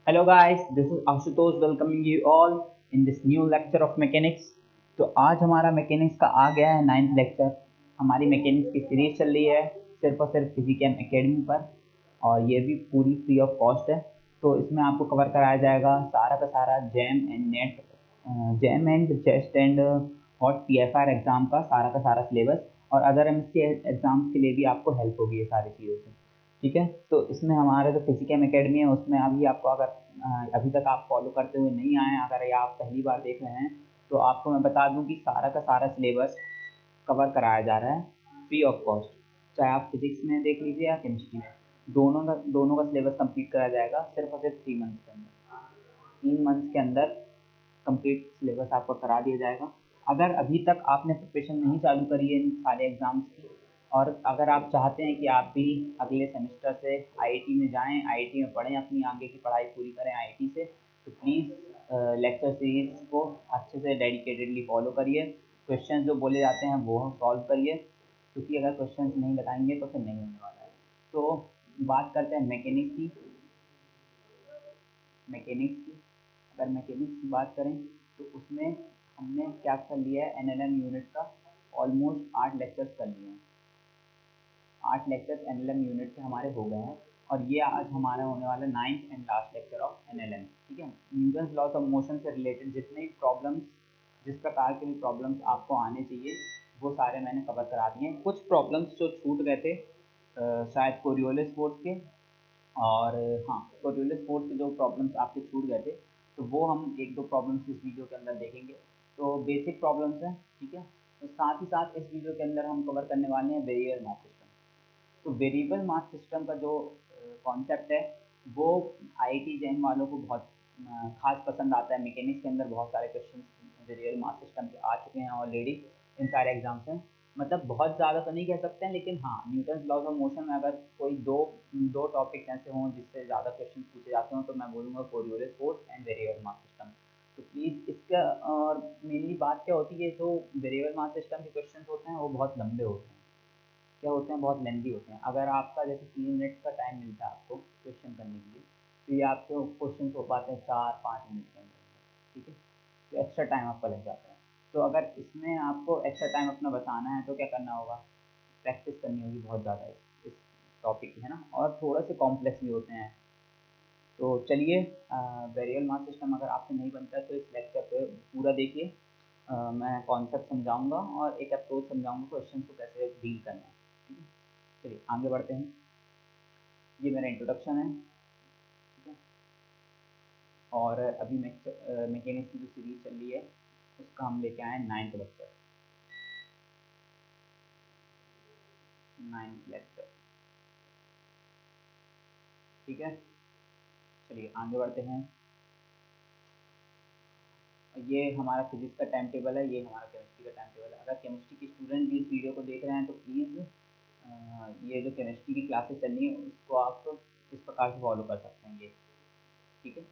Hello guys, this is Ashutosh welcoming you all in this new lecture of mechanics। तो आज हमारा mechanics का आ गया है 9th लेक्चर। हमारी मैकेनिक्स की सीरीज चल रही है सिर्फ और सिर्फ फिजिकैम एकेडमी पर, और ये भी पूरी फ्री ऑफ कॉस्ट है। तो इसमें आपको कवर कराया जाएगा सारा का सारा jam and net, jam and chest and और टीएफआर एग्ज़ाम का सारा सिलेबस, और अदर एमएससी एग्ज़ाम्स के लिए भी आपको हेल्प होगी ये सारी चीज़ों से। ठीक है, तो इसमें हमारे जो फिजिकैम एकेडमी है उसमें अभी आपको अगर अभी तक आप फॉलो करते हुए नहीं आए हैं, अगर या आप पहली बार देख रहे हैं, तो आपको मैं बता दूं कि सारा का सारा सिलेबस कवर कराया जा रहा है फ्री ऑफ कॉस्ट। चाहे आप फिजिक्स में देख लीजिए या केमिस्ट्री में, दोनों का सिलेबस कंप्लीट कराया जाएगा सिर्फ और सिर्फ 3 मंथ्स के अंदर। 3 मंथ्स के अंदर कंप्लीट सिलेबस आपको करा दिया जाएगा। अगर अभी तक आपने प्रिपरेशन नहीं चालू करी है इन सारे एग्ज़ाम्स की, और अगर आप चाहते हैं कि आप भी अगले सेमेस्टर से आईआईटी में जाएं, आईआईटी में पढ़ें, अपनी आगे की पढ़ाई पूरी करें आईआईटी से, तो प्लीज़ लेक्चर सीरीज को अच्छे से डेडिकेटेडली फॉलो करिए। क्वेश्चंस जो बोले जाते हैं वो सॉल्व करिए, क्योंकि अगर क्वेश्चंस नहीं बताएंगे तो फिर नहीं होने वाला है। तो बात करते हैं मैकेनिक्स की। अगर मैकेनिक्स की बात करें तो उसमें हमने क्या कर लिया है, एनएलएम यूनिट का ऑलमोस्ट 8 लेक्चर्स कर लिए हैं। 8 लेक्चर्स एनएलएम यूनिट के हमारे हो गए हैं, और ये आज हमारा होने वाला 9th and last lecture of NLM. ठीक है, न्यूटन्स लॉस ऑफ मोशन से रिलेटेड जितने भी प्रॉब्लम्स, जिस प्रकार के भी प्रॉब्लम्स आपको आने चाहिए, वो सारे मैंने कवर करा दिए हैं। कुछ प्रॉब्लम्स जो छूट गए थे शायद कोरियोलिस फोर्स के, और हाँ, कोरियोलिस फोर्स के जो प्रॉब्लम्स आपके छूट गए थे, तो वो हम एक दो प्रॉब्लम्स इस वीडियो के अंदर देखेंगे। तो बेसिक प्रॉब्लम्स हैं, ठीक है। तो साथ ही साथ इस वीडियो के अंदर हम कवर करने वाले हैं वेरिएबल मास सिस्टम। तो वेरिएबल मास सिस्टम का जो कॉन्सेप्ट है, वो आईआईटी जैन वालों को बहुत खास पसंद आता है। मैकेनिक्स के अंदर बहुत सारे क्वेश्चन वेरिएबल मास सिस्टम के आ चुके हैं ऑलरेडी इन सारे एग्जाम्स में। मतलब बहुत ज़्यादा तो नहीं कह सकते हैं, लेकिन हाँ, न्यूटन्स लॉज ऑफ मोशन में अगर कोई दो दो टॉपिक्स ऐसे हों जिससे ज़्यादा क्वेश्चन पूछे जाते हों, तो मैं बोलूँगा Coriolis force and variable mass system. तो प्लीज़ इसका, और मेनली बात क्या होती है, जो वेरिएबल मास सिस्टम के क्वेश्चन होते हैं वो बहुत लंबे होते हैं। क्या होते हैं, बहुत लेंदी होते हैं। अगर आपका जैसे 3 मिनट का टाइम मिलता है आपको क्वेश्चन करने के लिए, तो ये आपके क्वेश्चन हो पाते हैं 4-5 मिनट के अंदर। ठीक है, तो एक्स्ट्रा टाइम आपका लग जाता है। तो अगर इसमें आपको एक्स्ट्रा टाइम अपना बचाना है तो क्या करना होगा, प्रैक्टिस करनी होगी बहुत ज़्यादा इस टॉपिक की, है ना। और थोड़ा से कॉम्प्लेक्स भी होते हैं। तो चलिए, वेरिएबल मास सिस्टम अगर आपसे नहीं बनता है तो इस लेक्चर पे पूरा देखिए। मैं कॉन्सेप्ट समझाऊंगा और एक अप्रोच समझाऊंगा क्वेश्चन को कैसे डील करना है। ठीक है, चलिए आगे बढ़ते हैं। ये मेरा इंट्रोडक्शन है, ठीक है। और अभी मैकेनिक्स की जो सीरीज चल रही है उसका हम लेके आए 9th लेक्चर। 9th लेक्चर, ठीक है। चलिए आगे बढ़ते हैं। ये हमारा फिजिक्स का टाइम टेबल है, ये हमारा केमिस्ट्री का टाइम टेबल है। अगर केमिस्ट्री के स्टूडेंट भी इस वीडियो को देख रहे हैं तो प्लीज़ ये जो केमिस्ट्री की क्लासेस चल रही हैं उसको आप इस प्रकार से फॉलो कर सकते हैं, ये ठीक है।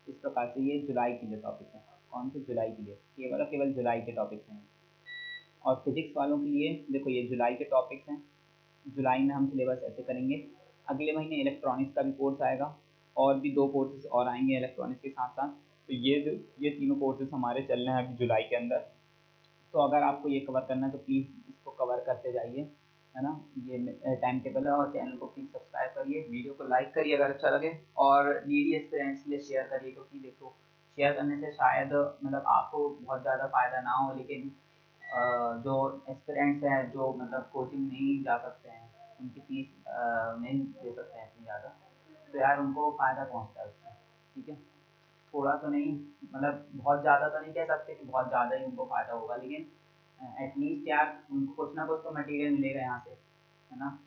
इस प्रकार से ये जुलाई के लिए टॉपिक है। कौन से जुलाई के लिए, केवल और केवल जुलाई के टॉपिक्स हैं। और फिजिक्स वालों के लिए देखो, ये जुलाई के टॉपिक्स हैं। जुलाई में हम सिलेबस ऐसे करेंगे। अगले महीने इलेक्ट्रॉनिक्स का भी कोर्स आएगा, और भी 2 कोर्सेज और आएंगे इलेक्ट्रॉनिक्स के साथ साथ। तो ये तीनों कोर्सेज हमारे चल रहे हैं अभी जुलाई के अंदर। तो अगर आपको ये कवर करना है तो प्लीज़ इसको कवर करते जाइए, है ना। ये टाइम टेबल है, और चैनल को प्लीज़ सब्सक्राइब करिए, वीडियो को लाइक करिए अगर अच्छा लगे, और नीडी एस्पिरेंट्स के लिए शेयर करिए, क्योंकि देखो शेयर करने से शायद मतलब आपको बहुत ज़्यादा फ़ायदा ना हो, लेकिन जो एस्पिरेंट्स हैं जो मतलब कोचिंग नहीं जा सकते हैं, उनकी फीस नहीं दे सकते हैं इतनी ज़्यादा, तो यार उनको फ़ायदा पहुँचता है उससे। ठीक है, थोड़ा तो नहीं, मतलब बहुत ज़्यादा तो नहीं कह सकते कि बहुत ज़्यादा ही उनको फ़ायदा होगा, लेकिन एटलीस्ट यार उनको कुछ ना कुछ तो मटेरियल मिलेगा यहाँ से, है ना।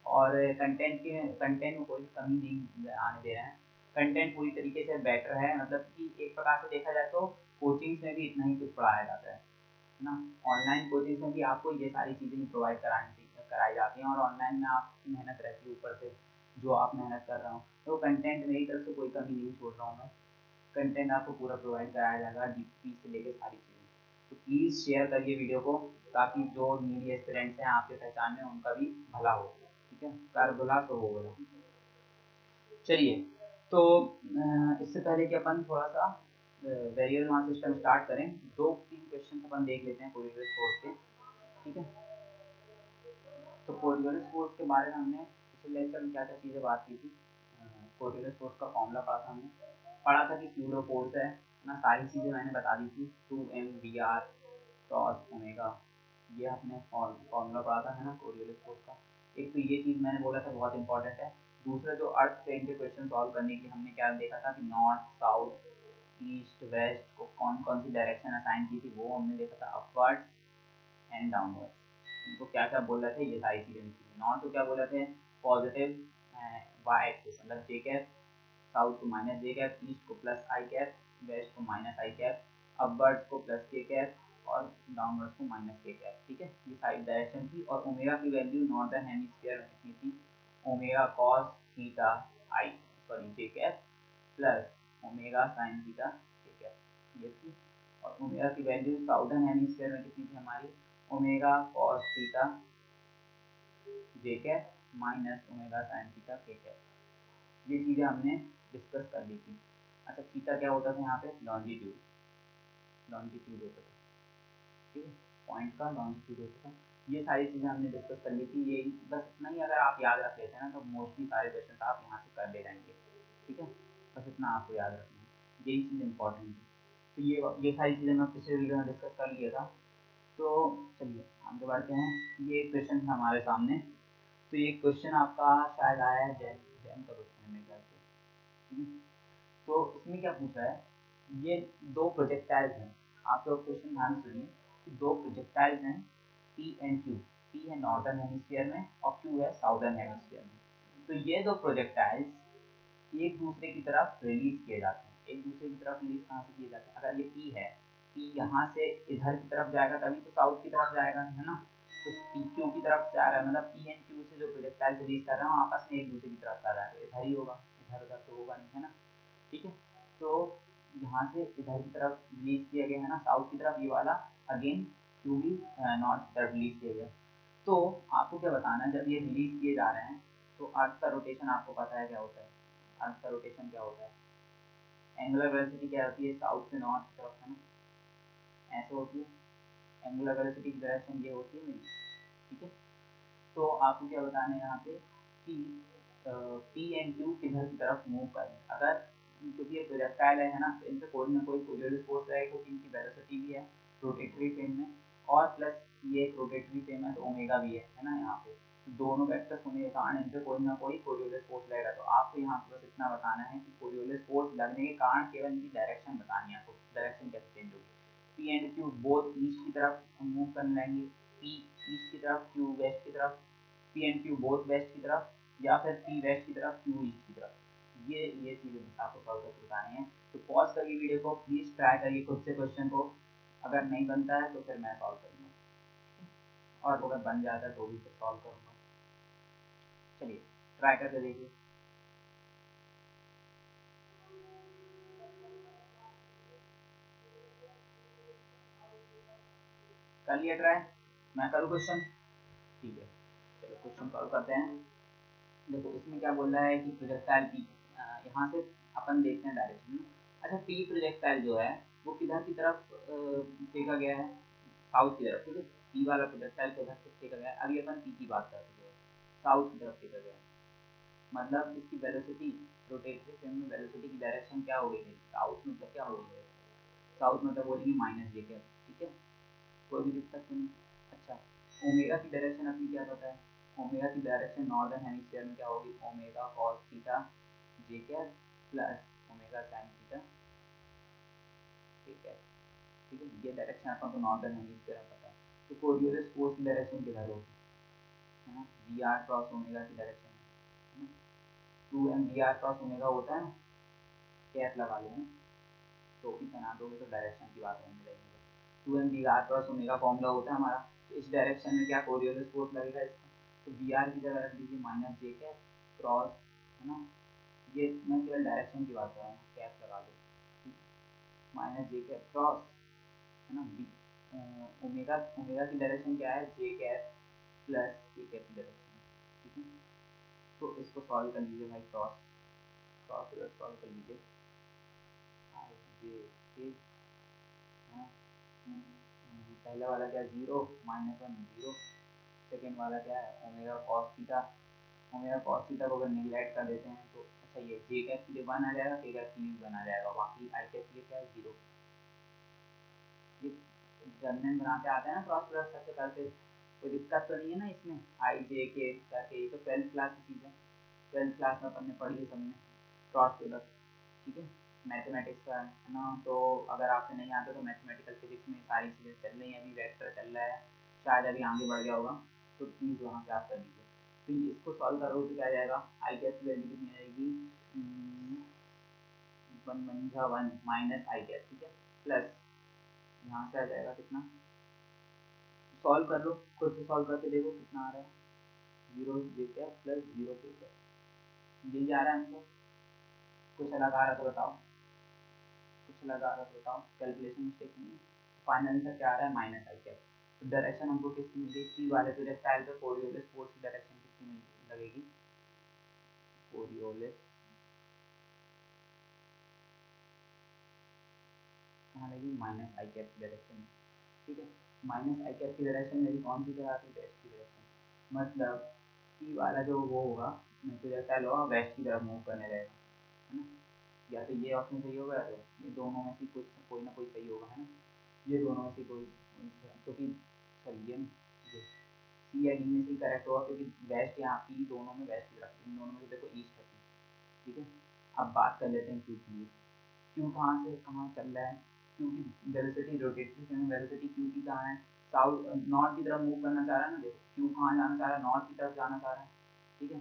और कंटेंट में कोई कमी नहीं आने दे रहे हैं। कंटेंट पूरी तरीके से बेटर है, मतलब कि एक प्रकार से देखा जाए तो कोचिंग्स में भी इतना ही कुछ पढ़ाया जाता है ना। ऑनलाइन कोचिंग्स में भी आपको ये सारी चीज़ें ही प्रोवाइड कराई जाती हैं, और ऑनलाइन में आपकी मेहनत रहती है ऊपर से, जो आप मेहनत कर रहे हो। तो कंटेंट मेरी तरफ से कोई कमी नहीं छोड़ रहा हूँ मैं। कंटेंट आपको पूरा प्रोवाइड कराया जाएगा, डीपी से लेकर सारी चीज़ें। तो प्लीज़ शेयर करिए वीडियो को, ताकि जो नीडी एस्पिरेंट्स हैं आपके पहचान में उनका भी भला हो। ठीक है, कर भला तो हो भला। चलिए तो इससे पहले कि अपन थोड़ा सा वेरिएबल मास सिस्टम स्टार्ट करें, 2-3 क्वेश्चन अपन देख लेते हैं कोरियोलिस फोर्स के। ठीक है, तो कोरियोलिस फोर्स के बारे में हमने पिछले लेक्चर में क्या क्या चीज़ें बात की थी। कोरियोलिस फोर्स का फॉर्मूला पढ़ा था कि स्यूडो फोर्स है ना, सारी चीज़ें मैंने बता दी थी, 2mvr क्रॉस ओमेगा, ये आपने फॉर्मूला पढ़ा था, है ना, कोरियोलिस फोर्स का। एक तो ये चीज़ मैंने बोला था बहुत इंपॉर्टेंट है। दूसरा, जो अर्थ प्लेन के क्वेश्चन सॉल्व करने के लिए हमने क्या देखा था कि नॉर्थ साउथ ईस्ट वेस्ट को कौन कौन सी डायरेक्शन असाइन की थी, वो हमने देखा था, अपवर्ड एंड डाउनवर्ड। इनको क्या क्या बोल रहे थे, ये सारी चीज़ें लिखी थी। नॉर्थ को क्या बोल रहे थे, पॉजिटिव वाई एक्सिस मतलब जे कैप, साउथ को माइनस जे कैप, ईस्ट को प्लस आई कैप, वेस्ट को माइनस आई कैप, अपवर्ड्स को प्लस के कैप और डाउनवर्ड्स को माइनस के कैप। ठीक है, ये सारी डायरेक्शन थी। और ओमेगा की वैल्यू नॉर्दर्न हेमिस्फीयर में कितनी थी, ओमेगा कॉस थीटा आई सॉरी जे cap plus omega sine theta K cap, ये थी। और ओमेगा की वैल्यू साउदर्न हेमिस्फीयर में कितनी थी हमारी, omega cos theta J cap minus omega sine theta K cap. ये चीज़ें हमने डिस्कस कर ली थी। अच्छा, थीटा क्या होता था यहाँ पे, लॉन्जिट्यूड, लॉन्जिट्यूड होता था। ठीक है, पॉइंट का लॉन्जिट्यूड होता था। ये सारी चीज़ें हमने डिस्कस कर ली थी। ये बस इतना ही अगर आप याद रख लेते हैं ना, तो मोस्टली सारे क्वेश्चन आप यहाँ से कर ले जाएंगे। ठीक है, बस इतना आपको याद रखना है, यही चीज़ इंपॉर्टेंट है। तो ये सारी चीज़ें मैं पिछले वीडियो में डिस्कस कर लिया था। तो चलिए आगे बढ़ते हैं। ये क्वेश्चन था हमारे सामने। तो ये क्वेश्चन आपका शायद आया है जैन जैन का क्वेश्चन है मेरे ख्याल से। ठीक है, तो इसमें क्या पूछा है, ये दो प्रोजेक्टाइल्स हैं। आप लोग क्वेश्चन ध्यान से सुनिए कि दो प्रोजेक्टाइल्स हैं, पी एंड क्यू। पी है नॉर्दर्न हेमिस्फीयर में और क्यू है साउदर्न हेमिस्फीयर में। तो ये दो प्रोजेक्टाइल्स एक दूसरे की तरफ रिलीज किए जाते हैं। एक दूसरे की तरफ रिलीज कहाँ से किए जाते हैं, अगर ये पी है, पी यहाँ से इधर की तरफ जाएगा तभी तो साउथ की तरफ जाएगा, है ना। तो पी क्यू की तरफ जा रहा है, मतलब पी एंड क्यू से जो प्रोजेक्टाइल रिलीज कर रहे हैं आपस में एक दूसरे की तरफ जा रहा है, तो इधर ही होगा, इधर उधर तो होगा नहीं, है ना। ठीक है, तो यहाँ से इधर की तरफ रिलीज किया गया है ना, साउथ की तरफ, ये वाला अगेन क्यू भी नॉर्थ की तरफ रिलीज किया गया। तो आपको क्या बताना है, जब ये रिलीज किए जा रहे हैं तो अर्थ का रोटेशन आपको पता है क्या होता है, अर्थ का रोटेशन क्या होता है, एंगुलर वेलोसिटी क्या होती है, साउथ से नॉर्थ की तरफ, है ना, ऐसे होती है। एंगुलर वेलोसिटी की डायरेक्शन ये होती है मेरी। ठीक है, तो आपको क्या बताना है यहाँ पे कि पी एंड क्यू किधर की तरफ मूव करें। अगर क्योंकि ये प्रोजेक्टाइल है ना, तो इन पे कोई ना कोई कोरियोलिस फोर्स रहेगा, क्योंकि इनकी वेलोसिटी भी है रोटेटरी फ्रेम में, और प्लस ये एक रोटेटरी फ्रेम है तो ओमेगा भी है ना यहाँ पे। तो दोनों वेक्टर्स होने के कारण इन पे कोई ना कोई कोरियोलिस फोर्स लगेगा। तो आपको यहाँ पे बस इतना बताना है कि कोरियोलिस फोर्स लगने के कारण केवल इनकी डायरेक्शन बतानी है आपको, डायरेक्शन कैसे चेंज होगी। P and Q both east की तरफ मूव करने लगेंगे, पी ईस्ट की तरफ, क्यू वेस्ट की तरफ, P and Q both west की तरफ, या फिर पी वेस्ट की तरफ, क्यू ईस्ट की तरफ। ये चीज़ें बस आपको सॉल्व करके बतानी है। तो पॉज करिए वीडियो को, प्लीज़ ट्राई करिए खुद से क्वेश्चन को। अगर नहीं बनता है तो फिर मैं सॉल्व करूँगा, और अगर बन जाता है तो भी फिर सॉल्व करूँगा। चलिए ट्राई करके देखिए। कर लिया ट्राई, मैं करूँ क्वेश्चन। ठीक है, चलो क्वेश्चन सॉल्व करते हैं। देखो इसमें क्या बोल रहा है कि प्रोजेक्टाइल पी, यहाँ से अपन देखते हैं डायरेक्शन। अच्छा, पी प्रोजेक्टाइल जो है वो किधर की तरफ फेंका गया है, साउथ की तरफ। ठीक है, पी वाला प्रोजेक्टाइल किधर से फेंका गया है, अभी अपन पी की बात करते हैं, साउथ की तरफ फेंका गया है। मतलब इसकी वेलोसिटी, रोटेटरी फ्रेम में वेलोसिटी की डायरेक्शन क्या हो गई है, साउथ, मतलब क्या हो गई है, साउथ मतलब बोलेंगे माइनस जे कैप। ठीक है, कोई भी दिक्कत तो नहीं। अच्छा, ओमेगा की डायरेक्शन अपनी क्या पता है, ओमेगा की डायरेक्शन नॉर्दर्न हेमिस्फीयर में क्या होगी, omega cos theta J cap plus omega sine theta J cap. ठीक है, ये डायरेक्शन अपन को नॉर्दर्न हेमिस्फीयर में पता है। तो कोरियोलिस फोर्स की डायरेक्शन किधर होगी, है ना, वी आर क्रॉस ओमेगा की डायरेक्शन है ना, 2m V R cross omega होता है ना, कैप लगा लो, तो भी बना दोगे तो डायरेक्शन की बात होने लगेगी। 2m V R cross omega formula होता है हमारा। तो इस डायरेक्शन में क्या कोरियोलिस फोर्स लगेगा इसका, तो वी आर की जगह रख लीजिए माइनस जे कैप क्रॉस, है ना, ये मैं केवल डायरेक्शन की बात कर रहा हूँ, कैप लगा दो, माइनस जे कैप क्रॉस, है ना, बी ओमेगा, ओमेगा की डायरेक्शन क्या है, जे कैप प्लस के कैप की डायरेक्शन। ठीक है, तो इसको सॉल्व कर लीजिए भाई, क्रॉस क्रॉस प्रोडक्ट सॉल्व कर लीजिए। पहला वाला क्या 0 -1 0, सेकेंड वाला क्या है omega cos theta. Omega cos theta को अगर निगलेक्ट कर देते हैं तो अच्छा ये जे कैप के लिए 1 आ जाएगा, के कैप के लिए 1 आ जाएगा, बाकी आई कैप के लिए क्या है 0। ये जर्नल बनाते आते हैं ना क्रॉस प्रोडक्ट सबसे करके, कोई दिक्कत तो नहीं है ना इसमें। आई जे के करके, ये तो 12th क्लास की चीज़ है, 12th क्लास में अपन ने पढ़ी है सबने क्रॉस प्रोडक्ट, ठीक है मैथमेटिक्स का है ना। तो अगर आपसे नहीं आता तो मैथमेटिकल फिजिक्स में सारी चीज़ें चल रही हैं, अभी वेक्टर चल रहा है, शायद अभी आगे बढ़ गया होगा, तो प्लीज़ वहाँ से आप कर लीजिए। तो इसको सॉल्व करोगे तो क्या आ जाएगा, आई कैप की वैल्यू कितनी आएगी 1 माइनस आई कैप, ठीक है, प्लस यहाँ से आ जाएगा कितना, सॉल्व कर लो खुद से, सॉल्व करके देखो कितना आ रहा है 0 जे कैप प्लस 0 के कैप, यही आ रहा है आंसर। कुछ अलग आ रहा तो बताओ, कुछ अलग आ रहा तो बताओ, कैलकुलेशन मिस्टेक नहीं है। फाइनल आंसर क्या आ रहा है माइनस आई कैप। तो डायरेक्शन हमको किसकी मिल गई, पी वाले प्रोजेक्टाइल पे कोरियोलिस फोर्स की डायरेक्शन कितनी लगेगी, कोरियोलिस कहाँ लगेगी, माइनस आई कैप की डायरेक्शन में, ठीक है। माइनस आई कैप की डायरेक्शन मेरी कौन सी तरह आती है, वेस्ट की डायरेक्शन, मतलब पी वाला जो वो होगा प्रोजेक्टाइल होगा वेस्ट की तरफ मूव करने रहेगा, है ना। या तो ये ऑप्शन सही होगा, तो ये दोनों में से कुछ कोई ना कोई सही होगा, है ना। ये दोनों में से कोई, क्योंकि सॉरी ये सी या डी में से करेक्ट होगा, क्योंकि वेस्ट यहाँ पी दोनों में वेस्ट की तरफ, इन दोनों में से देखो ईस्ट है, ठीक है। अब बात कर लेते हैं क्यू की। क्यू कहाँ से कहाँ चल रहा है, क्यू की वेलोसिटी रोटेटरी फ्रेम में वेलोसिटी क्यू की कहाँ है, साउथ नॉर्थ की तरफ मूव करना चाह रहा है ना, देखो क्यू कहाँ जाना चाह रहा है, नॉर्थ की तरफ जाना चाह रहा है, ठीक है।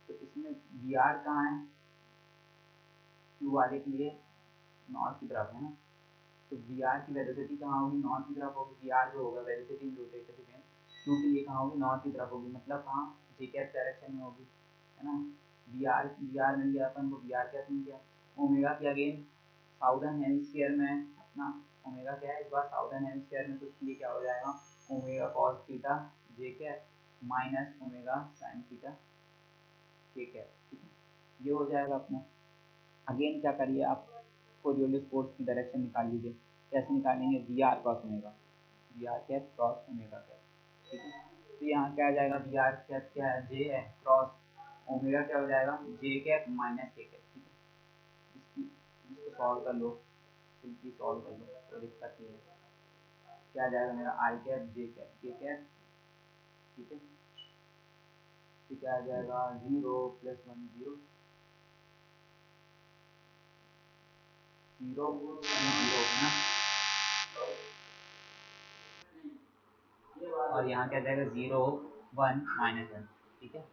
तो इसमें वी आर कहाँ है, क्यू वाले के लिए नॉर्थ की तरफ है ना, तो वी आर की वेलोसिटी कहाँ होगी, नॉर्थ की तरफ होगी। वी आर जो होगा velocity in rotatory frame, Q के लिए कहाँ होगी, नॉर्थ की तरफ होगी, मतलब कहाँ जे कैप डायरेक्शन में होगी, है ना। वी आर मिल गया अपन को, वी आर क्या मिल गया, ओमेगा की अगेन साउदर्न हेमिस्फीयर में अपना ओमेगा क्या है इस बार साउदर्न हेमिस्फीयर में, तो उसके लिए क्या हो जाएगा omega cos theta J cap minus omega sine theta K cap, ठीक है। ये हो जाएगा अपना। अगेन क्या करिए आप, कोरियोलिस फोर्स की डायरेक्शन निकाल लीजिए, कैसे निकालेंगे, V R cross omega, V R cap cross omega cap, ठीक है। तो यहाँ क्या आ जाएगा, वी आर कैप क्या है जे है क्रॉस ओमेगा क्या हो जाएगा जे कैप माइनस के कैप, ठीक है। इसको सॉल्व कर लो, सिंपली सॉल्व कर लो, कोई दिक्कत नहीं है। क्या आ जाएगा मेरा आई कैप जे कैप के कैप, ठीक है। तो क्या आ जाएगा 0 + 1 0 0 0 ना, और यहाँ क्या जाएगा 0 1 -1, ठीक है।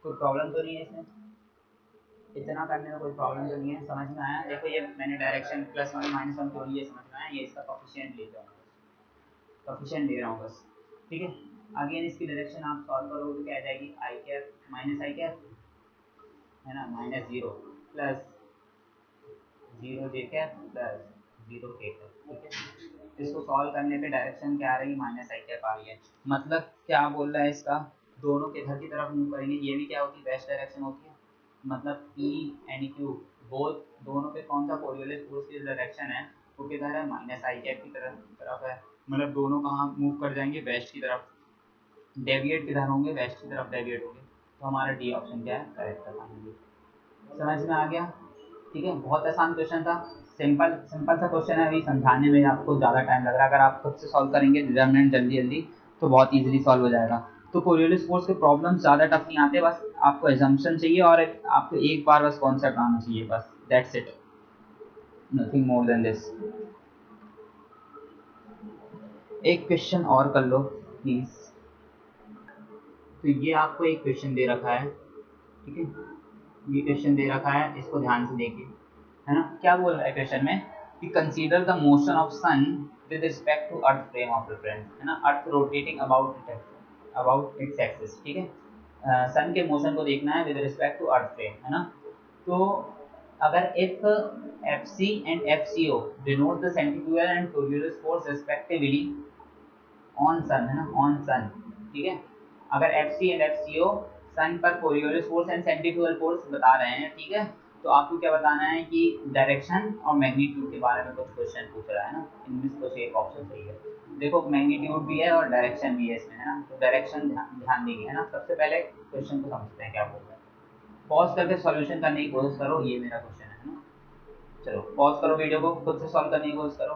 कोई प्रॉब्लम तो नहीं है इसमें, इतना करने में कोई प्रॉब्लम तो नहीं है, समझ में आया। देखो ये मैंने डायरेक्शन +1 -1 क्यों लिए समझ में आया, ये इसका कोफिशिएंट ले जाऊँ, कोफिशिएंट ले रहा हूँ बस, ठीक है। अगेन इसकी डायरेक्शन आप सॉल्व करोगे तो क्या आ जाएगी आई कैप माइनस आई कैप, है ना, -0 प्लस 0 जे कैप प्लस 0 के कैप, ठीक है। इसको सॉल्व करने पे डायरेक्शन क्या आ रही है, माइनस आई कैप आ रही है, मतलब क्या बोल रहा है इसका, दोनों के इधर की तरफ मूव करेंगे, ये भी क्या होती है वेस्ट डायरेक्शन होती है, मतलब पी एंड क्यू बोथ दोनों पे कौन सा कोरियोलिस फोर्स की डायरेक्शन है वो किधर है, माइनस आई कैप की तरफ है, मतलब दोनों कहाँ मूव कर जाएंगे, वेस्ट की तरफ, डेविएट किधर होंगे, वेस्ट की तरफ डेविएट होंगे, तो हमारा डी ऑप्शन क्या है करेक्ट है। समझ में आ गया, ठीक है। बहुत आसान क्वेश्चन था, सिंपल सिंपल सा क्वेश्चन है, अभी समझाने में आपको ज़्यादा टाइम लग रहा है, अगर आप खुद से सॉल्व करेंगे डिटरमिनेंट जल्दी जल्दी तो बहुत इजीली सॉल्व हो जाएगा। तो कोरियोलिस फोर्स के प्रॉब्लम ज़्यादा टफ नहीं आते, बस आपको एजम्पशन चाहिए और आपको एक बार बस कॉन्सेप्ट आना चाहिए, बस that's it, nothing more than this. एक क्वेश्चन और कर लो प्लीज। तो ये आपको एक क्वेश्चन दे रखा है, ठीक है, ये क्वेश्चन दे रखा है, इसको ध्यान से देखिए, है ना। क्या बोल रहा है क्वेश्चन में कि consider the motion of sun with respect to earth frame of reference, है ना, earth rotating about its axis, ठीक है। सन के मोशन को देखना है with respect to earth frame, है ना। तो अगर if F C and F C O denote the centrifugal and Coriolis force respectively on sun, है ना, ऑन सन, ठीक है। अगर F C and F C O सन पर Coriolis force and centrifugal force बता रहे हैं, ठीक है, तो आपको क्या बताना है कि डायरेक्शन और मैग्नीट्यूड के बारे में कुछ क्वेश्चन पूछ रहा है ना, इनमें से कुछ एक ऑप्शन सही है। देखो मैग्नीट्यूड भी है और डायरेक्शन भी है इसमें, है ना, तो डायरेक्शन ध्यान देंगे, है ना। सबसे पहले क्वेश्चन को समझते हैं क्या बोल रहा है। पॉज करके सॉल्यूशन करने की कोशिश करो, ये मेरा क्वेश्चन है ना। चलो पॉज करो वीडियो को, खुद से सॉल्व करने की कोशिश करो,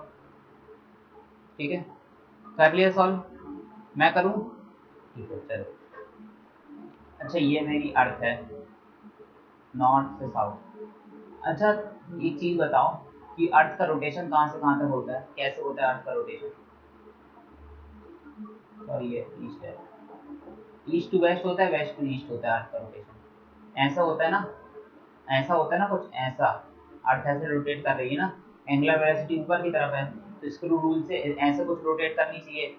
ठीक है। कर लिया सॉल्व, मैं करूँ, ठीक है चलो। अच्छा ये मेरी अर्थ है नॉर्थ से साउथ। अच्छा एक चीज बताओ कि अर्थ का रोटेशन कहाँ से कहाँ तक होता है, कैसे होता है अर्थ का रोटेशन। और ये ईस्ट है, ईस्ट टू वेस्ट होता है, वेस्ट टू ईस्ट होता है अर्थ का रोटेशन। ऐसा होता है ना, ऐसा होता है ना कुछ ऐसा, अर्थ ऐसे रोटेट कर रही है ना, एंगुलर वेलोसिटी ऊपर की तरफ है, तो स्क्रू रूल से ऐसे कुछ रोटेट करनी चाहिए,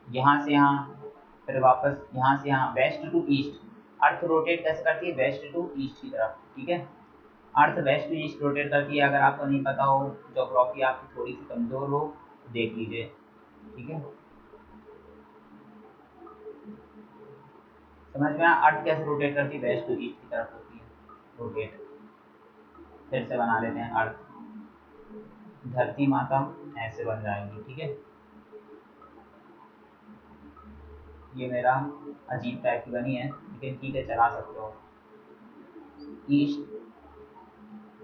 यहाँ से यहाँ, फिर वापस यहाँ से यहाँ, west to east. Earth rotate कैसे करती है, वेस्ट टू ईस्ट की तरफ, ठीक है। अर्थ वेस्ट टू ईस्ट रोटेट करती है। अगर आपको नहीं पता हो, ज्योग्राफी आपकी थोड़ी सी कमजोर हो, देख लीजिए, ठीक है। समझ में आया अर्थ कैसे रोटेट करती है, वेस्ट टू ईस्ट की तरफ होती है रोटेट। फिर से बना लेते हैं अर्थ, धरती माता ऐसे बन जाएंगी, ठीक है। ये मेरा अजीब टाइप की बनी है, लेकिन ठीक है चला सकते हो। ईस्ट,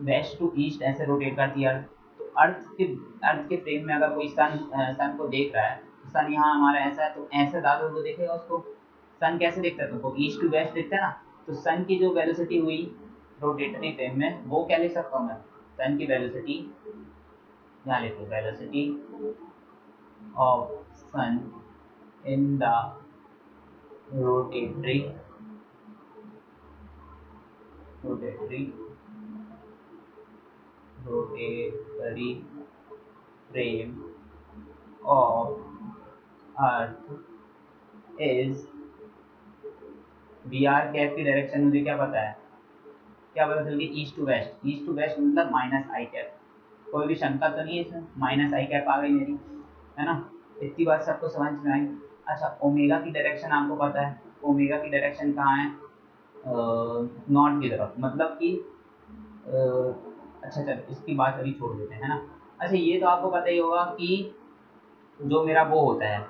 वेस्ट टू ईस्ट ऐसे रोटेट करती है अर्थ। तो अर्थ के फ्रेम में अगर कोई सन को देख रहा है, तो सन यहाँ हमारा ऐसा है, तो ऐसे दादो को देखेगा उसको। सन कैसे दिखता है तुमको, ईस्ट टू वेस्ट दिखता है ना। तो सन की जो वेलोसिटी हुई रोटेटरी फ्रेम में, वो क्या लिख सकता हूँ मैं, सन की वेलोसिटी, यहाँ लिखो velocity of sun in the rotatory frame of earth is V R cap की डायरेक्शन मुझे क्या पता है, क्या पता चल गई, east to west. East to west मतलब माइनस आई कैप, कोई भी शंका तो नहीं है इसमें, माइनस आई कैप आ गई मेरी, है ना। इतनी बात सबको समझ में आई। अच्छा ओमेगा की डायरेक्शन आपको पता है, ओमेगा की डायरेक्शन कहाँ है, नॉर्थ की तरफ, मतलब कि अच्छा चलो इसकी बात अभी छोड़ देते हैं, है ना। अच्छा ये तो आपको पता ही होगा कि जो मेरा वो होता है,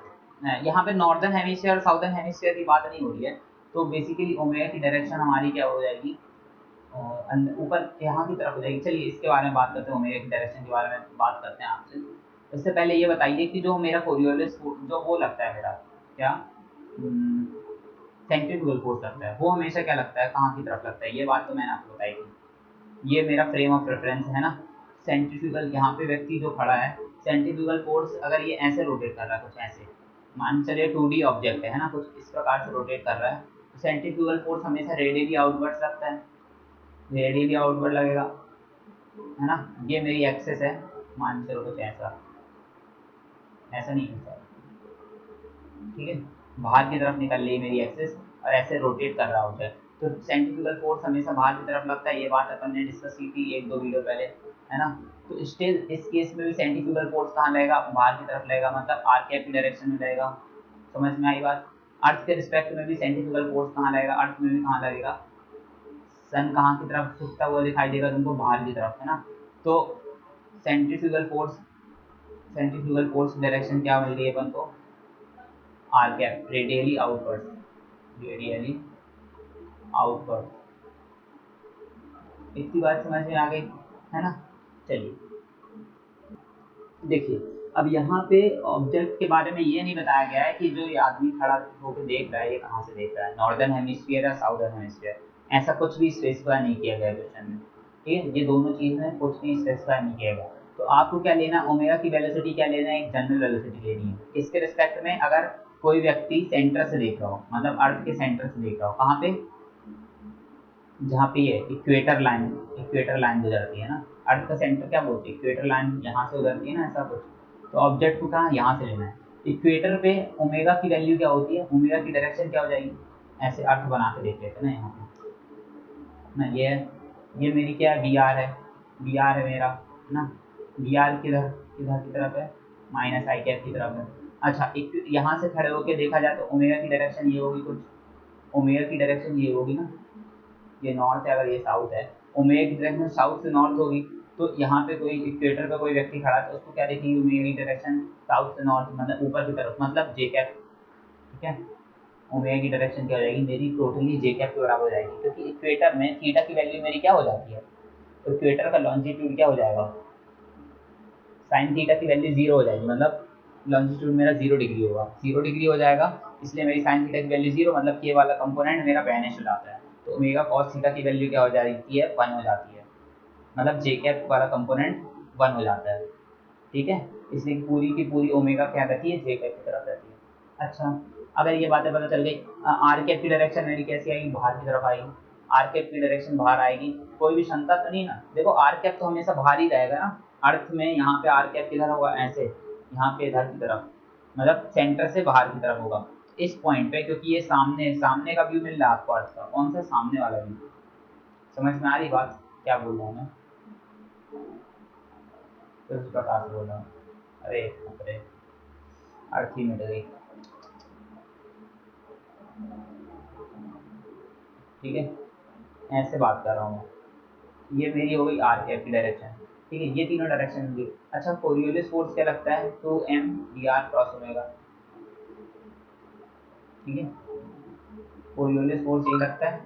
यहाँ पे नॉर्दर्न हेमिस्फीयर और साउदर्न हेमिस्फीयर की बात नहीं हो रही है, तो बेसिकली ओमेगा की डायरेक्शन हमारी क्या हो जाएगी, ऊपर यहाँ की तरफ हो जाएगी। चलिए इसके बारे में बात करते हैं, ओमेगा की डायरेक्शन के बारे में बात करते हैं आपसे। इससे पहले ये बताइए कि जो मेरा कोरियोलिस जो वो लगता है मेरा क्या, सेंट्रीफ्यूगल फोर्स लगता है, वो हमेशा क्या लगता है, कहाँ की तरफ लगता है, ये बात तो मैंने आपको बताई थी। ये मेरा फ्रेम ऑफ रेफरेंस है ना, सेंट्रीफ्यूगल, यहाँ पे व्यक्ति जो खड़ा है, सेंट्रीफ्यूगल फोर्स अगर ये ऐसे रोटेट कर रहा है, कुछ ऐसे मान चलिए 2D ऑब्जेक्ट है ना, कुछ इस प्रकार से रोटेट कर रहा है, तो सेंट्रीफ्यूगल फोर्स हमेशा रेडियली आउटवर्ड्स लगता है, रेडियली आउटवर्ड लगेगा, है ना। ये मेरी एक्सेस है, मान चलो कुछ ऐसा, ऐसा नहीं है, ठीक है, बाहर की तरफ निकल रही मेरी एक्सेस और ऐसे रोटेट कर रहा होता है, तो सेंट्रीफ्यूगल फोर्स हमेशा बाहर की तरफ लगता है। ये बात अपन ने डिस्कस की थी एक दो वीडियो पहले, है ना। तो स्टिल इस केस में भी सेंट्रीफ्यूगल फोर्स कहाँ लगेगा, बाहर की तरफ लगेगा, मतलब आर कैप की डायरेक्शन में लगेगा। समझ में आई बात। अर्थ के रिस्पेक्ट में भी सेंट्रीफ्यूगल फोर्स कहाँ लगेगा, अर्थ में भी कहाँ लगेगा, सन कहाँ की तरफ झुकता हुआ दिखाई देगा तुमको, बाहर की तरफ, है ना। तो सेंट्रीफ्यूगल फोर्स डायरेक्शन क्या मिल रही है अपन को, R cap, radially outward, radially outward. इतनी बात समझ में आ गई, है ना। चलिए देखिए, अब यहाँ पे ऑब्जेक्ट के बारे में ये नहीं बताया गया है कि जो ये आदमी खड़ा होकर देख रहा है, ये कहाँ से देख रहा है, नॉर्दर्न हेमिस्फीयर या साउदर्न हेमिस्फीयर, ऐसा कुछ भी स्पेसिफाई नहीं किया गया क्वेश्चन में, ठीक है। ये दोनों चीज़ में कुछ भी स्पेसिफाई नहीं किया गया। तो आपको क्या लेना, ओमेगा की वेलोसिटी क्या लेना है, एक जनरल वेलोसिटी लेनी है। इसके रिस्पेक्ट में अगर कोई व्यक्ति सेंटर से देख रहा हो, मतलब अर्थ के सेंटर से देख रहा हो, कहाँ पे, जहाँ पे ये इक्वेटर लाइन गुजरती है ना, अर्थ का सेंटर क्या बोलते हैं, इक्वेटर लाइन यहाँ से गुजरती है ना, ऐसा कुछ। तो ऑब्जेक्ट को कहाँ, यहाँ से लेना है। इक्वेटर पे ओमेगा की वैल्यू क्या होती है, ओमेगा की डायरेक्शन क्या हो जाएगी, ऐसे अर्थ बना के देख लेते हैं ना यहाँ पे ना। ये मेरी क्या है, वी आर है, वी आर है मेरा, है ना। वी आर किधर किधर की तरफ है, माइनस आई कैप की तरफ है। अच्छा यहाँ से खड़े होकर देखा जाए तो ओमेगा की डायरेक्शन ये होगी कुछ, ओमेगा की डायरेक्शन ये होगी ना, ये नॉर्थ है अगर ये साउथ है, ओमेगा की डायरेक्शन साउथ से नॉर्थ होगी, तो यहाँ पे कोई इक्वेटर पे कोई व्यक्ति खड़ा है तो उसको क्या दिखेगी, ओमेगा की डायरेक्शन साउथ से नॉर्थ मतलब ऊपर की तरफ, मतलब जे कैप, ठीक है। ओमेगा की डायरेक्शन क्या हो जाएगी मेरी, टोटली जे कैप के बराबर हो जाएगी, क्योंकि इक्वेटर में थीटा की वैल्यू मेरी क्या हो जाती है, तो इक्वेटर का लॉन्जिट्यूड क्या हो जाएगा, साइन थीटा की वैल्यू 0 हो जाएगी, मतलब लॉन्जिट्यूड मेरा 0 डिग्री होगा, 0 डिग्री हो जाएगा, इसलिए मेरी साइन थीटा की वैल्यू 0, मतलब के वाला कंपोनेंट मेरा वैनिश हो जाता है, तो ओमेगा कॉस थीटा की वैल्यू क्या हो जाती है, 1 हो जाती है, मतलब जे कैप वाला कंपोनेंट 1 हो जाता है, ठीक है। इसलिए पूरी की पूरी ओमेगा क्या रहती है, जे कैप की तरफ रहती है। अच्छा, अगर ये बातें पता चल गई, आर कैप की डायरेक्शन मेरी कैसी आएगी, बाहर की तरफ आएगी, आर कैप की डायरेक्शन बाहर आएगी, कोई भी शंका तो नहीं ना, देखो आर कैप तो हमेशा बाहर ही रहेगा ना, अर्थ में यहाँ पे आर कैप किधर होगा, ऐसे यहाँ पे इधर की तरफ, मतलब सेंटर से बाहर की तरफ होगा इस पॉइंट पे, क्योंकि ये सामने सामने का व्यू मिल रहा है आपको अर्थ का, कौन सा, सामने वाला व्यू, समझ में आ रही बात क्या बोल रहा हूँ मैं, तो इस प्रकार से बोल रहा हूँ, अरे अर्थ ही मिट गई, ठीक है, ऐसे बात कर रहा हूँ मैं, ये मेरी हो गई आर कैप की डायरेक्शन, ठीक है, ये तीनों डायरेक्शन होंगी। अच्छा, कोरियोलिस फोर्स क्या लगता है, 2m dr क्रॉस ओमेगा, ठीक है, कोरियोलिस फोर्स यही लगता है,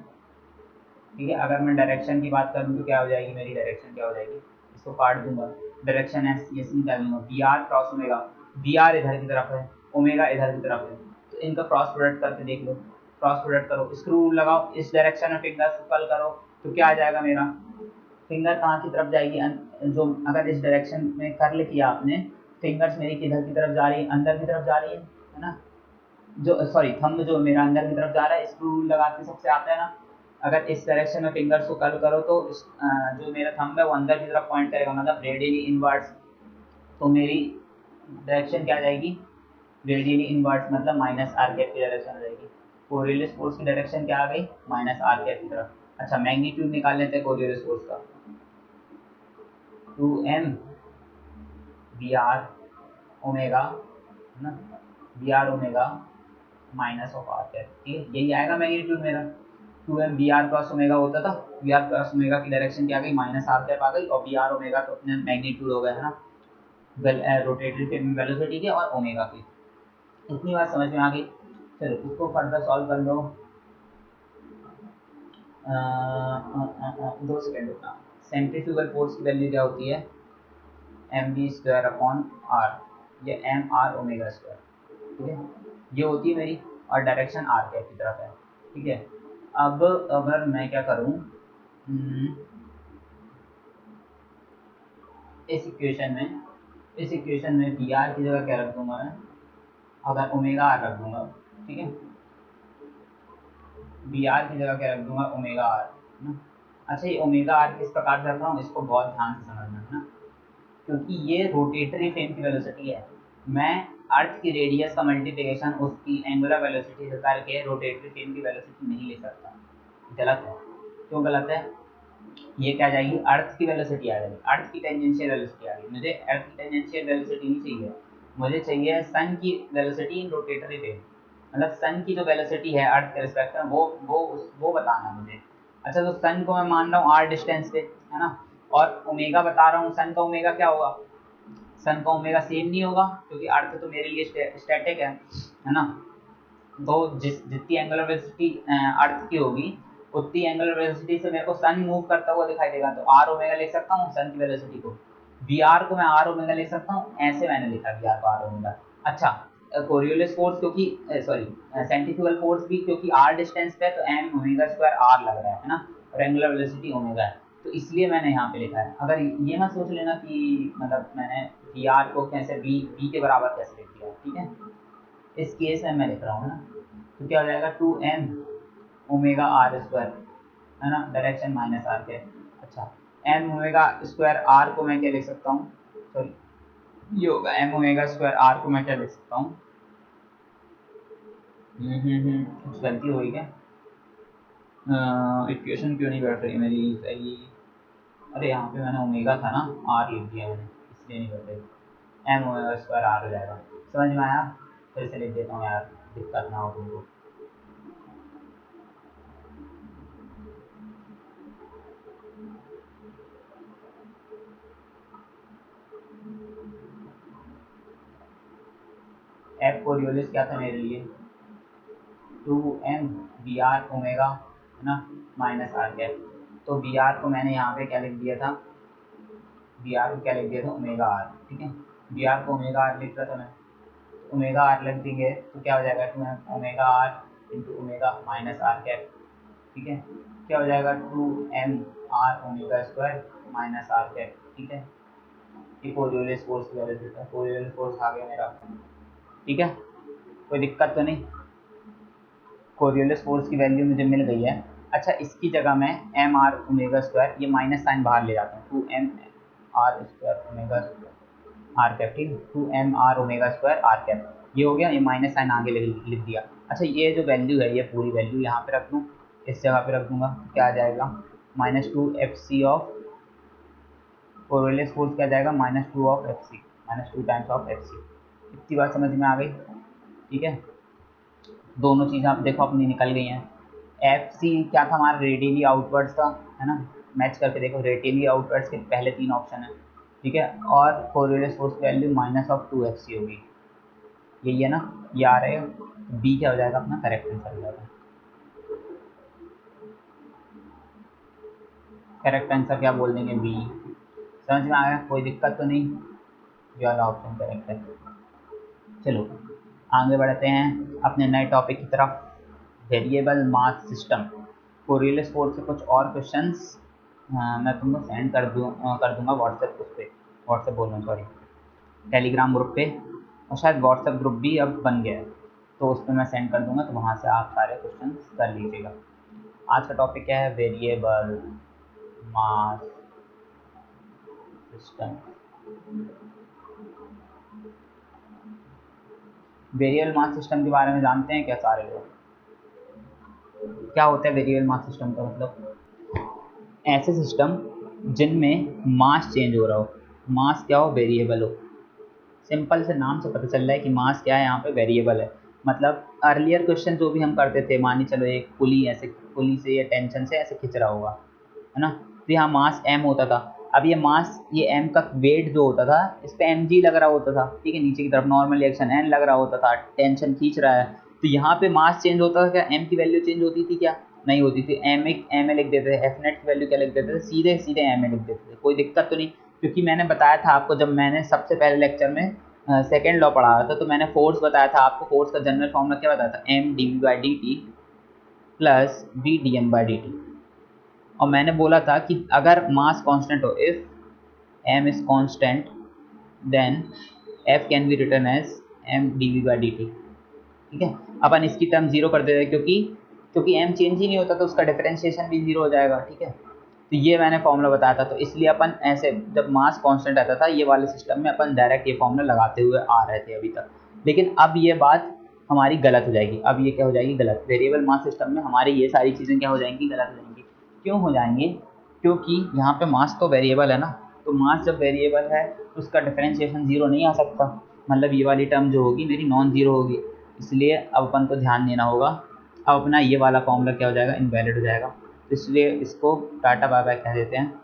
ठीक है। अगर मैं डायरेक्शन की बात करूँ तो क्या हो जाएगी मेरी डायरेक्शन, क्या हो जाएगी, इसको काट दूंगा, डायरेक्शन है ये निकाल दूंगा, V R cross omega, V R इधर की तरफ है, ओमेगा इधर की तरफ है, तो इनका क्रॉस प्रोडक्ट करके देख लो, क्रॉस प्रोडक्ट करो, स्क्रू लगाओ, इस डायरेक्शन में फिंगर्स को कर्ल करो, तो क्या आ जाएगा मेरा, फिंगर कहाँ की तरफ जाएगी, जो अगर इस डायरेक्शन में कर्ल किया आपने, फिंगर्स मेरी किधर की तरफ जा रही है, अंदर की तरफ जा रही है ना, जो सॉरी थंब जो मेरा अंदर की तरफ जा रहा है, स्क्रू लगाते सबसे आता है ना, अगर इस डायरेक्शन में फिंगर्स को कर्ल करो तो जो मेरा थंब है वो अंदर की तरफ पॉइंट करेगा, मतलब रेडियली इनवर्ड्स, तो मेरी डायरेक्शन क्या आ जाएगी, रेडियली इनवर्ड्स, मतलब माइनस आर कैप की डायरेक्शन आ जाएगी, कोरियोलिस फोर्स की डायरेक्शन क्या आ गई, माइनस आर कैप की तरफ। अच्छा, मैग्नीट्यूड निकाल लेते हैं कोरियोलिस फोर्स का, 2m बी आर ओमेगा, है ना, V R omega minus of R cap, ठीक है, यही आएगा मैग्नीट्यूड मेरा, 2m B R cross omega होता था, बी आर क्रॉस ओमेगा की डायरेक्शन क्या आ गई, माइनस आर कैप आ गई, और बी आर ओमेगा तो अपने मैग्नीट्यूड हो गया है ना, रोटेटरी फ्रेम वेलोसिटी के और ओमेगा की, इतनी बात समझ में आ गई। चलो इसको फर्दर सॉल्व कर लो, 2 सेकेंड रुकना, सेंट्रीफ्यूगल फोर्स की वैल्यू क्या होती है, M V square upon R, ये एम आर ओमेगा स्क्वायर, ठीक है, ये होती है मेरी, और डायरेक्शन आर कैप की तरफ है, ठीक है। अब अगर मैं क्या करूँ, इस इक्वेशन में बी आर की जगह क्या रख दूंगा मैं, अगर ओमेगा आर रख दूंगा, ठीक है, बी आर की जगह क्या रख दूंगा, ओमेगा आर, है ना। अच्छा, ये ओमेगा आर किस प्रकार से रख रहा हूँ, इसको बहुत ध्यान से समझना है ना, क्योंकि ये रोटेटरी फ्रेम की वेलोसिटी है, मैं अर्थ की रेडियस का मल्टीप्लिकेशन उसकी एंगुलर वेलोसिटी से करके रोटेटरी फ्रेम की वेलोसिटी नहीं ले सकता, गलत है, क्यों गलत है, ये क्या आ जाएगी, अर्थ की वेलोसिटी आ जाएगी, अर्थ की टेंजेंशियल वेलोसिटी आ गई, मुझे अर्थ की टेंजेंशियल वेलोसिटी नहीं चाहिए, मुझे चाहिए सन की वेलोसिटी इन रोटेटरी फ्रेम, मतलब सन की जो वेलोसिटी है अर्थ के रिस्पेक्ट में वो बताना मुझे। अच्छा, तो सन को मैं मान रहा हूँ आर डिस्टेंस पे, है ना, और ओमेगा बता रहा हूँ, सन का ओमेगा क्या होगा, सन का ओमेगा सेम नहीं होगा, क्योंकि अर्थ तो मेरे लिए स्टैटिक है ना, तो जितनी एंगुलर वेलोसिटी अर्थ की होगी, उतनी एंगुलर वेलोसिटी से मेरे को सन मूव करता हुआ दिखाई देगा, तो आर ओमेगा लिख सकता हूँ सन की वेलोसिटी को, बी आर को मैं आर ओमेगा लिख सकता हूँ, ऐसे मैंने लिखा बी आर को आर ओमेगा। अच्छा, कोरियोलिस फोर्स क्योंकि सॉरी सेंट्रीफ्यूगल फोर्स भी क्योंकि आर डिस्टेंस पे है, तो एम ओमेगा स्क्वायर आर लग रहा है ना, और एंगुलर वेलोसिटी ओमेगा है, तो इसलिए मैंने यहाँ पे लिखा है। अगर ये मत सोच लेना कि मतलब मैंने बी आर को कैसे बी के बराबर कैसे लिख दिया, ठीक है, इस केस में मैं लिख रहा हूँ ना, तो क्या हो जाएगा, 2m ओमेगा आर स्क्वायर, है ना, डायरेक्शन माइनस आर के। अच्छा, एम ओमेगा स्क्वायर आर को मैं क्या लिख सकता हूँ, सॉरी ये होगा एम ओमेगा स्क्वायर आर को मैं क्या लिख सकता हूँ, कुछ गलती हुई क्या, इक्वेशन क्यों नहीं बैठ रही मेरी सही, अरे यहाँ पे मैंने ओमेगा था ना, आर लिख दिया मैंने, इसलिए नहीं बैठ रही, एम ओमेगा स्क्वायर आर हो जाएगा, समझ में आया, फिर से लिख देता हूँ यार, दिक्कत ना हो तुमको। एफ कोरियोलिस क्या था मेरे लिए 2m बी आर ओमेगा है ना माइनस आर कैप। तो बी आर को मैंने यहाँ पे क्या लिख दिया था, बी आर को क्या लिख दिया था ओमेगा आर, ठीक है। बी आर को ओमेगा आर लिख रहा था मैं, ओमेगा आर लग देंगे तो क्या हो जाएगा 2m omega R into omega minus R cap, ठीक है। क्या हो जाएगा 2m R omega square minus R cap, ठीक है। ये कोरियोलिस फोर्स की वजह से था, कोरियोलिस फोर्स आ गया मेरा, ठीक है। कोई दिक्कत तो नहीं, कोरियोलिस फोर्स की वैल्यू मुझे मिल गई है। अच्छा इसकी जगह मैं एम आर ओमेगा स्क्वायर, ये माइनस साइन बाहर ले जाता हूँ, 2m R square omega R cap, ठीक है। 2m R omega square R cap, ये हो गया, ये माइनस साइन आगे लिख दिया। अच्छा ये जो वैल्यू है ये पूरी वैल्यू यहाँ पे रख दूँ, इस जगह पे रख दूंगा, क्या आ जाएगा -2 FC ऑफ कोरियोलिस फोर्स, क्या जाएगा -2 of FC, -2 times of FC। इतनी बात समझ में आ गई, ठीक है। दोनों चीज़ें आप देखो अपनी निकल गई हैं। एफ सी क्या था हमारा, रेडियली आउटवर्ड्स था, है ना। मैच करके देखो, रेडियली आउटवर्ड्स के पहले 3 ऑप्शन है, ठीक है। और कोरियोलिस फोर्स की वैल्यू -2 FC होगी, यही है ना, ये आ रहे हो। बी क्या हो जाएगा अपना करेक्ट आंसर हो जाएगा। करेक्ट आंसर क्या बोल देंगे बी, समझ में आ गया, कोई दिक्कत तो नहीं, ये वाला ऑप्शन करेक्ट है। चलो आगे बढ़ते हैं अपने नए टॉपिक की तरफ, variable mass system. Coriolis force से कुछ और क्वेश्चंस मैं तुमको सेंड कर दूंगा व्हाट्सएप उस पर, व्हाट्सएप बोल रहा हूँ सॉरी, टेलीग्राम ग्रुप पे, और शायद व्हाट्सएप ग्रुप भी अब बन गया है, तो उस पर मैं सेंड कर दूंगा, तो वहाँ से आप सारे क्वेश्चंस कर लीजिएगा। आज का टॉपिक क्या है, variable mass system. Variable mass system के बारे में जानते हैं क्या सारे लोग, क्या होता है वेरिएबल मास सिस्टम का मतलब, ऐसे सिस्टम जिनमें मास चेंज हो रहा हो, मास क्या हो वेरिएबल हो। सिंपल से नाम से पता चल रहा है कि मास क्या है, यहाँ पे वेरिएबल है। मतलब अर्लियर क्वेश्चन जो भी हम करते थे, मान चलो एक पुली ऐसे, पुली से या टेंशन से ऐसे खिंच रहा होगा, है ना, तो यहाँ मास m होता था। अब ये मास, ये m का वेट जो होता था, इस पे mg लग रहा होता था, ठीक है, नीचे की तरफ नॉर्मल रिएक्शन n लग रहा होता था, टेंशन खींच रहा है, तो यहाँ पे मास चेंज होता था क्या, m की वैल्यू चेंज होती थी क्या, नहीं होती थी। m लिख देते थे, f नेट की वैल्यू क्या लिख देते थे, सीधे सीधे m लिख देते थे, कोई दिक्कत तो नहीं। क्योंकि मैंने बताया था आपको, जब मैंने सबसे पहले लेक्चर में सेकेंड लॉ पढ़ा था, तो मैंने फोर्स बताया था आपको, फोर्स का जनरल फॉर्मूला क्या बताया था, m dv/dt plus v dm/dt। और मैंने बोला था कि अगर मास कांस्टेंट हो, if m is constant then f can be written as m dv/dt, ठीक है। अपन इसकी टर्म जीरो कर देते हैं, क्योंकि m चेंज ही नहीं होता तो उसका डिफरेंशिएशन भी जीरो हो जाएगा, ठीक है। तो ये मैंने फॉर्मूला बताया था, तो इसलिए अपन ऐसे जब मास कांस्टेंट आता था, ये वाले सिस्टम में अपन डायरेक्ट ये फॉर्मूला लगाते हुए आ रहे थे अभी तक। लेकिन अब ये बात हमारी गलत हो जाएगी, अब ये क्या हो जाएगी गलत, वेरिएबल मास सिस्टम में हमारी ये सारी चीज़ें क्या हो जाएंगी, गलत हो जाएंगी। क्यों हो जाएंगे, क्योंकि यहाँ पे मास तो वेरिएबल है ना, तो मास जब वेरिएबल है तो उसका डिफरेंशिएशन जीरो नहीं आ सकता, मतलब ये वाली टर्म जो होगी मेरी नॉन जीरो होगी, इसलिए अब अपन को ध्यान देना होगा। अब अपना ये वाला फॉर्मूला क्या हो जाएगा, इनवैलिड हो जाएगा, इसलिए इसको टाटा बाय बाय कह देते हैं।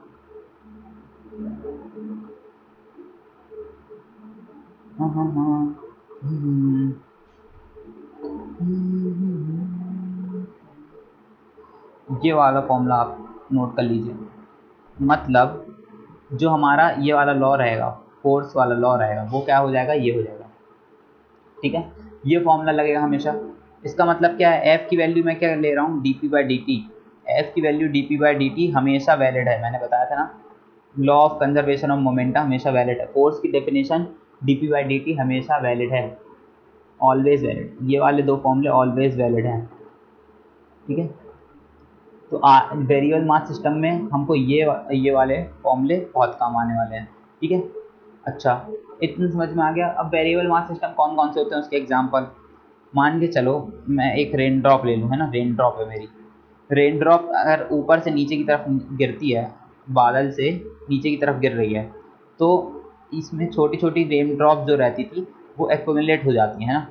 ये वाला फॉर्मूला आप नोट कर लीजिए, मतलब जो हमारा ये वाला लॉ रहेगा, फोर्स वाला लॉ रहेगा, वो क्या हो जाएगा, ये हो जाएगा, ठीक है। ये फॉर्मूला लगेगा हमेशा। इसका मतलब क्या है, f की वैल्यू मैं क्या ले रहा हूँ, dp/dt, f की वैल्यू dp/dt हमेशा वैलिड है, मैंने बताया था ना, law of conservation of momentum हमेशा वैलिड है। फोर्स की डेफिनेशन dp/dt हमेशा वैलिड है, ऑलवेज वैलिड, ये वाले दो फॉर्मूले ऑलवेज वैलिड हैं, ठीक है। तो वेरिएबल मास सिस्टम में हमको ये वाले फॉर्मूले बहुत काम आने वाले हैं, ठीक है। अच्छा इतना समझ में आ गया। अब वेरिएबल मास सिस्टम कौन कौन से होते हैं उसके एग्जांपल, मान के चलो मैं एक रेन ड्रॉप ले लूँ, है ना, रेन ड्रॉप है मेरी, रेन ड्रॉप अगर ऊपर से नीचे की तरफ गिरती है, बादल से नीचे की तरफ गिर रही है, तो इसमें छोटी छोटी रेन ड्रॉप जो रहती थी वो एक्यूमुलेट हो जाती है ना,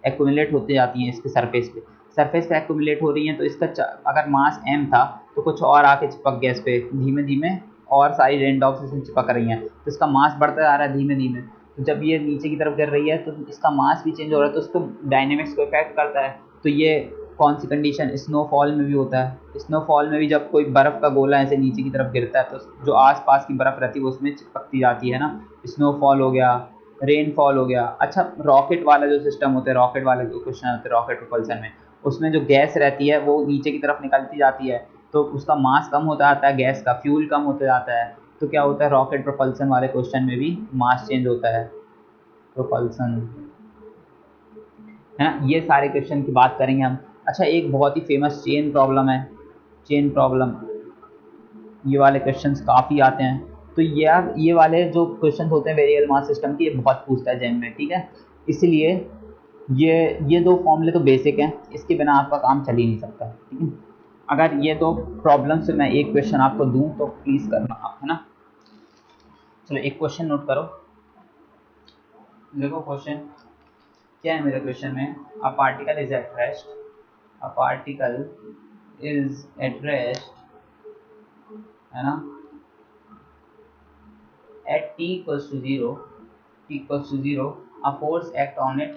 एक्यूमुलेट होती जाती हैं इसके सरफेस पे एक्यूमुलेट हो रही हैं, तो इसका अगर मास m था तो कुछ और आके चिपक गया इस पर धीमे धीमे, और सारी रेन ड्रॉप्स इसमें चिपक रही हैं, तो इसका मास बढ़ता जा रहा है धीमे धीमे, तो जब ये नीचे की तरफ गिर रही है तो इसका मास भी चेंज हो रहा है, तो उसको डायनेमिक्स को इफेक्ट करता है। तो ये कौन सी कंडीशन स्नोफॉल में भी होता है। स्नोफॉल में भी जब कोई बर्फ़ का गोला ऐसे नीचे की तरफ गिरता है तो जो आसपास की बर्फ़ रहती है वो उसमें चिपकती जाती है ना, स्नोफॉल हो गया, रेनफॉल हो गया। अच्छा, रॉकेट वाला जो सिस्टम होता है, रॉकेट वाले जो क्वेश्चन होते हैं रॉकेट प्रोपल्सन में, उसमें जो गैस रहती है वो नीचे की तरफ निकलती जाती है, तो उसका मास कम होता जाता है, गैस का फ्यूल कम होता जाता है। तो क्या होता है, रॉकेट प्रोपल्सन वाले क्वेश्चन में भी मास चेंज होता है, प्रोपल्सन है ना। ये सारे क्वेश्चन की बात करेंगे हम। अच्छा, एक बहुत ही फेमस चेन प्रॉब्लम है, चेन प्रॉब्लम। ये वाले क्वेश्चंस काफ़ी आते हैं। तो ये वाले जो क्वेश्चन होते हैं वेरिएबल मास सिस्टम की, ये बहुत पूछता है जेम में, ठीक है। इसलिए ये दो फॉर्मूले तो बेसिक हैं, इसके बिना आपका काम चल ही नहीं सकता, ठीक है। अगर ये दो प्रॉब्लम से मैं एक क्वेश्चन आपको दूं तो प्लीज़ करना आप, है ना। चलो एक क्वेश्चन नोट करो, देखो क्वेश्चन क्या है मेरे क्वेश्चन में। A particle is at rest, a particle is at rest, है ना, at t equals to 0, t equals to 0, a force act on it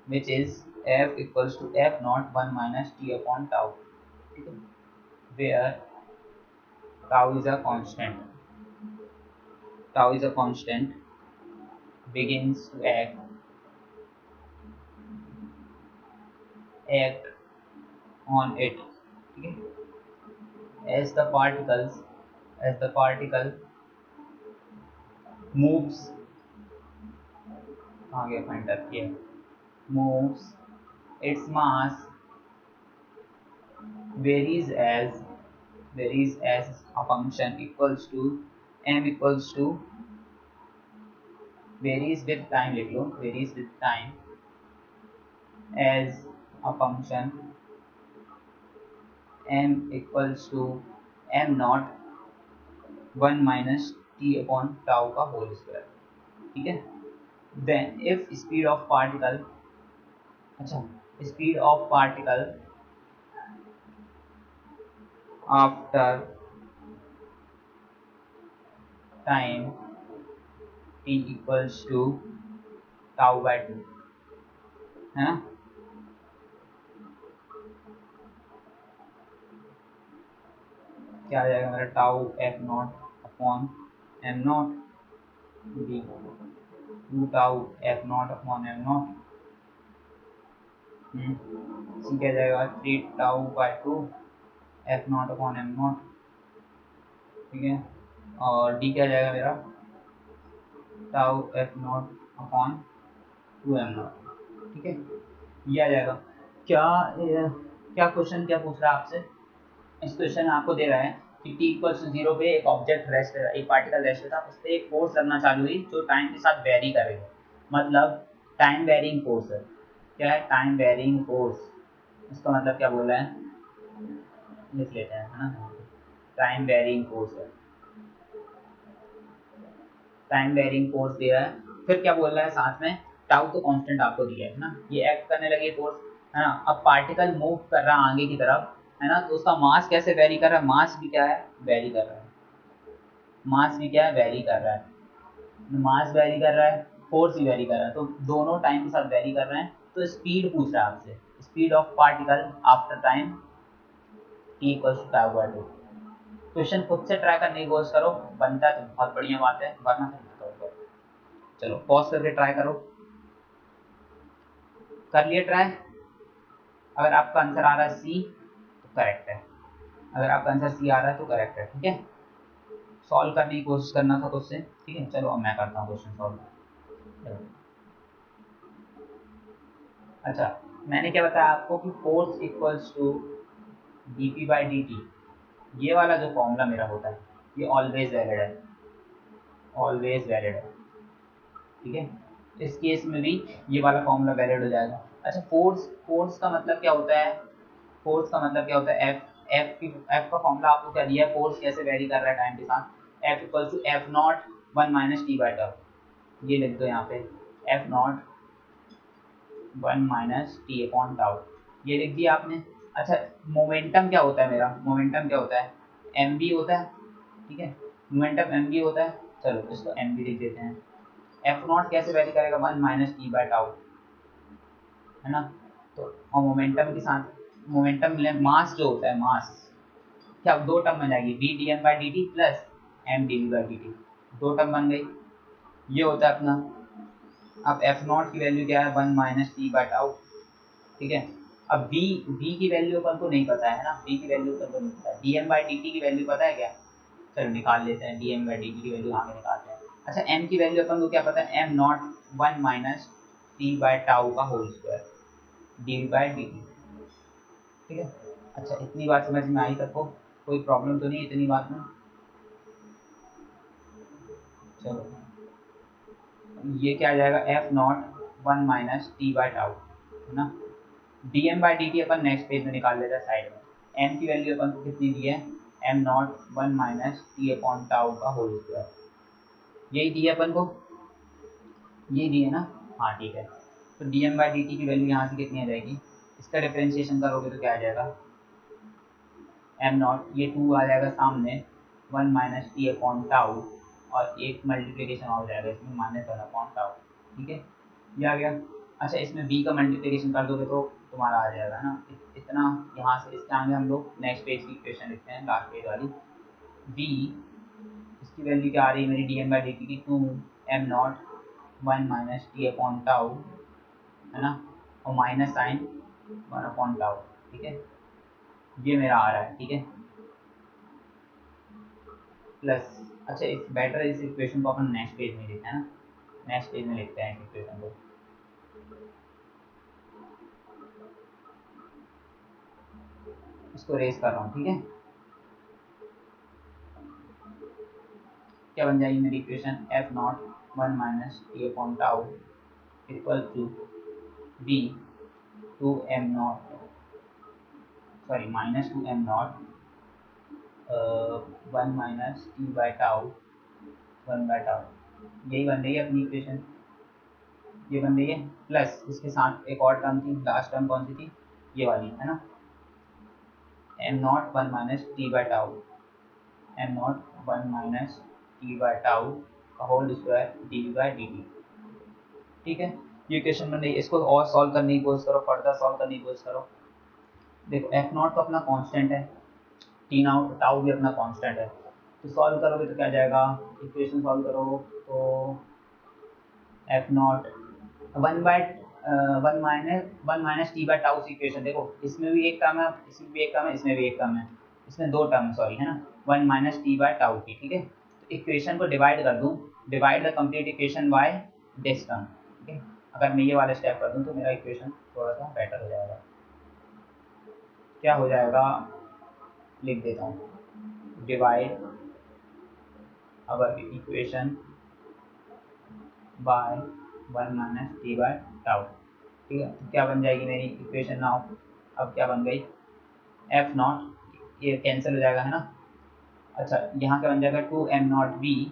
which is F equals to F naught 1 minus t upon tau, where tau is a constant, tau is a constant, begins to act on it, okay? as the particle moves, आगे find up किया, moves, its mass varies as a function equals to m equals to varies with time, लिख लो varies with time as a function m equals to m naught 1 minus t upon tau का whole square, ठीक है। Then if speed of particle, अच्छा, speed of particle after time t equals to tau by 2, है ना। क्या आ जाएगा मेरा, tau F naught upon M naught D, 2 tau F naught upon M naught, C क्या जाएगा 3 tau by 2 F naught upon M naught, ठीक है। और डी क्या जाएगा मेरा, tau F naught upon 2 M naught, ठीक है। ये आ जाएगा। क्या क्वेश्चन क्या पूछ रहा है आपसे, इस क्वेश्चन में आपको दे रहा है कि t इक्वल टू 0 पे एक ऑब्जेक्ट रेस्ट, एक पार्टिकल रेस्ट था, उस पर एक फोर्स लगना चालू हुई जो टाइम के साथ वेरी करेगा, मतलब टाइम वेरिंग फोर्स है। क्या है, टाइम वेरिंग फोर्स। इसका मतलब क्या बोल रहा है, लिख लेते हैं, है ना, टाइम वेरिंग फोर्स है, टाइम वेरिंग फोर्स दिया है। फिर क्या बोल रहा है साथ में, टाउ तो कांस्टेंट आपको दिया है ना, ये एक्ट करने लगे फोर्स, है ना। अब पार्टिकल मूव कर रहा है आगे की तरफ, है ना, तो उसका मास कैसे वेरी कर रहा है, मास भी क्या है, वेरी कर रहा है, मास भी क्या है, वेरी कर रहा है, मास वेरी कर रहा है, फोर्स भी वेरी कर रहा है, तो दोनों टाइम के साथ वेरी कर रहे हैं। तो स्पीड पूछ रहा है आपसे, speed of particle after time t equals to tau by 2। Question खुद से ट्राई करने की कोशिश करो, बनता है तो बहुत बढ़िया बात है, वरना फिर मत करो। चलो पॉज करके ट्राई करो, कर लिए ट्राई। अगर आपका आंसर आ रहा है सी तो करेक्ट है, अगर आपका आंसर सी आ रहा है तो करेक्ट है, ठीक है। सॉल्व करने की कोशिश करना था खुद से, ठीक है। चलो अब मैं करता हूँ क्वेश्चन सॉल्व। अच्छा, मैंने क्या बताया आपको कि force equals to D P by D T, ये वाला जो फॉर्मूला मेरा होता है ये ऑलवेज वैलिड है, ऑलवेज वैलिड है, ठीक है। इस केस में भी ये वाला फॉर्मूला वैलिड हो जाएगा। अच्छा, फोर्स का मतलब क्या होता है, फोर्स का मतलब क्या होता है, एफ का फॉर्मूला आपको क्या दिया है, फोर्स कैसे वेरी कर रहा है टाइम के साथ, F equal to F not 1 minus T by tau, ये लिख दो यहाँ पे, F not 1 minus T upon tau, ये लिख दिया आपने। अच्छा, मोमेंटम क्या होता है मेरा, मोमेंटम क्या होता है, एम बी होता है, ठीक है, मोमेंटम एम बी होता है। चलो इसको एम बी लिख देते हैं, एफ नॉट कैसे वैरी करेगा, 1 माइनस टी बाय टाउ, है ना। तो और मोमेंटम के साथ मोमेंटम मिले मास जो होता है, मास क्या दो टर्म बन जाएगी, V D M by D T plus M D we by D T, दो टर्म बन गई। ये होता है अपना। अब एफ नॉट की वैल्यू क्या है, 1 माइनस टी बाय टाउ, ठीक है। अब v की वैल्यू अपन को नहीं पता है ना, v की वैल्यू अपन को नहीं पता है। dm बाई dt की वैल्यू पता है क्या, चलो निकाल लेते हैं, dm बाई dt की वैल्यू आगे निकालते हैं। अच्छा m की वैल्यू अपन को क्या पता है, m naught 1 minus T by tau का whole square D by D T, ठीक है। अच्छा इतनी बात समझ में आई सबको, कोई प्रॉब्लम तो नहीं इतनी बात में, चलो ये क्या आ जाएगा, F not 1 minus T by tau, है ना। dm बाई डी टी अपन नेक्स्ट पेज में निकाल लेते हैं साइड में। m की वैल्यू अपन को कितनी दी है, m naught 1 minus T upon tau का होल स्क्वायर, यही दी है अपन को, यही दी है ना, हाँ ठीक है। तो dm बाई डी टी की वैल्यू यहाँ से कितनी आ जाएगी, इसका डिफरेंशिएशन करोगे तो क्या आ जाएगा, m नॉट ये 2 आ जाएगा सामने, 1 माइनस टी अपॉन टाउ, और एक मल्टीप्लिकेशन हो जाएगा इसमें माइनस 1 अपॉन टाउ, ठीक है, ये आ गया। अच्छा इसमें b का मल्टीप्लिकेशन कर दोगे तो तुम्हारा आ जाएगा ना इतना, यहाँ से इसके आगे हम लोग नेक्स्ट पेज की इक्वेशन लिखते हैं, लास्ट पेज वाली। b इसकी वैल्यू क्या आ रही है मेरी, dm बाई dt की 2 m naught 1 minus T upon tau, है ना, और माइनस साइन 1 अपॉन टाउ, ठीक है, ये मेरा आ रहा है, ठीक है, प्लस। अच्छा इस बेटर इस इक्वेशन को अपन नेक्स्ट पेज में लिखते हैं ना, नेक्स्ट पेज में लिखते हैं इस इक्वेशन को, इसको रेस कर रहा हूँ, ठीक है। क्या बन जाएगी मेरी equation, F not 1 minus T upon tau equal to be 2 M not, sorry minus 2 M not 1 minus T by tau 1 by tau, यही बन रही है अपनी इक्वेशन, ये बन रही है। प्लस इसके साथ एक और टर्म थी, लास्ट टर्म कौन सी थी, ये वाली, है ना, M not 1 minus T by tau, M not 1 minus T by tau का whole square D by D T, ठीक है। ये इक्वेशन बन रही है, इसको और सॉल्व करने की कोशिश करो, फर्दर सॉल्व करने की कोशिश करो। देखो एफ नॉट तो अपना कांस्टेंट है, टी नाउ टाउ भी अपना कांस्टेंट है, तो सॉल्व करोगे तो क्या जाएगा, इक्वेशन सॉल्व करो तो F not 1 minus T by tau की इक्वेशन, देखो इसमें भी एक टर्म है, इसमें भी एक टर्म है, इसमें भी एक टर्म है, इसमें दो टर्म है, सॉरी, है ना, 1 माइनस टी बाई टाउ की, ठीक है। तो इक्वेशन को डिवाइड कर दूँ, divide the complete equation by this term, ठीक है। अगर मैं ये वाला स्टेप कर दूँ तो मेरा इक्वेशन थोड़ा सा बेटर हो जाएगा, क्या हो जाएगा, लिख देता हूँ, divide our equation by 1 minus T by tau, ठीक है। तो क्या बन जाएगी मेरी इक्वेशन नाउ, अब क्या बन गई, एफ नॉट ये कैंसिल हो जाएगा, है ना। अच्छा यहाँ क्या बन जाएगा, 2 एम नॉट बी,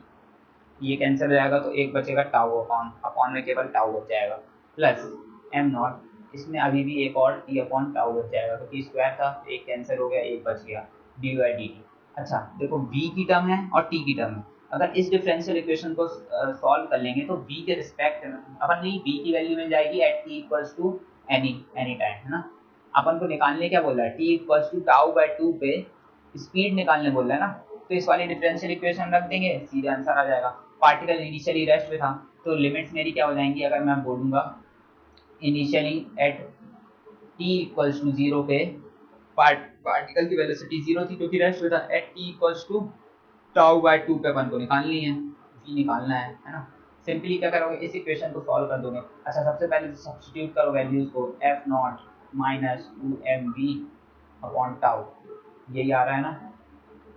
ये कैंसिल हो जाएगा तो एक बचेगा टाउ अपॉन, अपॉन में केवल टाउ बच जाएगा, प्लस एम नॉट, इसमें अभी भी एक और टी अपॉन टाउ बच जाएगा क्योंकि स्क्वायर था, एक कैंसिल हो गया, एक बच गया, डी बाई डी टी। अच्छा देखो b की टर्म है और t की टर्म है, अगर इस डिफरेंशियल इक्वेशन को सॉल्व कर लेंगे तो b के रिस्पेक्ट में अपन नहीं, b की वैल्यू मिल जाएगी at t equals to any any time, है ना। अपन को निकालने क्या बोल रहा है, t equals to tau by 2 पे स्पीड निकालने बोल रहा है ना, तो इस वाली डिफरेंशियल इक्वेशन रख देंगे, सीधे आंसर आ जाएगा। पार्टिकल इनिशियली रेस्ट में था तो लिमिट्स मेरी क्या हो जाएंगी, अगर मैं बोलूँगा initially at t equals to 0 पे पार्टिकल की वेलोसिटी 0 थी क्योंकि रेस्ट में था, at t equals to tau by 2 पे अपन को निकालनी है, v निकालना है ना। सिंपली क्या करोगे, इस इक्वेशन को सॉल्व कर दोगे। अच्छा सबसे पहले सब्स्टिट्यूट करो वैल्यूज को, F naught minus 2 M V upon tau, यही आ रहा है ना,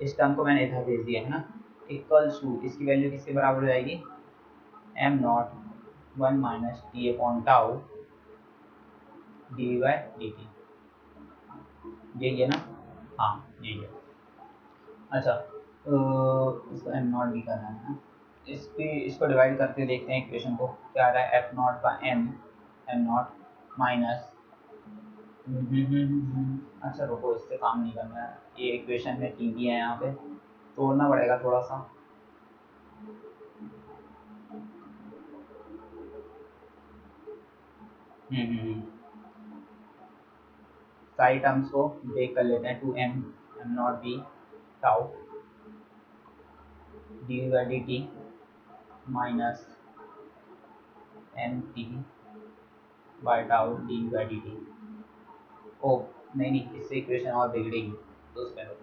इस टर्म को मैंने इधर भेज दिया है ना, इक्वल्स टू इसकी वैल्यू किसके बराबर हो जाएगी, am not 1 minus T upon tau D by D T, यही है ना, हाँ यही है। अच्छा इसको एम नॉट भी करना है ना, इसको डिवाइड करके देखते हैं इक्वेशन को, क्या आ रहा है, एफ नॉट का एम एम नॉट माइनस, अच्छा रुको इससे काम नहीं करना है, ये इक्वेशन में टी भी है, यहाँ पे तोड़ना पड़ेगा थोड़ा सा, सारी टर्म्स को ब्रेक कर लेते हैं। 2m m naught b tau D by D T minus M T by tau D by D T. ओ नहीं, इससे इक्वेशन और बिगड़ेगी दूसरे लोग,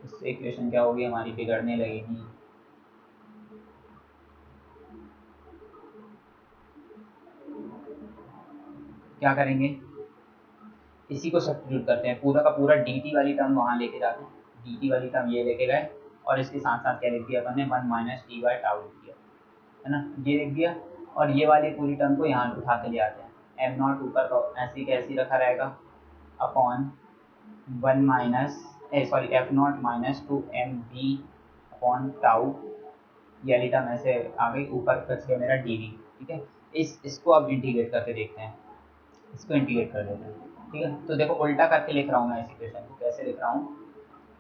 इससे इक्वेशन क्या होगी हमारी, बिगड़ने लगेगी। क्या करेंगे, इसी को सब्स्टिट्यूट करते हैं, पूरा का पूरा डी टी वाली टर्म वहाँ लेके जाते हैं, डी टी वाली टर्म ये लेके गए और इसके साथ साथ क्या लिख दिया अपन ने, 1 माइनस टी बाई टाउ लिख दिया, है ना, ये लिख दिया। और ये वाली पूरी टर्म को यहाँ उठा के ले आते हैं, एम नॉट ऊपर का ऐसे कैसे रखा रहेगा upon 1 minus sorry F naught minus 2 MV upon tau, ये वाली टर्म ऐसे आ गई, ऊपर बच गया मेरा डी वी। ठीक है, इसको अब इंटीग्रेट करके देखते हैं, इसको इंटीग्रेट कर देते हैं। ठीक है, तो देखो उल्टा करके लिख रहा हूँ मैं इस इक्वेशन को, कैसे लिख रहा हूँ,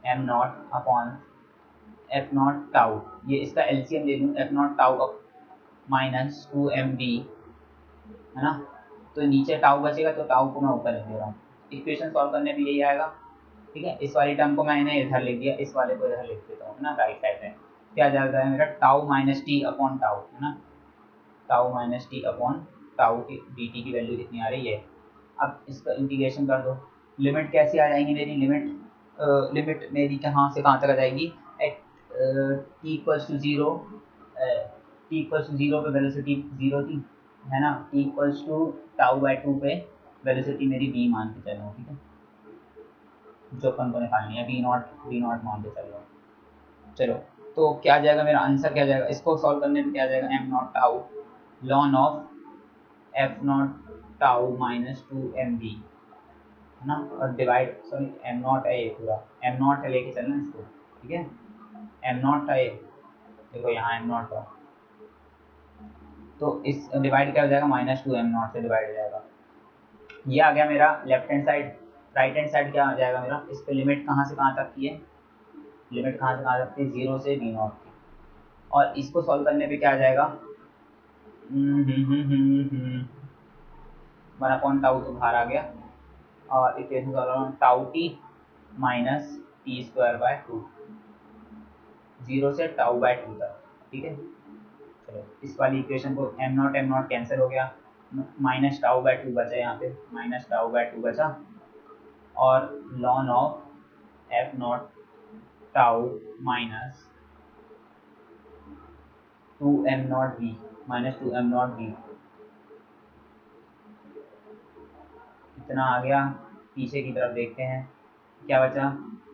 am not upon F naught tau, ये इसका एलसीएम ले लूँ, F naught tau up minus 2 MV, है ना, तो नीचे टाउ बचेगा तो टाउ को मैं ऊपर लिख दे रहा हूँ। इक्वेशन सॉल्व करने पे यही आएगा। ठीक है, इस वाली टर्म को मैंने इधर लिख दिया, इस वाले को इधर लिख देता हूँ ना, राइट साइड में क्या जाता है मेरा, tau minus T upon tau, है ना, tau minus T upon tau की डी टी की वैल्यू कितनी आ रही है। अब इसका इंटीग्रेशन कर दो, लिमिट कैसी आ जाएंगी मेरी, लिमिट मेरी कहाँ से कहाँ तक आ जाएगी, at T equals to zero, T equals to zero पे वेलोसिटी ज़ीरो थी, है ना, T equals to tau by 2 पे वेलोसिटी मेरी v मान के चल रहा हूँ। ठीक है, जो अपन को निकालनी है वी नॉट मान के चल रहा हूँ। चलो, तो क्या आ जाएगा मेरा आंसर, क्या जाएगा, इसको सॉल्व करने पे क्या आ जाएगा, am not tau lawn of F naught tau minus 2 MV, है ना, और डिवाइड सॉरी एम नॉट है ये पूरा, एम नॉट है लेके चलना इसको। ठीक है, एम नॉट है, देखो यहाँ एम नॉट का, तो इस डिवाइड क्या हो जाएगा, -2m0 से डिवाइड हो जाएगा। ये आ गया मेरा left hand side. Right hand side क्या आ जाएगा मेरा, इस पे लिमिट कहाँ से कहाँ तक की है, लिमिट कहाँ से कहाँ तक की, 0 से v0 की, और इसको सॉल्व करने पे क्या आ जाएगा, 1/टाउ तो बाहर आ गया, और equation solve tau T minus T square by 2, 0 से टाउ बाय 2 तक। ठीक है, चलो इस वाली इक्वेशन को एम नॉट कैंसिल हो गया, माइनस टाउ बाय 2 बचा, यहाँ पे माइनस टाउ बाय 2 बचा, और lawn of F naught tau minus 2m0 v minus 2m0 v, इतना आ गया। पीछे की तरफ देखते हैं क्या बचा,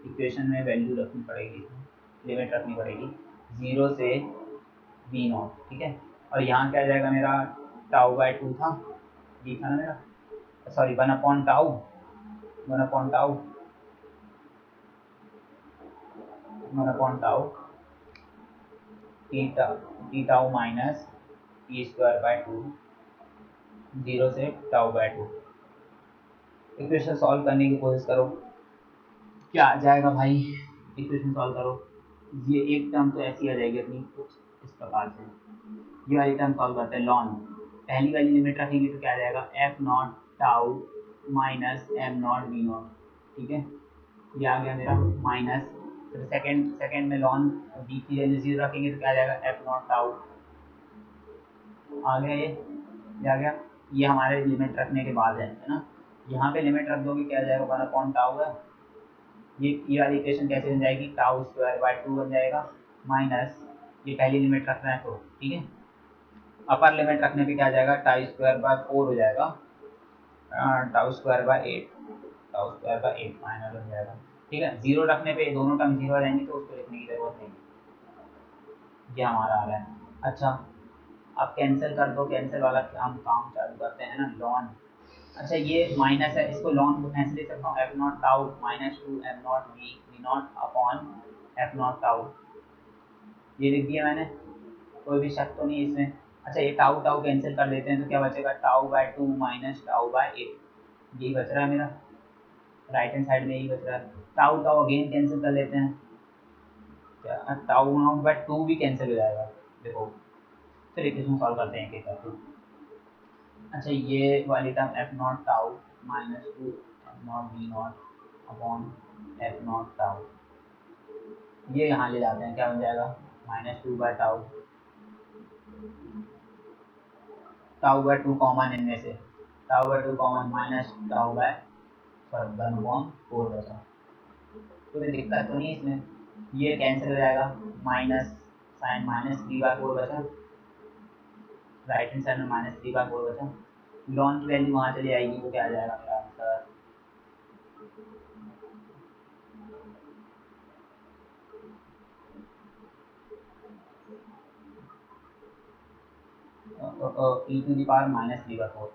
इक्वेशन में वैल्यू रखनी पड़ेगी, लिमिट रखनी पड़ेगी 0 से v0। ठीक है, और यहाँ क्या जाएगा मेरा, टाउ बाय 2 था, v था ना मेरा, सॉरी 1/टाउ, 1/टाउ, 1/टाउ T tau minus T square by 2, 0 से टाउ बाय 2। इक्वेशन सॉल्व करने की कोशिश करो, क्या आ जाएगा भाई, इक्वेशन सॉल्व करो, ये एक टर्म तो ऐसी आ जाएगी अपनी कुछ इस प्रकार से, ये वाली टर्म सॉल्व करते हैं, लॉन पहली वाली लिमिट रखेंगे तो क्या आ जाएगा, F naught tau minus M naught V naught. ठीक है, ये आ गया मेरा माइनस, फिर सेकंड में लॉन डी की वैल्यू 0 रखेंगे तो क्या आ जाएगा, एफ नॉट टाउ आ गया, ये आ गया, ये हमारे लिमिट रखने के बाद है ना, यहाँ पे लिमिट रख दोगे क्या आ जाएगा, 1/टाउ है, ये वाली इक्वेशन कैसे बन जाएगी, टाउ स्क्वायर बाय 2 बन जाएगा, माइनस ये पहली लिमिट रखना है तो, ठीक है, अपर लिमिट रखने पे क्या आ जाएगा, टाउ स्क्वायर बाय 4 हो जाएगा, tau square by 8, tau square by 8 final हो जाएगा। ठीक है, 0 रखने पे दोनों टर्म 0 आ जाएंगी तो उसको लिखने की जरूरत नहीं, ये हमारा आ रहा है। अच्छा, अब कैंसिल कर दो, कैंसिल वाला हम काम चालू करते हैं ना, लॉन, अच्छा ये माइनस है, इसको लॉन को ऐसे लिख सकता हूँ, F naught tau minus 2m0 V naught upon F naught tau, ये लिख दिया मैंने, कोई भी शक तो नहीं इसमें। अच्छा, ये टाउ टाउ कैंसिल कर देते हैं तो क्या बचेगा, tau by 2 minus tau by 8, यही बच रहा है मेरा, राइट हैंड साइड में यही बच रहा है। टाउ टाउ अगेन कैंसिल कर लेते हैं, क्या टाउ नॉट बाय 2 भी कैंसिल हो जाएगा, देखो चलिए इक्वेशन सॉल्व करते हैं एक एक करके। अच्छा, ये वाली term F naught tau minus two F naught V naught upon F naught tau, ये यहाँ ले जाते हैं, क्या बन जाएगा minus two by tau, tau by two common इनमें से, tau by two common minus tau by one upon four बचा, कोई दिक्कत तो नहीं इसमें, ये कैंसिल हो जाएगा, minus sign minus three by four बचा, राइट हैंड साइड में माइनस थ्री बाय फोर बचा, लॉन की वैल्यू वहाँ चली आएगी तो क्या आ जाएगा मेरा answer, E to the power minus three by four,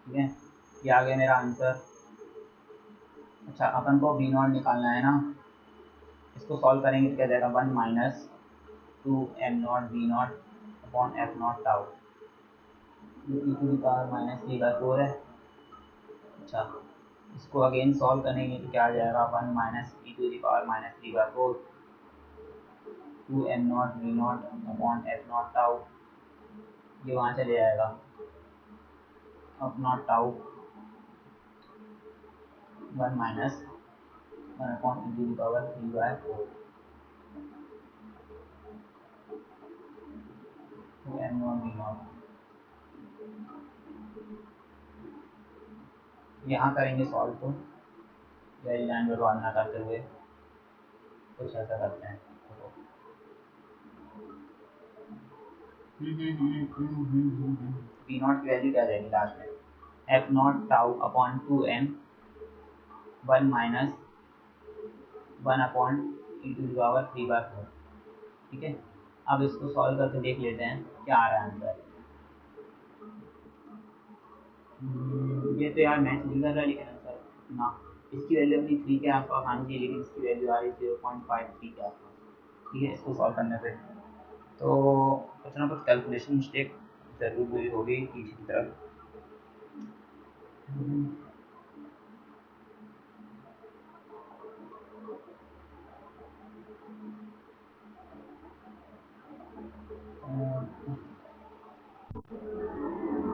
ठीक है, ये आ गया मेरा आंसर। अच्छा, अपन को बी नॉट निकालना है ना, इसको सॉल्व करेंगे तो क्या जाएगा one minus two M naught B naught upon F naught tau, E to the power minus three by four है। अच्छा, इसको अगेन सॉल्व करेंगे तो क्या आ जाएगा one minus E to the power minus three by four two M naught B naught upon F naught tau, ये वहाँ चले जाएगा, F naught tau one minus one upon E to the power three by four two M naught B naught, यहाँ करेंगे solve तो very line बर्बाद ना करते हुए कुछ ऐसा करते हैं, बी नॉट की वैल्यू क्या जाएगी लास्ट में, F naught tau upon two M one minus one upon E to the power three by four, ठीक है। अब इसको सॉल्व करके देख लेते हैं क्या आ रहा है आंसर। ये तो यार मैच नहीं कर रहा, लेकिन आंसर ना, इसकी वैल्यू अपनी थ्री के आसपास आनी चाहिए, लेकिन इसकी वैल्यू आ रही है 0.53 के आसपास, ठीक है। इसको सॉल्व करने पे तो कुछ ना कुछ कैलकुलेशन मिस्टेक ज़रूर हुई होगी पीछे की तरफ।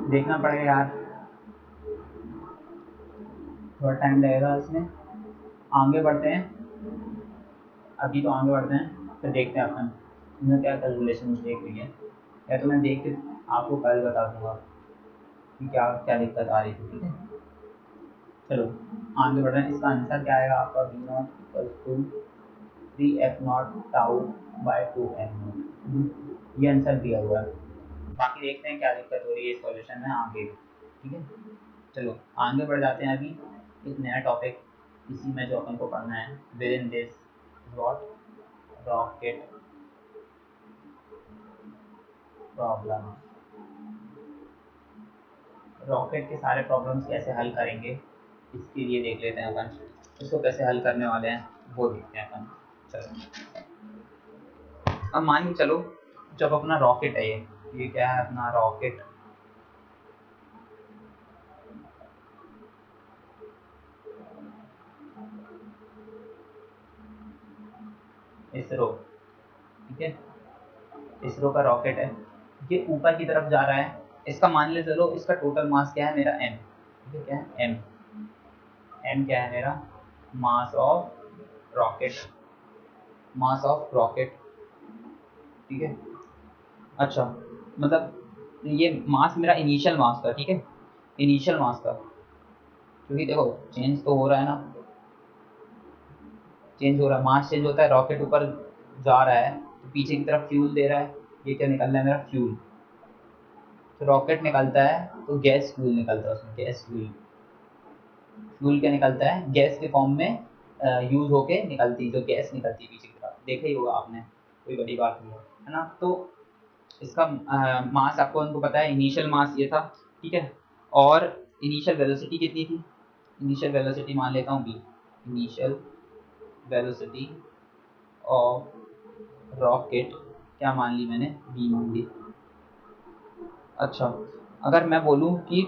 देखना पड़ेगा यार, थोड़ा टाइम लगेगा इसमें, आगे बढ़ते हैं, अभी तो आगे बढ़ते हैं फिर देखते हैं अपन इसमें क्या कैलकुलेशन मिस्टेक हुई है, या तो मैं देख के आपको कल बता दूंगा कि क्या क्या दिक्कत आ रही थी, ठीक है। चलो आगे बढ़ रहे हैं, इसका आंसर क्या आएगा आपका V naught equals to three F naught tau by two M naught, ये आंसर दिया हुआ है, बाकी देखते हैं क्या दिक्कत हो रही है इस सॉल्यूशन में आगे, ठीक है। चलो आगे बढ़ जाते हैं, अभी एक नया टॉपिक इसी में जो अपन को पढ़ना है, with in this what rocket problem, rocket के सारे प्रॉब्लम्स कैसे हल करेंगे इसके लिए देख लेते हैं अपन, इसको कैसे हल करने वाले हैं वो देखते हैं अपन। चलो अब मान के चलो, जब अपना रॉकेट है, ये क्या है अपना रॉकेट, इसरो, ठीक है, इसरो का रॉकेट है, ये ऊपर की तरफ जा रहा है, इसका मान ले चलो इसका टोटल मास क्या है मेरा m, ठीक है, क्या है m, m क्या है मेरा mass of rocket, mass of rocket, ठीक है। अच्छा, मतलब ये मास मेरा इनिशियल मास का, ठीक है, इनिशियल मास का, क्योंकि देखो चेंज तो हो रहा है ना, चेंज हो रहा है, मास चेंज होता है, रॉकेट ऊपर जा रहा है तो पीछे की तरफ फ्यूल दे रहा है, ये क्या निकल रहा है मेरा फ्यूल, तो रॉकेट निकलता है तो गैस फ्यूल निकलता है उसमें, गैस फ्यूल, फ्यूल क्या निकलता है गैस के फॉर्म में यूज होके निकलती, जो गैस निकलती है पीछे की तरफ, देखा ही होगा आपने, कोई बड़ी बात नहीं है ना। तो इसका मास आपको उनको पता है, इनिशियल मास ये था, ठीक है, और इनिशियल वेलोसिटी कितनी थी, इनिशियल वेलोसिटी मान लेता हूँ B, initial velocity of rocket क्या मान ली मैंने, बी मान ली। अच्छा, अगर मैं बोलूँ कि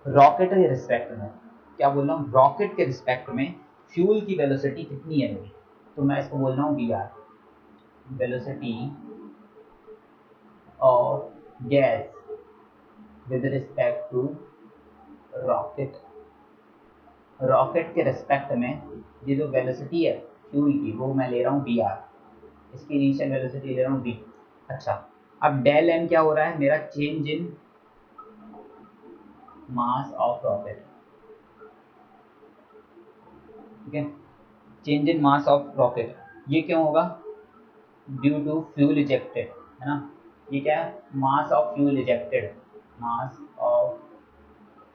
रॉकेट के रिस्पेक्ट में, क्या बोल रहा हूँ, रॉकेट के रिस्पेक्ट में फ्यूल की वेलोसिटी कितनी है मेरी, तो मैं इसको बोल रहा हूँ V R, velocity of gas with respect to rocket. Rocket के रिस्पेक्ट में ये जो वेलोसिटी है फ्यूल की वो मैं ले रहा हूँ वी आर, इसकी इनिशियल वेलोसिटी ले रहा हूँ वी। अच्छा, अब डेल एम क्या हो रहा है मेरा, change in mass of rocket. ठीक है, change in mass of rocket, ये क्यों होगा, ड्यू टू फ्यूल इजेक्टेड, है ना। ये क्या है, mass of fuel ejected, mass of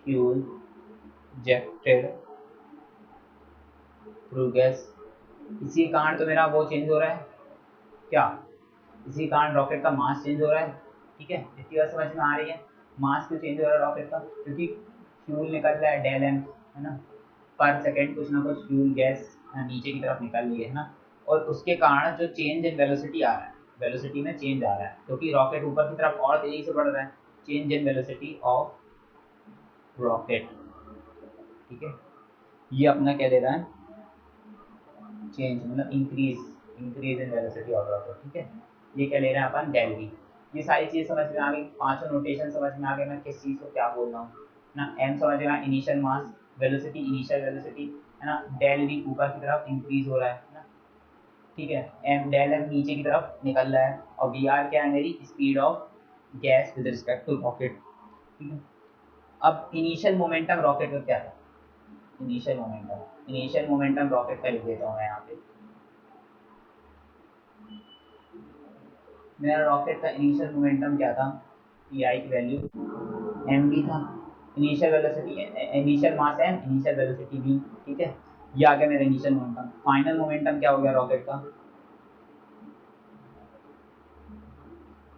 fuel ejected through gas. इसी कारण तो मेरा वो चेंज हो रहा है, क्या, इसी कारण रॉकेट का मास चेंज हो रहा है। ठीक है, इतनी बात समझ में आ रही है। मास क्यों चेंज हो रहा है रॉकेट का, क्योंकि फ्यूल निकल रहा है डेल एम, है ना, पर सेकेंड कुछ ना कुछ फ्यूल गैस नीचे की तरफ निकल रही है ना, और उसके कारण जो चेंज इन वेलोसिटी आ रहा है, वेलोसिटी में चेंज आ रहा है, क्योंकि रॉकेट ऊपर की तरफ और तेजी से बढ़ रहा है, change in velocity of rocket. ठीक है, ये अपना क्या दे रहा है, चेंज मतलब increase in velocity of rocket. ठीक है, ये क्या ले रहे हैं अपन, डेल वी। ये सारी चीज़ समझ में आ गई, पांचों नोटेशन समझ में आ गए, मैं किस चीज़ को क्या बोल रहा हूँ ना। एम समझ में आया, initial mass, velocity initial velocity, है ना, डेल वी ऊपर की तरफ इंक्रीज हो रहा है ना। ठीक है, एम डेल एम नीचे की तरफ निकल रहा है, और वी आर क्या है मेरी, speed of gas with respect to rocket. ठीक है, अब इनिशियल मोमेंटम रॉकेट का क्या था, इनिशियल मोमेंटम रॉकेट का लिख देता हूँ मैं यहाँ पे। मेरा रॉकेट का इनिशियल मोमेंटम क्या था, पी आई की वैल्यू एम वी था, initial velocity, initial mass M, initial velocity V. ठीक है, ये आ गया मेरा इनिशियल मोमेंटम। फाइनल मोमेंटम क्या हो गया रॉकेट का,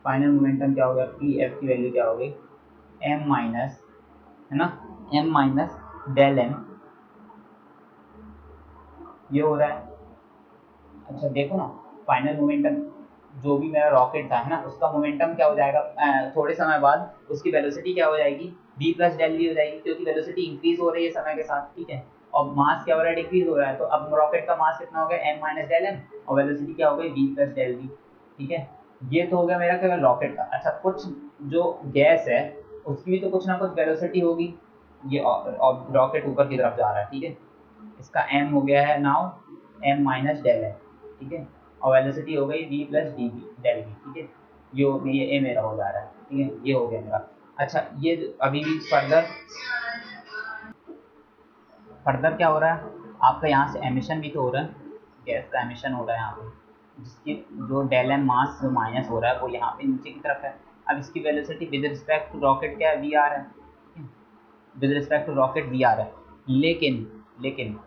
फाइनल मोमेंटम क्या हो गया, पी एफ की वैल्यू क्या हो गई, एम माइनस, है ना, एम माइनस डेल एम, ये हो रहा है। अच्छा देखो ना, फाइनल मोमेंटम जो भी मेरा रॉकेट था, है ना, उसका मोमेंटम क्या हो जाएगा, थोड़े समय बाद उसकी वेलोसिटी क्या हो जाएगी, v प्लस डेल वी हो जाएगी, क्योंकि वेलोसिटी इंक्रीज हो रही है समय के साथ। ठीक है, और मास क्या हो रहा है, डिक्रीज हो रहा है, तो अब रॉकेट का मास कितना हो गया, एम माइनस डेल एम, और वेलोसिटी क्या हो गई, v प्लस डेल वी। ठीक है, ये तो हो गया मेरा केवल रॉकेट का। अच्छा, कुछ जो गैस है उसकी भी तो कुछ ना कुछ वेलोसिटी होगी, ये रॉकेट ऊपर की तरफ जा रहा है। ठीक है, इसका m हो गया है now m minus del M. ठीक है, और वेलोसिटी हो गई v plus D V del V. ठीक है, ये ए मेरा हो जा रहा है। ठीक है, ये हो गया मेरा। अच्छा, ये अभी भी फर्दर फर्दर क्या हो रहा है आपका, यहाँ से एमिशन भी तो हो रहा है, गैस का एमिशन हो रहा है यहाँ पे, जिसकी जो डेल एम मास जो माइनस हो रहा है वो यहाँ पे नीचे की तरफ है। अब इसकी velocity with respect to rocket क्या है, वी आर है, with respect to rocket V R है। लेकिन लेकिन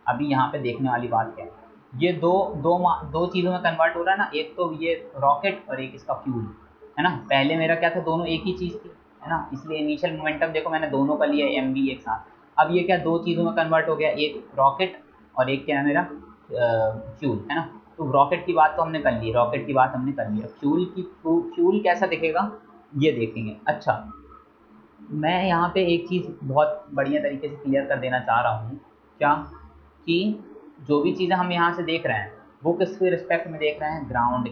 अभी यहाँ पे देखने वाली बात क्या है, ये दो चीज़ों में कन्वर्ट हो रहा है ना, एक तो ये रॉकेट और एक इसका फ्यूल, है ना। पहले मेरा क्या था, दोनों एक ही चीज़ थी, है ना, इसलिए इनिशियल मोमेंटम देखो मैंने दोनों का लिया एम वी एक साथ। अब ये क्या, दो चीज़ों में कन्वर्ट हो गया, एक रॉकेट और एक क्या है मेरा फ्यूल, है ना। तो रॉकेट की बात तो हमने कर ली, रॉकेट की बात हमने कर ली, फ्यूल कैसा दिखेगा ये देखेंगे। अच्छा, मैं यहाँ पे एक चीज़ बहुत बढ़िया तरीके से क्लियर कर देना चाह रहा हूँ, क्या, कि जो भी चीज़ें हम यहाँ से देख रहे हैं वो किसके रिस्पेक्ट में देख रहे हैं, ग्राउंड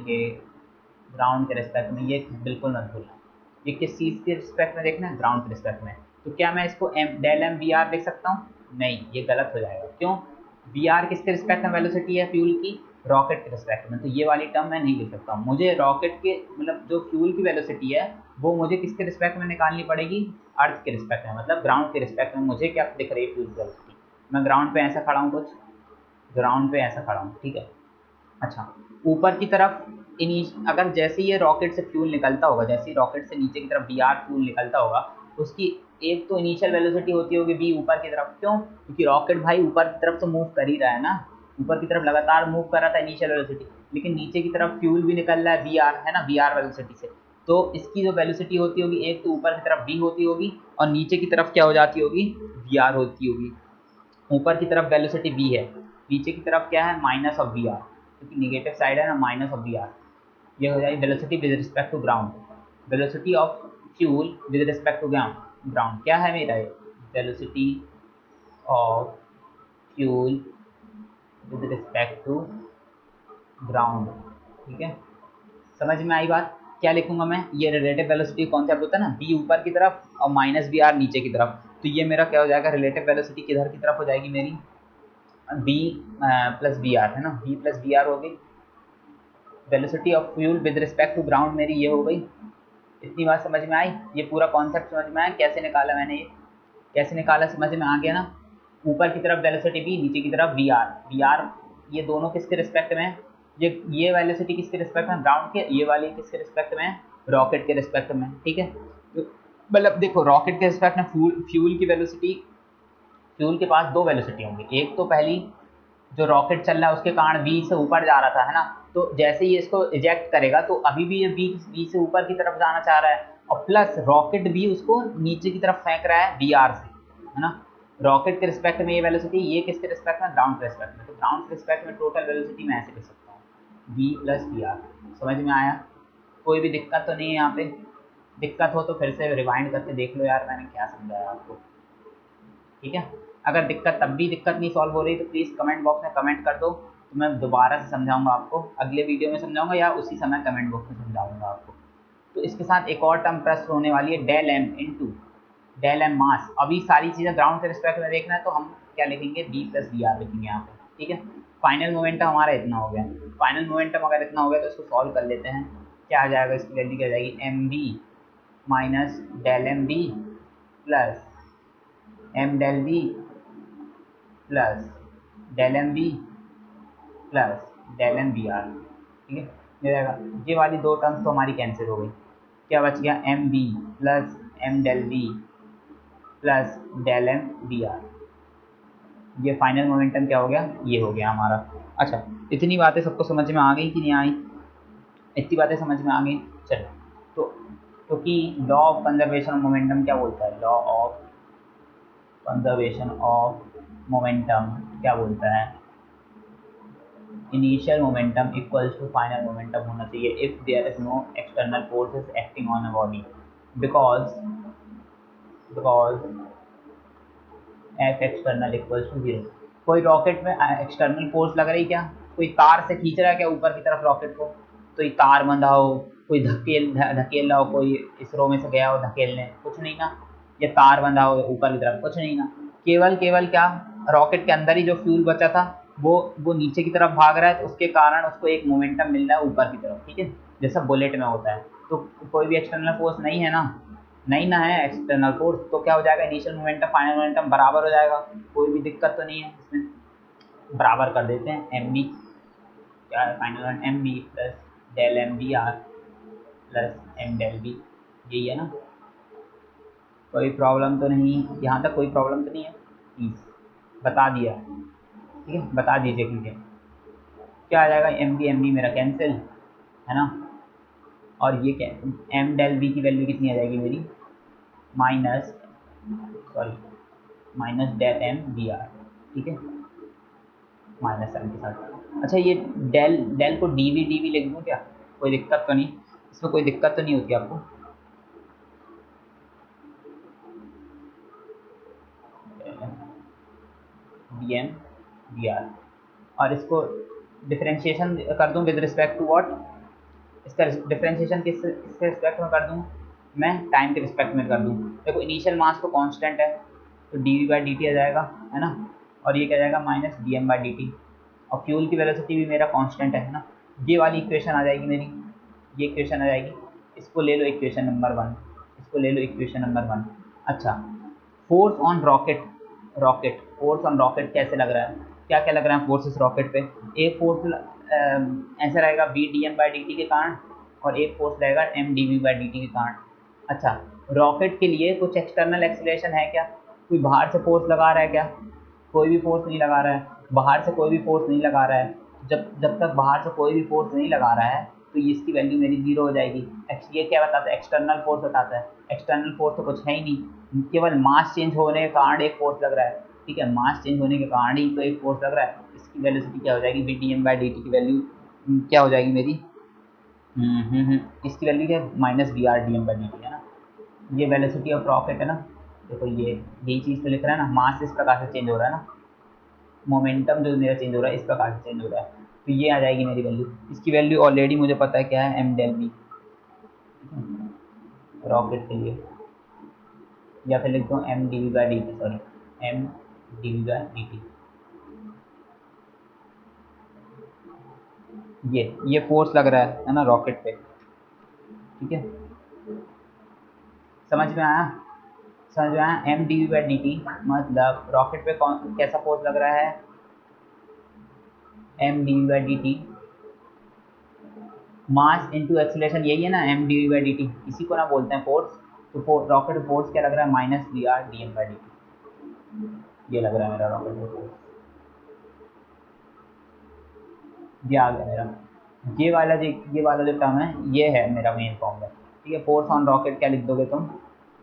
के रिस्पेक्ट में, ये बिल्कुल मत भूलना। ये किस चीज़ के रिस्पेक्ट में देखना है, ग्राउंड के रिस्पेक्ट में। तो क्या मैं इसको M del M V R लिख सकता हूँ, नहीं, ये गलत हो जाएगा। क्यों, वी आर किसके रिस्पेक्ट में वेलोसिटी है फ्यूल की, रॉकेट के रिस्पेक्ट में, तो ये वाली टर्म मैं नहीं लिख सकता हूँ। मुझे रॉकेट के मतलब जो फ्यूल की वेलोसिटी है वो मुझे किसके रिस्पेक्ट में निकालनी पड़ेगी, अर्थ के रिस्पेक्ट में, मतलब ग्राउंड के रिस्पेक्ट में। मुझे क्या दिख रही है फ्यूल की वेलोसिटी, मैं ग्राउंड पे ऐसा खड़ा हूँ, कुछ ग्राउंड पे ऐसा खड़ा हूँ। ठीक है, अच्छा, ऊपर की तरफ अगर जैसे ये रॉकेट से फ्यूल निकलता होगा, जैसे ही रॉकेट से नीचे की तरफ वी आर फ्यूल निकलता होगा, उसकी एक तो इनिशियल वेलोसिटी होती होगी वी ऊपर की तरफ। क्यों, क्योंकि रॉकेट भाई ऊपर की तरफ तो मूव कर ही रहा है ना, ऊपर की तरफ लगातार मूव कर रहा था इनिशियल वेलोसिटी, लेकिन नीचे की तरफ फ्यूल भी निकल रहा है वी आर, है ना, वी आर वेलोसिटी से। तो इसकी जो वेलोसिटी होती होगी, एक तो ऊपर की तरफ वी होती होगी और नीचे की तरफ क्या हो जाती होगी, वी आर होती होगी। ऊपर की तरफ वेलोसिटी वी है, नीचे की तरफ क्या है, माइनस ऑफ वी आर, क्योंकि निगेटिव साइड है ना, माइनस ऑफ वी आर। ये हो जाएगी velocity with respect to ground, velocity of fuel with respect to ground. Ground क्या है मेरा, ये velocity of fuel with respect to ground. ठीक है, समझ में आई बात। क्या लिखूंगा मैं, ये रिलेटिव वेलोसिटी कॉन्सेप्ट होता है ना, v ऊपर की तरफ और माइनस वी आर नीचे की तरफ, तो ये मेरा क्या हो जाएगा, रिलेटिव वेलोसिटी किधर की तरफ हो जाएगी मेरी, v प्लस वी आर है ना, v प्लस वी आर हो गई। Velocity of fuel with respect to ground मेरी ये हो गई। इतनी बात समझ में आई, ये पूरा कॉन्सेप्ट समझ में आया, कैसे निकाला मैंने, ये कैसे निकाला समझ में आ गया ना। ऊपर की तरफ वेलोसिटी v, नीचे की तरफ वी आर, ये दोनों किसके रिस्पेक्ट में है, ये वेलोसिटी किसके रिस्पेक्ट में, ग्राउंड के, ये वाली किसके रिस्पेक्ट में है, रॉकेट के रिस्पेक्ट में, ठीक है। तो मतलब देखो रॉकेट के रिस्पेक्ट में फ्यूल की वेलोसिटी, फ्यूल के पास दो वेलोसिटी होंगी, एक तो पहली जो रॉकेट चल रहा है उसके कारण v से ऊपर जा रहा था है ना, तो जैसे ही इसको इजेक्ट करेगा तो अभी भी ये v से ऊपर की तरफ जाना चाह रहा है, और प्लस रॉकेट भी उसको नीचे की तरफ फेंक रहा है वी से, है ना। रॉकेट के रिस्पेक्ट में ये वेलोसिटी, ये किसके रिस्पेक्ट में, ग्राउंड के रिस्पेक्ट में, तो ग्राउंड के रिस्पेक्ट में टोटल वेलोसिटी मैं ऐसे लिख सकता हूँ v प्लस वी आर। समझ में आया, कोई भी दिक्कत तो नहीं है यहाँ पे, दिक्कत हो तो फिर से रिवाइंड करके देख लो यार मैंने क्या समझाया आपको, ठीक है। अगर दिक्कत तब भी दिक्कत नहीं सॉल्व हो रही तो प्लीज़ कमेंट बॉक्स में कमेंट कर दो, तो मैं दोबारा से समझाऊंगा आपको, अगले वीडियो में समझाऊंगा या उसी समय कमेंट बॉक्स में समझाऊंगा आपको। तो इसके साथ एक और टर्म प्लस होने वाली है del M into del M mass. अभी सारी चीज़ें ग्राउंड के रिस्पेक्ट में देखना है तो हम क्या लिखेंगे, बी प्लस वी आर लिखेंगे यहाँ पे, ठीक है। फाइनल मोमेंटम हमारा इतना हो गया, फाइनल मोमेंटम अगर इतना हो गया तो इसको सॉल्व कर लेते हैं। क्या आ जाएगा, इसकी वैल्यू क्या आ जाएगी, M B minus del M B plus M del B plus del M B plus del M B R, ठीक है। ये रहेगा, ये वाली दो टर्म्स तो हमारी कैंसिल हो गई, क्या बच गया, M B plus M del B plus del M B R. ये फाइनल मोमेंटम क्या हो गया, ये हो गया हमारा। अच्छा, इतनी बातें सबको समझ में आ गई कि नहीं आई, इतनी बातें समझ में आ गई। चलो, तो क्योंकि law of conservation of momentum क्या बोलता है, law of conservation of momentum क्या बोलता है, initial momentum equals to final momentum होना चाहिए if there is no external forces acting on a body, because F external equals to zero. कोई rocket में एक्सटर्नल फोर्स लग रही क्या, कोई तार से खींच रहा है क्या ऊपर की तरफ रॉकेट को, तो ये तार बंधा हो, कोई धकेल रहा हो, कोई इसरो में से गया हो धकेलने, कुछ नहीं ना, ये तार बंधा हो ऊपर की तरफ, कुछ नहीं ना। केवल केवल क्या, रॉकेट के अंदर ही जो फ्यूल बचा था वो नीचे की तरफ भाग रहा है, तो उसके कारण उसको एक मोमेंटम मिल रहा है ऊपर की तरफ, ठीक है, जैसा बुलेट में होता है। तो कोई भी एक्सटर्नल फोर्स नहीं है ना, नहीं ना है एक्सटर्नल फोर्स, तो क्या हो जाएगा, इनिशियल मोमेंटम फाइनल मोमेंटम बराबर हो जाएगा, कोई भी दिक्कत तो नहीं है इसमें, बराबर कर देते हैं। एम बी क्या है, final M B plus del M B R plus M del B, यही है ना, कोई प्रॉब्लम तो नहीं, यहाँ तक कोई प्रॉब्लम तो नहीं है, प्लीज़ बता दिया, ठीक है, बता दीजिए क्योंकि क्या आ जाएगा, एम बी मेरा कैंसिल है ना, और ये क्या, एम डेल बी की वैल्यू कितनी आ जाएगी मेरी, minus minus del M B R, ठीक है, माइनस एम के साथ। अच्छा, ये डेल डेल को डी वी लिख दूँ क्या, कोई दिक्कत तो नहीं, इसमें कोई दिक्कत तो नहीं होती आपको, डी एम बी आर, और इसको डिफ्रेंशिएशन कर दूँ विद रिस्पेक्ट टू व्हाट, इसका डिफ्रेंशिएशन किसके रिस्पेक्ट में कर दूँ, मैं टाइम के रिस्पेक्ट में कर दूँ। देखो इनिशियल मास तो कांस्टेंट है, तो D we by D T आ जाएगा, है ना, और ये क्या जाएगा, minus D M by D T, और फ्यूल की वेलोसिटी भी मेरा कांस्टेंट है ना। ये वाली इक्वेशन आ जाएगी मेरी, ये इक्वेशन आ जाएगी, इसको ले लो इक्वेशन नंबर 1, इसको ले लो इक्वेशन नंबर 1। अच्छा, force on rocket, force on rocket कैसे लग रहा है, क्या क्या लग रहा है फोर्सेस रॉकेट पे, एक फोर्स ऐसा रहेगा V D M by D T के कारण, और एक फोर्स रहेगा M D we by D T के कारण। अच्छा, रॉकेट के लिए कुछ एक्सटर्नल एक्सीलरेशन है क्या, कोई बाहर से फोर्स लगा रहा है क्या, कोई भी फोर्स नहीं लगा रहा है, बाहर से कोई भी फोर्स नहीं लगा रहा है, जब तक बाहर से कोई भी फोर्स नहीं लगा रहा है तो इसकी वैल्यू मेरी जीरो हो जाएगी। ये क्या बताता है, एक्सटर्नल फोर्स बताता है, एक्सटर्नल फोर्स तो कुछ है ही नहीं, केवल मास चेंज होने के कारण एक फोर्स लग रहा है, ठीक है, मास चेंज होने के कारण ही तो एक फोर्स लग रहा है। इसकी वेलोसिटी क्या हो जाएगी, V D M by D T की वैल्यू क्या हो जाएगी मेरी, इसकी वैल्यू क्या है, minus V R D M by D T, है ना। ये वेलोसिटी ऑफ रॉकेट है ना, देखो ये यही चीज़ तो लिख रहा है ना, मास इस प्रकार से चेंज हो रहा है ना, मोमेंटम जो मेरा चेंज हो रहा है इस प्रकार से चेंज हो रहा है, तो ये आ जाएगी मेरी वैल्यू। इसकी वैल्यू ऑलरेडी मुझे पता है क्या है, एम डेल बी, रॉकेट के लिए, या फिर लिख दो M D we by D T, sorry M D we by D T. ये फोर्स लग रहा है ना रॉकेट पे, ठीक है, समझ में आया? समझ में आया? M D we by D T मतलब रॉकेट पे कौन कैसा फोर्स लग रहा है, M D we by D T, mass into acceleration, यही है ना M D we by D T, इसी को ना बोलते हैं फोर्स। तो रॉकेट फोर्स क्या लग रहा है, minus V R D M by D T, ये लग रहा है मेरा रॉकेट फोर्स। ये आ गया मेरा, ये वाला जो टर्म है ये है मेरा मेन फॉर्मूला, ठीक है। फोर्स ऑन रॉकेट क्या लिख दोगे तुम,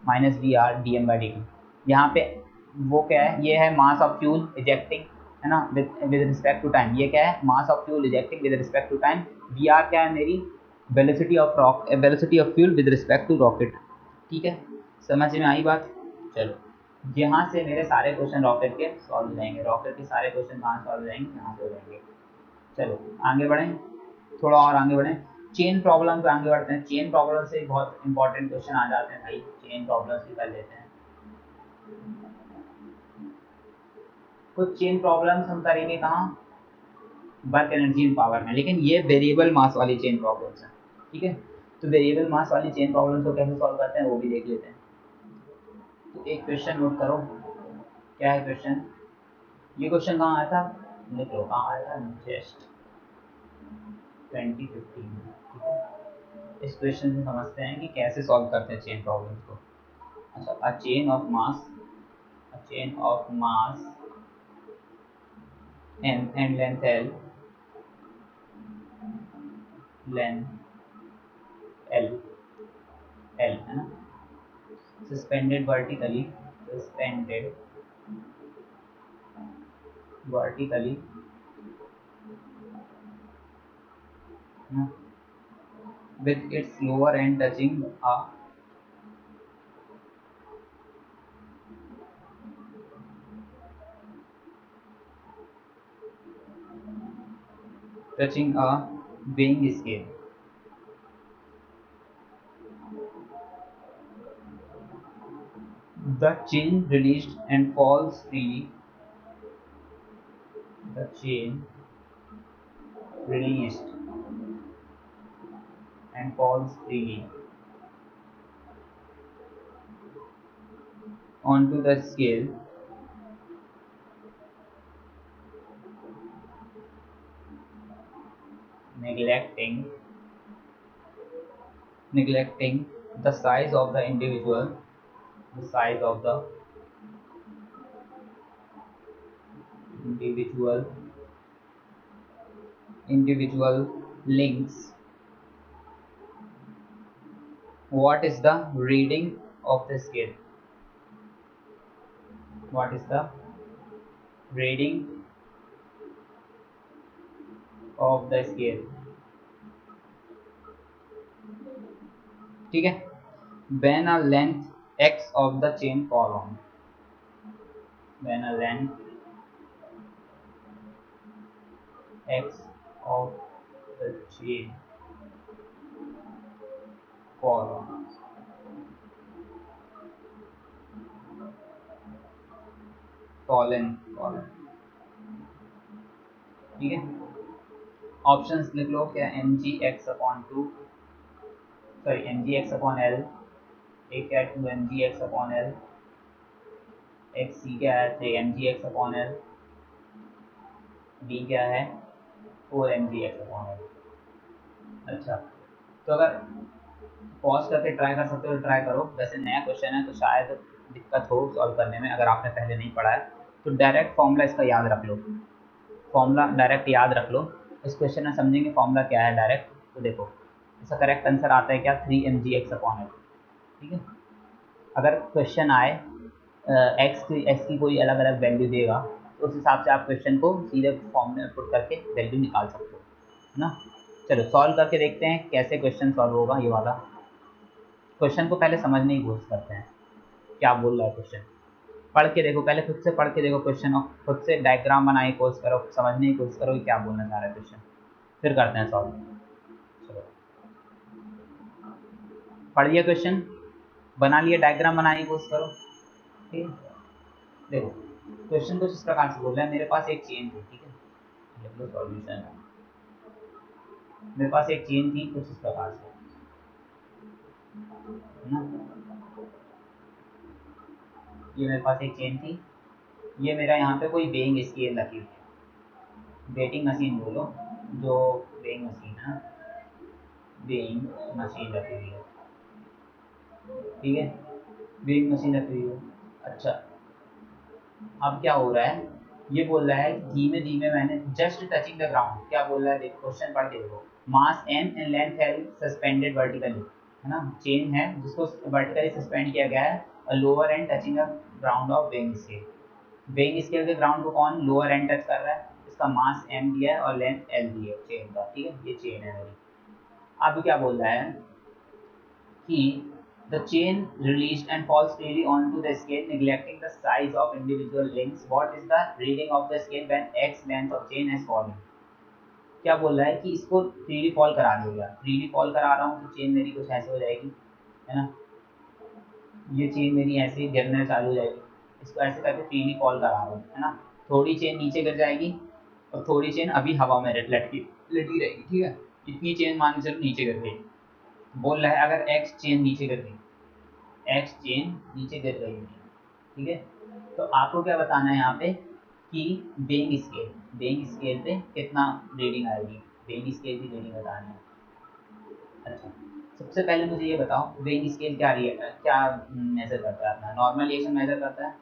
minus V R D M by D T. यहाँ पे वो क्या है, ये है मास ऑफ फ्यूल इजेक्टिंग, है ना, विद रिस्पेक्ट टू टाइम। ये क्या है, mass of fuel ejecting with respect to time. V R क्या है मेरी, velocity of fuel with respect to rocket, ठीक है। समझ में आई बात? चलो, यहाँ से मेरे सारे क्वेश्चन रॉकेट के सॉल्व हो जाएंगे, रॉकेट के सारे क्वेश्चन कहाँ सॉल्व हो जाएंगे, यहाँ से हो जाएंगे। चलो आगे बढ़ें, थोड़ा और आगे बढ़ें, चेन प्रॉब्लम पे आगे बढ़ते हैं। चेन प्रॉब्लम से बहुत इंपॉर्टेंट क्वेश्चन आ जाते हैं भाई, चेन प्रॉब्लम भी कर लेते हैं। कुछ चेन प्रॉब्लम्स हम करेंगे कहाँ, वर्क एनर्जी एंड पावर में, लेकिन ये वेरिएबल मास वाली चेन प्रॉब्लम्स हैं, ठीक है। तो वेरिएबल मास वाली चेन प्रॉब्लम्स को कैसे सॉल्व करते हैं वो भी देख लेते हैं। तो एक क्वेश्चन नोट करो, क्या है क्वेश्चन, ये क्वेश्चन कहाँ आया था, लिख लो कहाँ आया था, जस्ट 2015, ठीक है। इस क्वेश्चन से समझते हैं कि कैसे सॉल्व करते हैं चेन प्रॉब्लम्स को। अच्छा, a chain of mass m and length L है ना, suspended vertically with its lower end touching a weighing scale. The chain released and falls freely. The chain released and falls freely onto the scale neglecting the size of the individual individual links. What is the reading of the scale? What is the reading of the scale? ठीक है। When a length x of the chain fall on, when a length x of the chain fall on, fallen, ठीक है। Options लिख लो, क्या M G X upon two, sorry M G X upon L, एक क्या 2 M G X upon L, एक C क्या है 3 M G X upon L, D क्या है 4 M G X upon L. अच्छा, तो अगर पॉज करके ट्राई कर सकते हो तो ट्राई करो, वैसे नया क्वेश्चन है तो शायद दिक्कत हो सॉल्व करने में, अगर आपने पहले नहीं पढ़ा है तो डायरेक्ट फॉर्मूला इसका याद रख लो, फॉर्मूला डायरेक्ट याद रख लो। इस क्वेश्चन में समझेंगे फॉर्मूला क्या है डायरेक्ट, तो देखो इसका करेक्ट आंसर आता है क्या 3 M G X upon L, ठीक है। अगर क्वेश्चन आए एक्स की कोई अलग अलग वैल्यू देगा तो उस हिसाब से आप क्वेश्चन को सीधे फॉर्म में पुट करके वैल्यू निकाल सकते हो, है ना। चलो सॉल्व करके देखते हैं कैसे क्वेश्चन सॉल्व होगा। ये वाला क्वेश्चन को पहले समझने की कोशिश करते हैं, क्या बोल रहा है क्वेश्चन, पढ़ के देखो, पहले खुद से पढ़ के देखो क्वेश्चन, और खुद से डायग्राम बनाने की कोशिश करो, समझने की कोशिश करो कि क्या बोलना चाह रहा है क्वेश्चन, फिर करते हैं सॉल्व। चलो पढ़िए क्वेश्चन, बना लिया, डायग्राम बनाने की कोशिश करो। ठीक है, देखो क्वेश्चन कुछ इस प्रकार से बोल रहा है, मेरे पास एक चेन थी, ठीक है, लिख लो सॉल्यूशन। मेरे पास एक चेन थी कुछ इस प्रकार से, है ना, ये मेरे पास एक चेन थी, ये मेरा यहाँ पे कोई वेइंग स्केल रखी हुई है, वेटिंग मशीन बोलो, जो वेइंग मशीन है, वेइंग मशीन रखी हुई है, ठीक है, वेइंग मशीन रखी हुई है। अच्छा, अब क्या हो रहा है, ये बोल रहा है धीमे धीमे मैंने जस्ट टचिंग द ग्राउंड, क्या बोल रहा है देखो, क्वेश्चन पढ़ के देखो, मास एम एंड लेंथ है सस्पेंडेड वर्टिकली, है ना, चेन है जिसको वर्टिकली सस्पेंड किया गया है, और lower and touching the ground of weighing scale, weighing scale के ग्राउंड को कौन लोअर एंड टच कर रहा है, इसका मास एम दिया है और लेंथ एल दी है चेन का, ठीक है, ये चेन है मेरी। अब क्या बोल रहा है कि the chain released and falls freely onto the scale, neglecting the size of individual links. What is the reading of the scale when x length of chain has fallen? क्या बोल रहा है कि इसको फ्रीली फॉल करा दिया, freely fall करा रहा हूँ तो चेन मेरी कुछ ऐसे हो जाएगी, है ना, ये चेन मेरी ऐसे ही गिरना चालू हो जाएगी, इसको ऐसे करके फ्रीली फॉल करा रहा हूँ, है ना, थोड़ी चेन नीचे गिर जाएगी और थोड़ी चेन अभी हवा में लटकी लटकी रहेगी, ठीक है, इतनी चेन मान के चलो नीचे गिर गई। बोल रहा है अगर एक्स चेन नीचे गिर गई, एक्स चेन नीचे गिर रही है, ठीक है, तो आपको क्या बताना है यहाँ पे कि वेइंग स्केल पे कितना रीडिंग आएगी, वेइंग स्केल की रीडिंग बतानी है। अच्छा, सबसे पहले मुझे ये बताओ वेइंग स्केल क्या मेजर करता है, अपना नॉर्मल रिएक्शन मेजर करता है,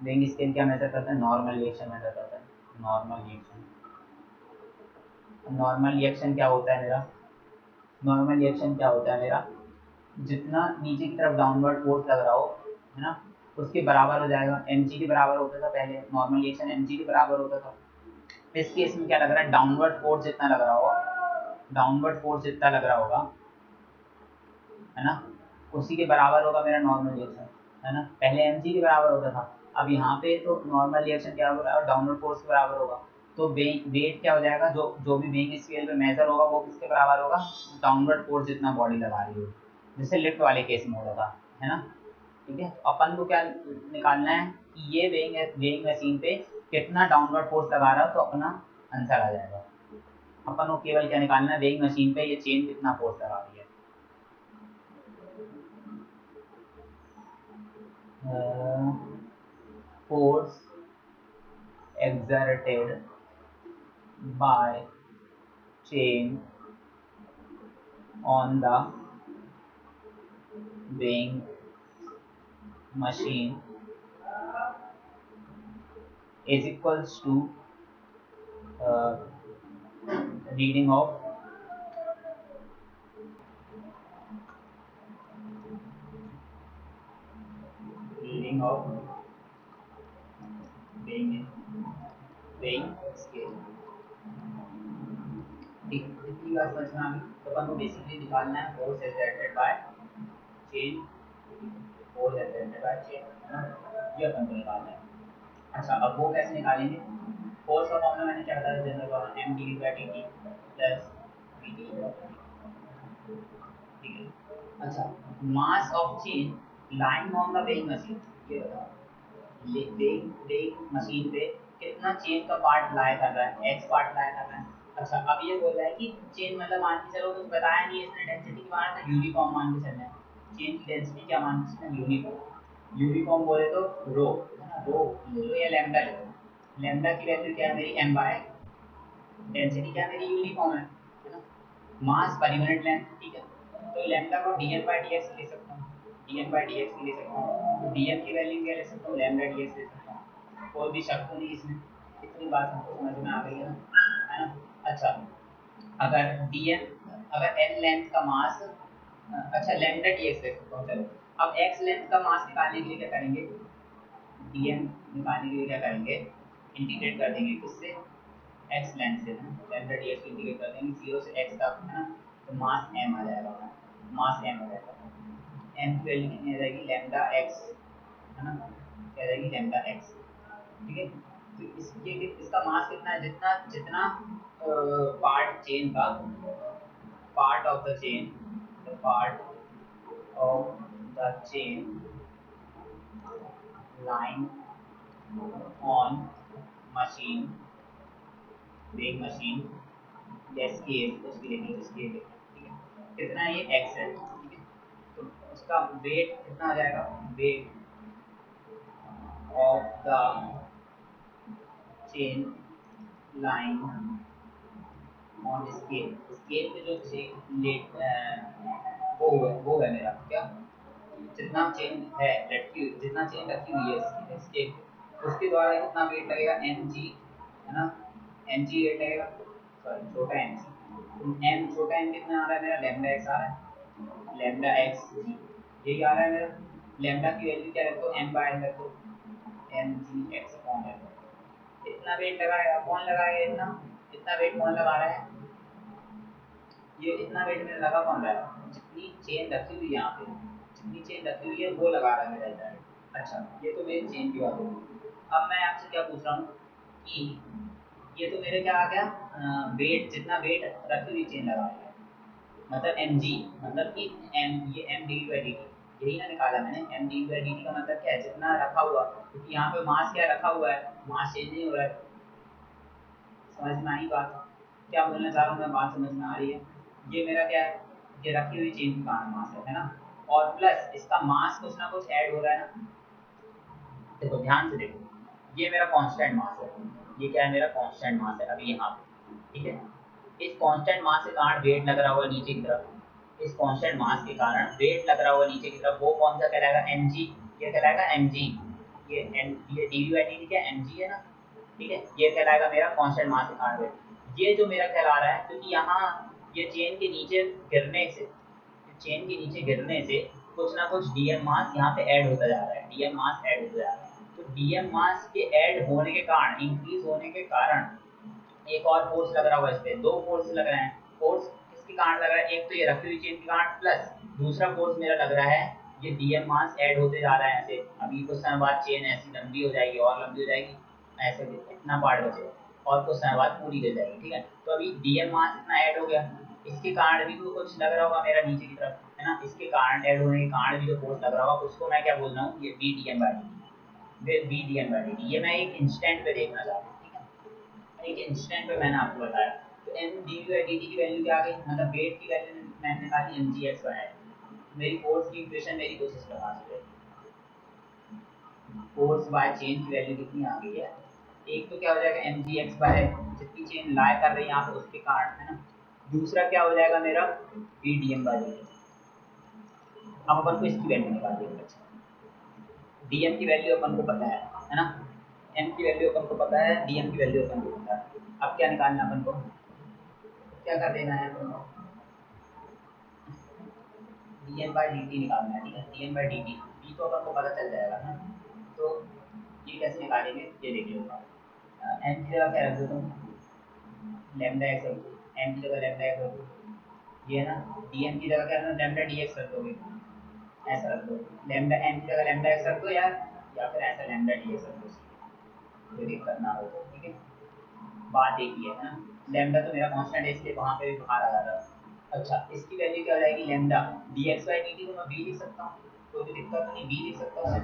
वेइंग स्केल क्या मेजर करता है, नॉर्मल रिएक्शन मेजर करता है, नॉर्मल रिएक्शन। नॉर्मल रिएक्शन क्या होता है मेरा, नॉर्मल रिएक्शन क्या होता है मेरा, जितना नीचे की तरफ डाउनवर्ड फोर्स लग रहा हो, है ना, उसके बराबर हो जाएगा, एम जी के बराबर होता था पहले, नॉर्मल रिएक्शन एम जी के बराबर होता था। इस केस में क्या लग रहा है, डाउनवर्ड फोर्स जितना लग रहा होगा, डाउनवर्ड फोर्स जितना लग रहा होगा, है ना, उसी के बराबर होगा मेरा नॉर्मल रिएक्शन, है ना, पहले एम जी के बराबर होता था, अब यहाँ पे तो नॉर्मल रिएक्शन क्या हो रहा है, डाउनवर्ड फोर्स के बराबर होगा, तो वेट क्या हो जाएगा, जो जो भी वेइंग स्केल पे मेजर होगा वो किसके बराबर होगा, डाउनवर्ड फोर्स जितना बॉडी लगा रही होगी, जैसे लिफ्ट वाले केस में होता था, है ना, ठीक है, तो अपन को क्या निकालना है कि ये वेइंग मशीन पे कितना डाउनवर्ड फोर्स लगा रहा है, तो अपना आंसर आ जाएगा। अपन को केवल क्या निकालना है, वेइंग मशीन पे ये चेन कितना फोर्स लगा रही है, force exerted by chain on the weighing machine is equals to uh, reading of weighing weighing scale, ठीक, इतनी बात समझना है, तो अपन को बेसिकली निकालना है force exerted by chain, force exerted by chain, है ना, ये अपन को निकालना है। अच्छा, अब वो कैसे निकालेंगे, फोर्स का फॉर्मूला मैंने क्या बताया, general formula M D by D T plus V T, ठीक है। अच्छा, mass of chain lying on the weighing machine, ये बताओ वेइंग मशीन पे कितना चेन का पार्ट लाया कर रहा है, एक्स पार्ट लाया कर रहा है। अच्छा, अब ये बोल रहा है कि चेन मतलब मान के चलो, कुछ बताया नहीं इसने, डेंसिटी की बात है, यूनिफॉर्म मान के चलना है, चेन की डेंसिटी क्या मान के चलना, यूनिफॉर्म, यूनिफॉर्म बोले तो रो, है ना, रो ले लो या लैम्डा ले लो, लैम्डा की वैल्यू क्या है मेरी एम बाय, डेंसिटी क्या मेरी यूनिफॉर्म है ना, मास पर यूनिट लेंथ, ठीक है, तो लैम्डा को dn बाय dx ले सकता हूँ, dn बाय dx ले सकता हूँ, तो dn की वैल्यू क्या ले सकता हूँ, लैम्डा dx ले सकता हूँ, कोई भी शक तो नहीं इसमें, इतनी बात हमको समझ में आ गई है ना। अच्छा, अगर dn, अगर n लेंथ का मास, अच्छा लैम्डा dx ले सकता हूँ, चलो अब x लेंथ का मास निकालने के लिए क्या करेंगे, dn निकालने के लिए क्या करेंगे, इंटीग्रेट कर देंगे किससे, x लेंथ से, लैम्डा dx इंटीग्रेट कर देंगे 0 से x तक, है ना, तो मास m आ जाएगा, मास m आ जाएगा, m की वैल्यू कितनी आ जाएगी, लैम्डा x, है ना, क्या आ जाएगी लैम्डा x, ठीक है, तो इसका मास कितना है, जितना जितना पार्ट चेन का, part of the chain, the part of the chain line on machine weighing machine scale, कुछ भी लिखेंगे स्केल, ठीक है। कितना ये एक्स है, ठीक है। तो उसका वेट कितना आ जाएगा, weight of the chain line on scale, scale पे जो वो है मेरा क्या, जितना चेन है लटकी, जितना चेन रखी हुई है स्केल पे, उसके द्वारा कितना वेट लगेगा, एम जी, है ना, एम जी वेट लगेगा, सॉरी छोटा एम जी, एम छोटा एम कितना आ रहा है मेरा, लैम्डा एक्स आ रहा है, लैम्डा एक्स जी यही आ रहा है मेरा। लैम्डा की वैल्यू क्या रखो, एम बाय रखो, M G X upon L. इतना वेट लगाएगा, कौन लगाएगा, इतना इतना वेट कौन लगा रहा है, ये इतना वेट मेरा लगा कौन रहा है, जितनी चेन रखी हुई है यहाँ पे, जितनी चेन रखी हुई है वो लगा रहा है मेरा इतना वेट। अच्छा ये तो मेरी चेन की बात होगी। अब मैं आपसे क्या पूछ रहा हूँ कि ये तो मेरे क्या आ गया, वेट, जितना वेट रखी हुई चेन लगा रहा है, मतलब एम जी, मतलब कि एम, ये M D by D T, यही ना निकाला मैंने, M D by D T का मतलब क्या है, जितना रखा हुआ, क्योंकि यहाँ पे मास क्या रखा हुआ है, मास चेंज नहीं हो रहा है। समझ में आई बात, क्या बोलना चाह रहा हूँ मैं, बात समझ में आ रही है। ये मेरा क्या है, ये रखी हुई चेन की कारण मास है ना, और प्लस इसका मास कुछ ना कुछ ऐड हो रहा है ना। देखो ध्यान से देखो, ये मेरा कांस्टेंट मास है, ये क्या है मेरा कांस्टेंट मास है अभी यहाँ पे, ठीक है। इस कांस्टेंट मास के कारण वेट लग रहा हुआ नीचे की तरफ, इस कांस्टेंट मास के कारण वेट लग रहा हुआ नीचे की तरफ, वो कौन सा कहलाएगा, एम जी, ये कहलाएगा एम जी, ये एम, ये D we by D T क्या एम जी है ना, ठीक है। ये कहलाएगा मेरा कांस्टेंट मास के कारण वेट। ये जो मेरा कहला रहा है, क्योंकि यहाँ ये चेन के नीचे गिरने से, चेन के नीचे गिरने से कुछ ना कुछ डीएम मास यहाँ पे ऐड होता जा रहा है, डीएम मास ऐड होता जा रहा है। तो डीएम मास के ऐड होने के कारण, इंक्रीज होने के कारण एक और फोर्स लग रहा हुआ, इस पे दो फोर्स लग रहे हैं। फोर्स किसके कारण लग रहा है, एक तो ये रखी हुई चेन के कारण, प्लस दूसरा फोर्स मेरा लग रहा है ये डीएम मास ऐड होते जा रहा है ऐसे। अभी कुछ समय बाद चेन ऐसी लंबी हो जाएगी और लंबी हो जाएगी, ऐसे इतना पार्ट बचेगा और कुछ समय बाद पूरी हो जाएगी, ठीक है। तो अभी डीएम मास इतना ऐड हो गया, इसके कारण भी तो कुछ लग रहा होगा मेरा नीचे की तरफ, है ना। इसके कारण ऐड होने के कारण भी जो फोर्स लग रहा होगा उसको मैं क्या बोल रहा हूँ, ये B D M by D, B D M by D. ये मैं एक इंस्टेंट पे देखना चाहता हूँ, ठीक है, एक इंस्टेंट पे मैंने आपको बताया। तो M D we by D T की वैल्यू क्या आ गई, मतलब वेट की वैल्यू मैंने निकाली एम जी एक्स बाय, मेरी फोर्स की इक्वेशन मेरी कोशिश करना चाहिए, फोर्स बाय चेन की वैल्यू कितनी आ गई है, एक तो क्या हो जाएगा एम जी एक्स बाय जितनी चेन लाई कर रही है यहाँ पे उसके कारण, है ना। दूसरा क्या हो जाएगा मेरा B D M by D T. अब अपन को इसकी वैल्यू निकाल देंगे। डीएम की वैल्यू अपन को पता है ना, एम की वैल्यू अपन को पता है, डीएम की वैल्यू अपन को पता है। अब क्या निकालना अपन को, क्या कर देना है अपन को, डीएम बाई डी टी निकालना है, ठीक है। DM by D T, D तो अपन को पता चल जाएगा ना, तो ये कैसे निकालेंगे, ये देखिए एम की जगह क्या रख दो तुम, लैम्डा एक्स रख दो, एम की जगह लैम्डा एक्स रख दो, ये है ना। डीएम की जगह क्या रखना, लैम्डा डी एक्स रख दोगे, ऐसा रख दो, लैम्डा एम की जगह लैम्डा एक्स रख दो यार, या फिर ऐसा लैम्डा डी एक्स रख दो, कोई दिक्कत ना हो तो, ठीक है। बात एक ही है ना, लैम्डा तो मेरा कांस्टेंट है इसलिए वहाँ पे भी बाहर आ जाता है। अच्छा इसकी वैल्यू क्या हो जाएगी, lambda D X by D T को मैं बी लिख सकता हूँ, कोई भी दिक्कत नहीं, बी लिख सकता हूँ मैं।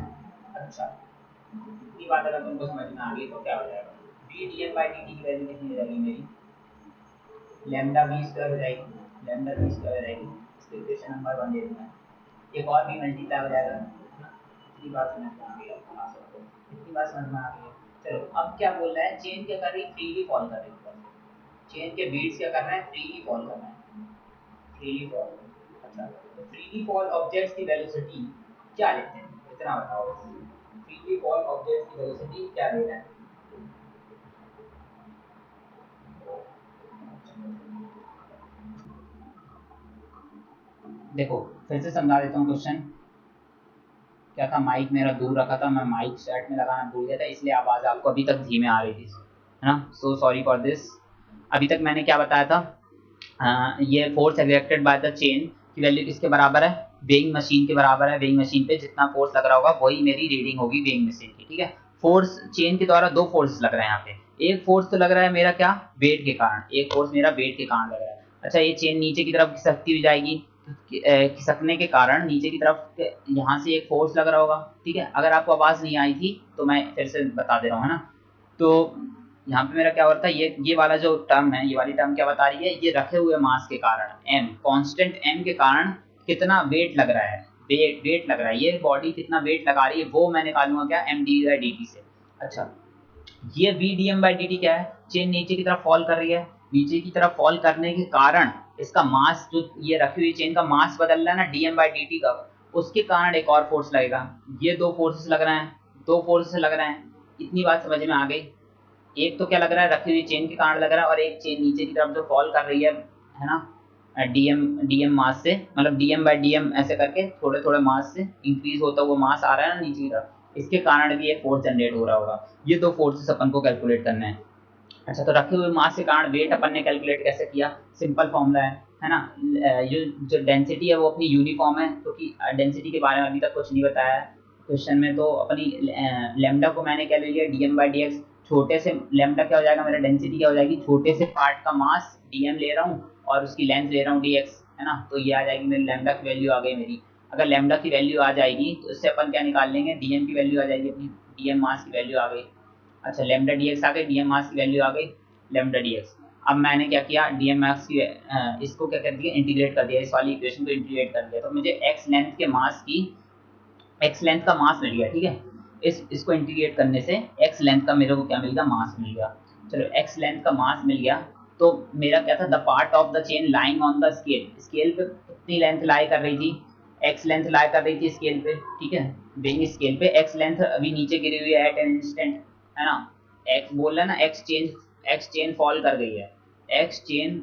अच्छा इतनी बात अगर तुमको समझ में आ गई तो क्या हो जाएगा, B D M by D T की वैल्यू कितनी हो जाएगी मेरी, लैम्डा बी स्क्वायर हो जाएगी, लैम्डा बी स्क्वायर हो जाएगी, इसकी इक्वेशन नंबर 1 दे दूँगा। एक और भी मल्टीप्लाई हो जाएगा, इतनी बात समझ में आ गई आपको, आ सकते हो इतनी बात समझ में आ गई है। चलो अब क्या बोल रहा है, चेन क्या कर रही है, फ्रीली फॉल कर रही है, चेन के बीट्स क्या कर रहे हैं, फ्रीली फॉल कर रहे हैं, फ्रीली फॉल। अच्छा तो फ्रीली फॉल ऑब्जेक्ट्स की वेलोसिटी क्या लेते हैं, इतना बताओ, फ्रीली फॉल ऑब्जेक्ट्स की वेलोसिटी क्या लेते हैं। देखो फिर से समझा देता हूँ क्वेश्चन, क्या था, माइक मेरा दूर रखा था, मैं माइक सेट में लगाना भूल गया था, इसलिए आवाज़ आपको अभी तक धीमे आ रही थी, है ना। So sorry for this. अभी तक मैंने क्या बताया था, ये force exerted by the chain की वैल्यू किसके बराबर है, वेइंग मशीन के बराबर है। वेइंग मशीन पे जितना फोर्स लग रहा होगा वही मेरी रीडिंग होगी वेइंग मशीन की, ठीक है। फोर्स चेन के द्वारा दो फोर्स लग रहे हैं यहाँ पे, एक फोर्स तो लग रहा है मेरा क्या, वेट के कारण, एक फोर्स मेरा वेट के कारण लग रहा है। अच्छा ये चेन नीचे की तरफ खिसकती हुई जाएगी, खिसकने के कारण नीचे की तरफ यहाँ से एक फोर्स लग रहा होगा, ठीक है। अगर आपको आवाज़ नहीं आई थी तो मैं फिर से बता दे रहा हूँ, है ना। तो यहाँ पे मेरा क्या हो रहा था, ये वाला जो टर्म है, ये वाली टर्म क्या बता रही है, ये रखे हुए मास के कारण m कांस्टेंट m के कारण कितना वेट लग रहा है, वेट लग रहा है, ये बॉडी कितना वेट लगा रही है वो मैं निकालूंगा क्या, md/dt से। अच्छा, ये v/dt क्या है, चेन नीचे की तरफ फॉल कर रही है, नीचे की तरफ फॉल करने के कारण इसका मास, जो ये रखी हुई चेन का मास बदल रहा है ना dm/dt का, उसके कारण एक और फोर्स लगेगा। ये दो फोर्सेस लग रहे हैं, दो फोर्सेस लग रहे हैं। इतनी बात समझ में आ गई। एक तो क्या लग रहा है, रखी हुई चेन के कारण लग रहा है, और एक चेन नीचे की तरफ जो फॉल कर रही है ना, डीएम मास से, मतलब dm/dm ऐसे करके थोड़े थोड़े मास से इंक्रीज होता हुआ मास आ रहा है ना नीचे की तरफ, इसके कारण भी एक फोर्स जनरेट हो रहा होगा। ये दो फोर्सेस अपन को कैलकुलेट करना है। अच्छा, तो रखे हुए मास के कारण वेट अपन ने कैलकुलेट कैसे किया, सिंपल फॉर्मूला है ना। ये जो डेंसिटी है वो अपनी यूनिफॉर्म है, क्योंकि डेंसिटी के बारे में अभी तक कुछ नहीं बताया है क्वेश्चन में। तो अपनी लैम्डा को मैंने क्या ले लिया, dm/dx। छोटे से लैम्डा क्या हो जाएगा, मेरा डेंसिटी क्या हो जाएगी, छोटे से पार्ट का मास dm ले रहा हूँ और उसकी लेंथ ले रहा हूँ dx, है ना। तो ये आ जाएगी मेरी लैम्डा की वैल्यू आ गई मेरी। अगर लैम्डा की वैल्यू आ जाएगी तो इससे अपन क्या निकाल लेंगे, dm की वैल्यू आ जाएगी अपनी, dm मास की वैल्यू आ गई। अच्छा, लैम्डा dx आ गई, dm मास की वैल्यू आ गई लैम्डा dx। अब मैंने क्या किया, dm मास की इसको क्या कर दिया, इंटीग्रेट कर दिया, इस वाली इक्वेशन को इंटीग्रेट कर दिया, तो मुझे x लेंथ के मास की, x लेंथ का मास मिल गया, ठीक है। इसको इंटीग्रेट करने से x लेंथ का मेरे को क्या मिल गया, मास मिल गया। चलो, x लेंथ का मास मिल गया, तो मेरा क्या था, the part of the chain lying on the scale, scale पे कितनी लेंथ लाई कर रही थी, x लेंथ लाई कर रही थी स्केल पे, ठीक है। बेइंग स्केल पे x लेंथ अभी नीचे गिरी हुई है एट एन इंस्टेंट, है ना। x बोल रहा है ना, x चेन फॉल कर गई है, x chain,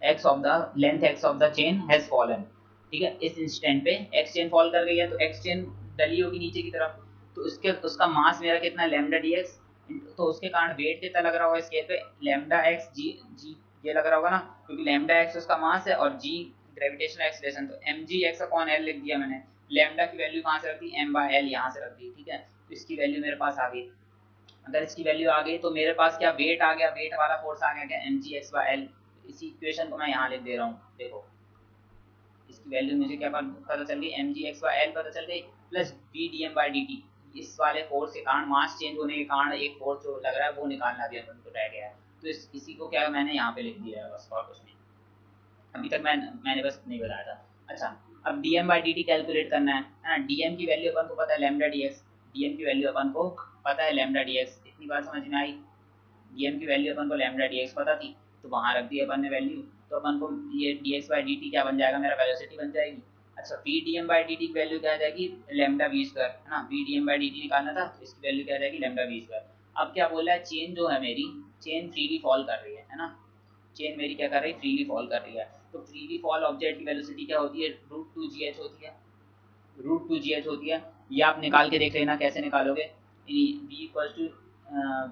x of the length, x of the chain has fallen, ठीक है। इस इंस्टेंट पे x चेन फॉल कर गई है, तो x चेन डली होगी नीचे की तरफ, तो उसका मास मेरा कितना, लैम्डा dx, तो उसके कारण वेट कितना लग रहा होगा स्केल पे, लैम्डा x g ये लग रहा होगा ना, क्योंकि लैम्डा x उसका मास है और g ग्रेविटेशनल एक्सीलरेशन, तो mgx/l लिख दिया मैंने। लैम्डा की वैल्यू कहाँ से रख दी, m/l यहाँ से रख दी, ठीक है। तो इसकी वैल्यू मेरे पास आ गई। अगर इसकी वैल्यू आ गई तो मेरे पास क्या वेट आ गया, वेट वाला फोर्स आ गया क्या, mgx/l। इसी इक्वेशन को मैं यहाँ लिख दे रहा हूँ, देखो इसकी वैल्यू मुझे क्या पता चल गई, mgx/l पता चल गई, प्लस v/dm/dt। इस वाले फोर्स के कारण, मास चेंज होने के कारण एक फोर्स जो लग रहा है वो निकालना भी अपन को रह गया है। तो इसी को क्या मैंने यहाँ पे लिख दिया है, बस और कुछ नहीं। अभी तक मैंने बस नहीं बताया था। अच्छा, अब dm/dt कैलकुलेट करना है ना। dm की वैल्यू अपन को पता है लैम्डा dx, dm की वैल्यू अपन को पता है लैम्डा dx। इतनी बात समझ में आई, dm की वैल्यू अपन को लैम्डा dx पता थी, तो वहाँ रख दी अपन ने वैल्यू, तो अपन को ये dx/dt क्या बन जाएगा, मेरा वेलोसिटी बन जाएगी। अच्छा, v/dm/dt की वैल्यू क्या आ जाएगी, लैम्डा v², है ना। v/dm/dt निकालना था, तो इसकी वैल्यू क्या आ जाएगी, लैम्डा v²। अब क्या बोला है, चेन जो है मेरी, चेन फ्रीली फॉल कर रही है ना। चेन मेरी क्या कर रही है, फ्रीली फॉल कर रही है। तो फ्रीली फॉल ऑब्जेक्ट की वेलोसिटी क्या होती है, √2gh होती है, √2gh होती है। ये आप निकाल के देख लेना, कैसे निकालोगे, v equal to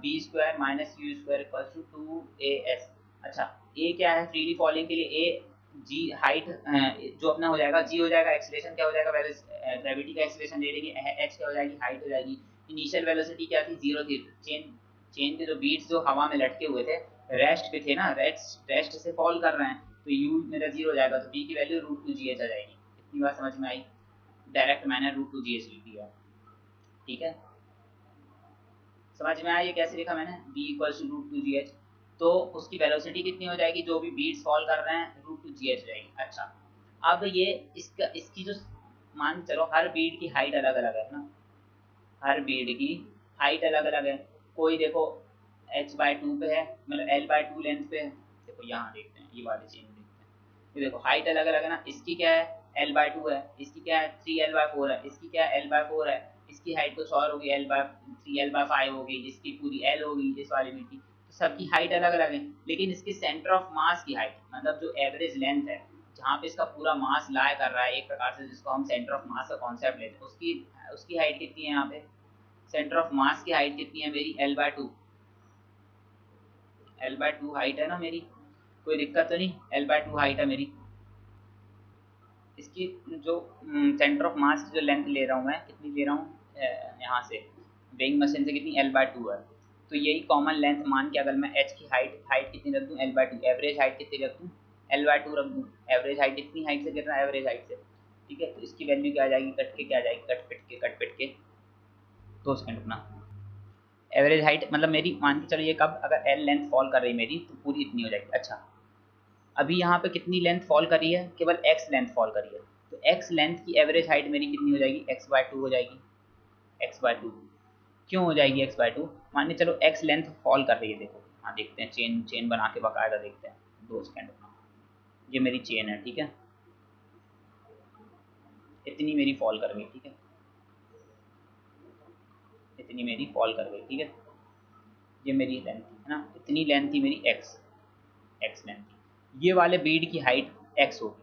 v² minus u² equal to 2as। अच्छा, a क्या है फ्रीली फॉलिंग के लिए, a g हाइट जो अपना हो जाएगा, g हो जाएगा एक्सीलरेशन, क्या हो जाएगा, ग्रेविटी का एक्सीलरेशन ले लेंगे, h क्या हो जाएगी, हाइट हो जाएगी। इनिशियल वेलोसिटी क्या थी, 0 थी। चेन के जो बीट्स जो हवा में लटके हुए थे, रेस्ट पे थे ना, रेस्ट से फॉल कर रहे हैं, तो u मेरा 0 हो जाएगा, तो v की वैल्यू √2gh आ जाएगी। इतनी बात समझ में आई, डायरेक्ट मैंने √2gh लिख दिया, ठीक है। समझ में आया ये कैसे लिखा मैंने, v इक्वल टू √2gh। तो उसकी वेलोसिटी कितनी हो जाएगी, जो भी बीट्स फॉल कर रहे हैं, √2gh हो जाएगी। अच्छा, अब ये इसकी जो, मान चलो हर बीट की हाइट अलग अलग है ना, हर बीट की हाइट अलग अलग है। कोई देखो h/2 पे है, मतलब l/2 लेंथ पे है। देखो यहाँ देखते हैं, ये वाले चेन देखते हैं, ये देखो हाइट अलग अलग है ना। इसकी क्या है, l/2 है, इसकी क्या है, 3l/4 है, इसकी क्या है, l/4 है। इसकी हाइट कुछ और होगी, 3l/5 होगी, इसकी पूरी l होगी इस वाली बीट की। तो सबकी हाइट अलग अलग है, लेकिन इसकी सेंटर ऑफ मास की हाइट, मतलब जो एवरेज लेंथ है, जहाँ पे इसका पूरा मास लाई कर रहा है एक प्रकार से, जिसको हम सेंटर ऑफ मास का कॉन्सेप्ट लेते हैं, उसकी उसकी हाइट कितनी है, यहाँ पे सेंटर ऑफ मास की हाइट कितनी है मेरी, l/2। l/2 हाइट है ना मेरी, कोई दिक्कत तो नहीं, l/2 हाइट है मेरी। इसकी जो सेंटर ऑफ मास की जो लेंथ ले रहा हूँ मैं, कितनी ले रहा हूँ, यहाँ से वेइंग मशीन से कितनी, l/2 है। तो यही कॉमन लेंथ मान के अगर मैं h की हाइट कितनी रख दूँ, l/2, एवरेज हाइट कितनी रख दूँ, L/2 रख दूँ, एवरेज हाइट इतनी हाइट से गिर रहा है, एवरेज हाइट से, ठीक है। तो इसकी वैल्यू क्या आ जाएगी, कट के क्या आ जाएगी, कट पिट के 2 सेकंड रुकना। एवरेज हाइट मतलब मेरी मान के चलिए कब, अगर L लेंथ फॉल कर रही मेरी तो पूरी इतनी हो जाएगी। अच्छा अभी यहाँ पे कितनी लेंथ फॉल करी है, केवल x लेंथ फॉल करी है, तो x लेंथ की एवरेज हाइट मेरी कितनी हो जाएगी, x/2 हो जाएगी। x/2 क्यों हो जाएगी x/2, मान के चलो x लेंथ फॉल कर रही है, देखो हाँ देखते हैं, चेन बना के बकायदा देखते हैं, 2 सेकंड रुकना। ये मेरी चेन है, ठीक है, इतनी मेरी फॉल कर गई, ठीक है, इतनी मेरी फॉल कर गई, ठीक है। ये मेरी लेंथ है ना, इतनी लेंथ थी मेरी x लेंथ थी। ये वाले बीड की हाइट x होगी,